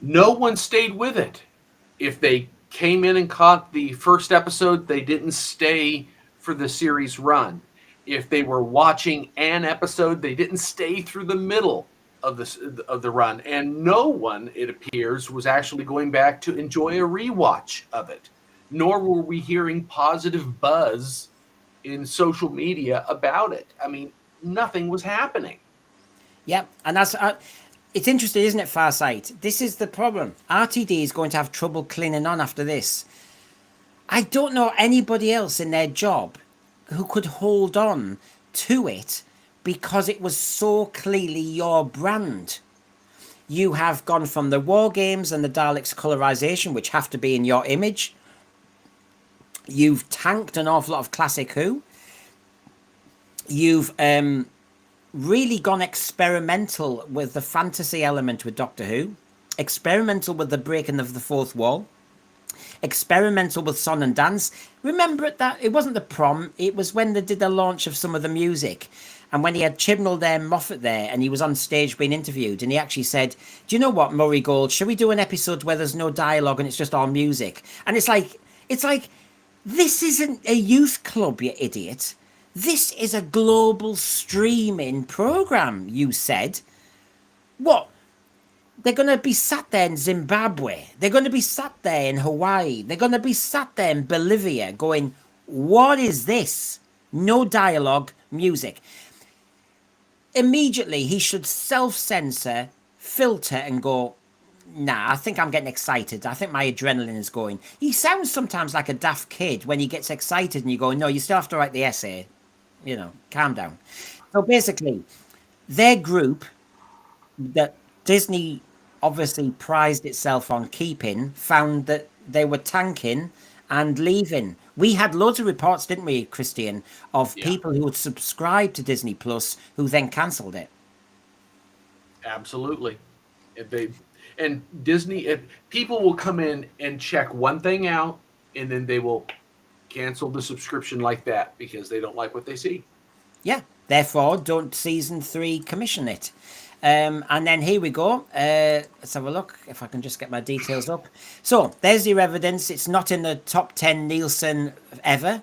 No one stayed with it. If they came in and caught the first episode, they didn't stay for the series run. If they were watching an episode, they didn't stay through the middle of the run. And no one, it appears, was actually going back to enjoy a rewatch of it. Nor were we hearing positive buzz in social media about it. I mean, nothing was happening. Yep, and it's interesting, isn't it, Farsight? This is the problem. RTD is going to have trouble clinging on after this. I don't know anybody else in their job who could hold on to it because it was so clearly your brand. You have gone from the war games and the Daleks colorization, which have to be in your image. You've tanked an awful lot of classic Who. You've really gone experimental with the fantasy element with Doctor Who, experimental with the breaking of the fourth wall, experimental with song and dance. Remember that it wasn't the prom, it was when they did the launch of some of the music, and when he had Chibnall there, Moffat there, and he was on stage being interviewed, and he actually said, do you know what, Murray Gold, should we do an episode where there's no dialogue and it's just all music? And it's like this isn't a youth club, you idiot. This is a global streaming program, you said. What? They're going to be sat there in Zimbabwe. They're going to be sat there in Hawaii. They're going to be sat there in Bolivia going, what is this? No dialogue, music. Immediately, he should self-censor, filter and go, nah, I think I'm getting excited. I think my adrenaline is going. He sounds sometimes like a daft kid when he gets excited and you go, no, you still have to write the essay. Calm down. So basically, their group that Disney obviously prized itself on keeping found that they were tanking and leaving. We had loads of reports, didn't we, Christian, of people who would subscribe to Disney Plus who then cancelled it. Absolutely. And Disney, people will come in and check one thing out, and then they will cancel the subscription like that because they don't like what they see. Yeah, therefore, don't season 3 commission it. And then here we go. Let's have a look if I can just get my details up. So there's your evidence. It's not in the top 10 Nielsen ever.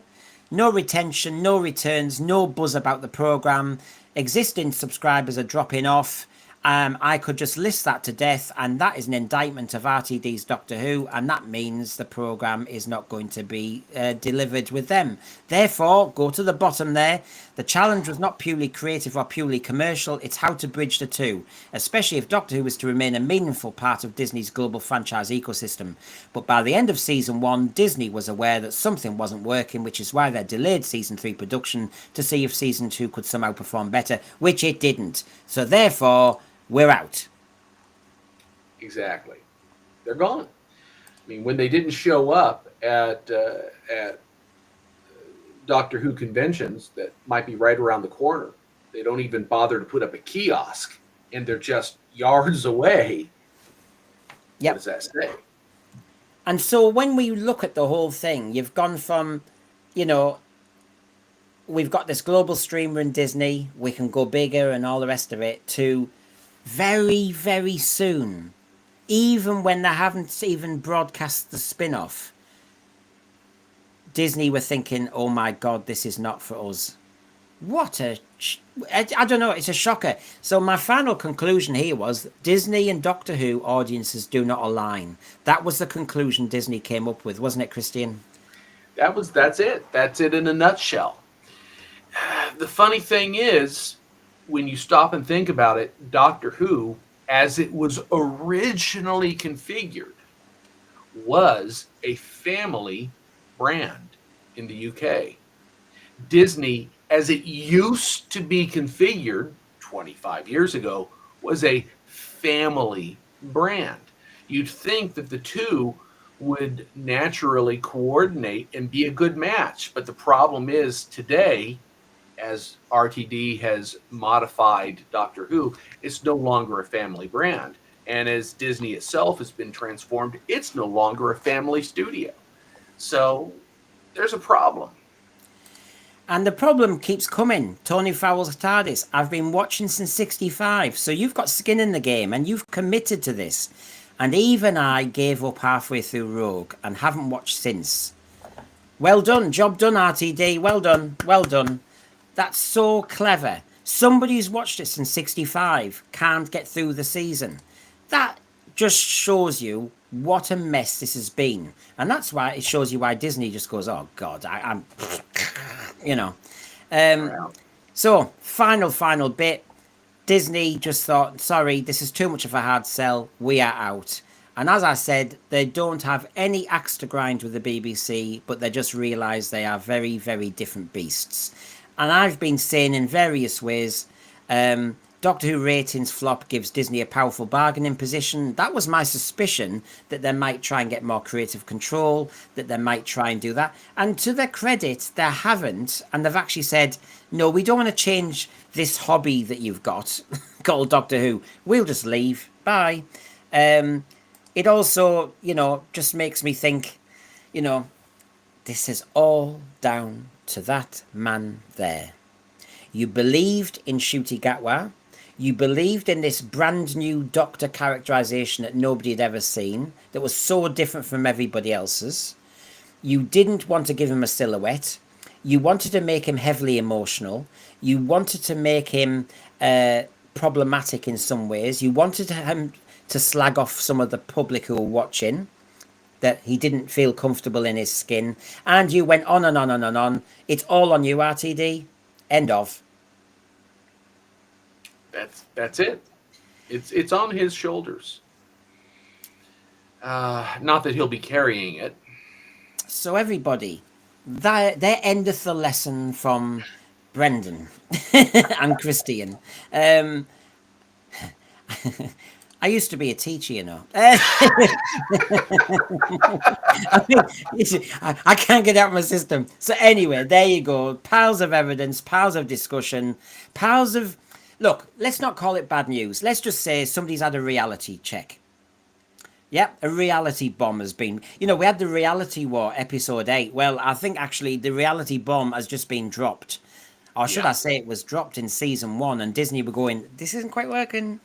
No retention, no returns, no buzz about the program. Existing subscribers are dropping off. I could just list that to death, and that is an indictment of RTD's Doctor Who, and that means the programme is not going to be delivered with them. Therefore, go to the bottom there. The challenge was not purely creative or purely commercial, it's how to bridge the two, especially if Doctor Who is to remain a meaningful part of Disney's global franchise ecosystem. But by the end of Season 1, Disney was aware that something wasn't working, which is why they delayed Season 3 production to see if Season 2 could somehow perform better, which it didn't. So therefore, we're out. Exactly. They're gone. I mean, when they didn't show up at Doctor Who conventions that might be right around the corner, they don't even bother to put up a kiosk, and they're just yards away. Yep. What does that say? And so when we look at the whole thing, you've gone from, you know, we've got this global streamer in Disney, we can go bigger and all the rest of it, to very, very soon, even when they haven't even broadcast the spin-off, Disney were thinking, oh my God, this is not for us. What a... I don't know, it's a shocker. So my final conclusion here was Disney and Doctor Who audiences do not align. That was the conclusion Disney came up with, wasn't it, Christian? That's it. That's it in a nutshell. The funny thing is, when you stop and think about it, Doctor Who, as it was originally configured, was a family brand in the UK. Disney, as it used to be configured 25 years ago, was a family brand. You'd think that the two would naturally coordinate and be a good match. But the problem is today, as RTD has modified Doctor Who, it's no longer a family brand. And as Disney itself has been transformed, it's no longer a family studio. So there's a problem. And the problem keeps coming. Tony Fowl's TARDIS. I've been watching since 65. So you've got skin in the game and you've committed to this. And even I gave up halfway through Rogue and haven't watched since. Well done. Job done, RTD. Well done. Well done. That's so clever. Somebody who's watched it since 65 can't get through the season. That just shows you what a mess this has been. And that's why it shows you why Disney just goes, oh God, I'm you know. So final bit. Disney just thought, sorry, this is too much of a hard sell. We are out. And as I said, they don't have any axe to grind with the BBC, but they just realise they are very, very different beasts. And I've been saying in various ways, Doctor Who ratings flop gives Disney a powerful bargaining position. That was my suspicion, that they might try and get more creative control, that they might try and do that. And to their credit, they haven't. And they've actually said, no, we don't want to change this hobby that you've got called Doctor Who. We'll just leave. Bye. It also, you know, just makes me think, you know, this is all down to that man there. You believed in Ncuti Gatwa. You believed in this brand new Doctor characterization that nobody had ever seen, that was so different from everybody else's. You didn't want to give him a silhouette. You wanted to make him heavily emotional. You wanted to make him problematic in some ways. You wanted him to slag off some of the public who were watching, that he didn't feel comfortable in his skin. And you went on and on and on and on. It's all on you, RTD. End of. That's it. It's on his shoulders. Not that he'll be carrying it. So everybody, there endeth the lesson from Brendan and Christian. I used to be a teacher, you know. I can't get out of my system. So anyway, there you go. Piles of evidence, piles of discussion, piles of... Look, let's not call it bad news. Let's just say somebody's had a reality check. Yep, a reality bomb has been... You know, we had the Reality War episode 8. Well, I think actually the reality bomb has just been dropped. Or should I say it was dropped in season 1 and Disney were going, this isn't quite working.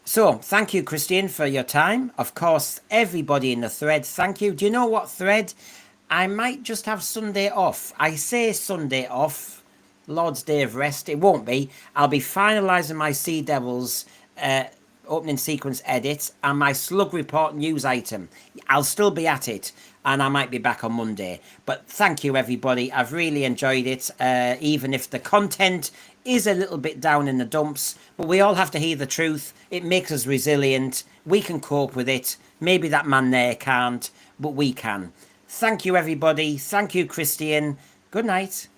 So, thank you, Christian, for your time. Of course, everybody in the thread, thank you. Do you know what thread? I might just have Sunday off. I say Sunday off, Lord's Day of Rest. It won't be. I'll be finalising my Sea Devils opening sequence edit and my Slug Report news item. I'll still be at it, and I might be back on Monday. But thank you, everybody. I've really enjoyed it, even if the content is a little bit down in the dumps, but we all have to hear the truth. It makes us resilient. We can cope with it. Maybe that man there can't, but we can. Thank you, everybody. Thank you, Christian. Good night.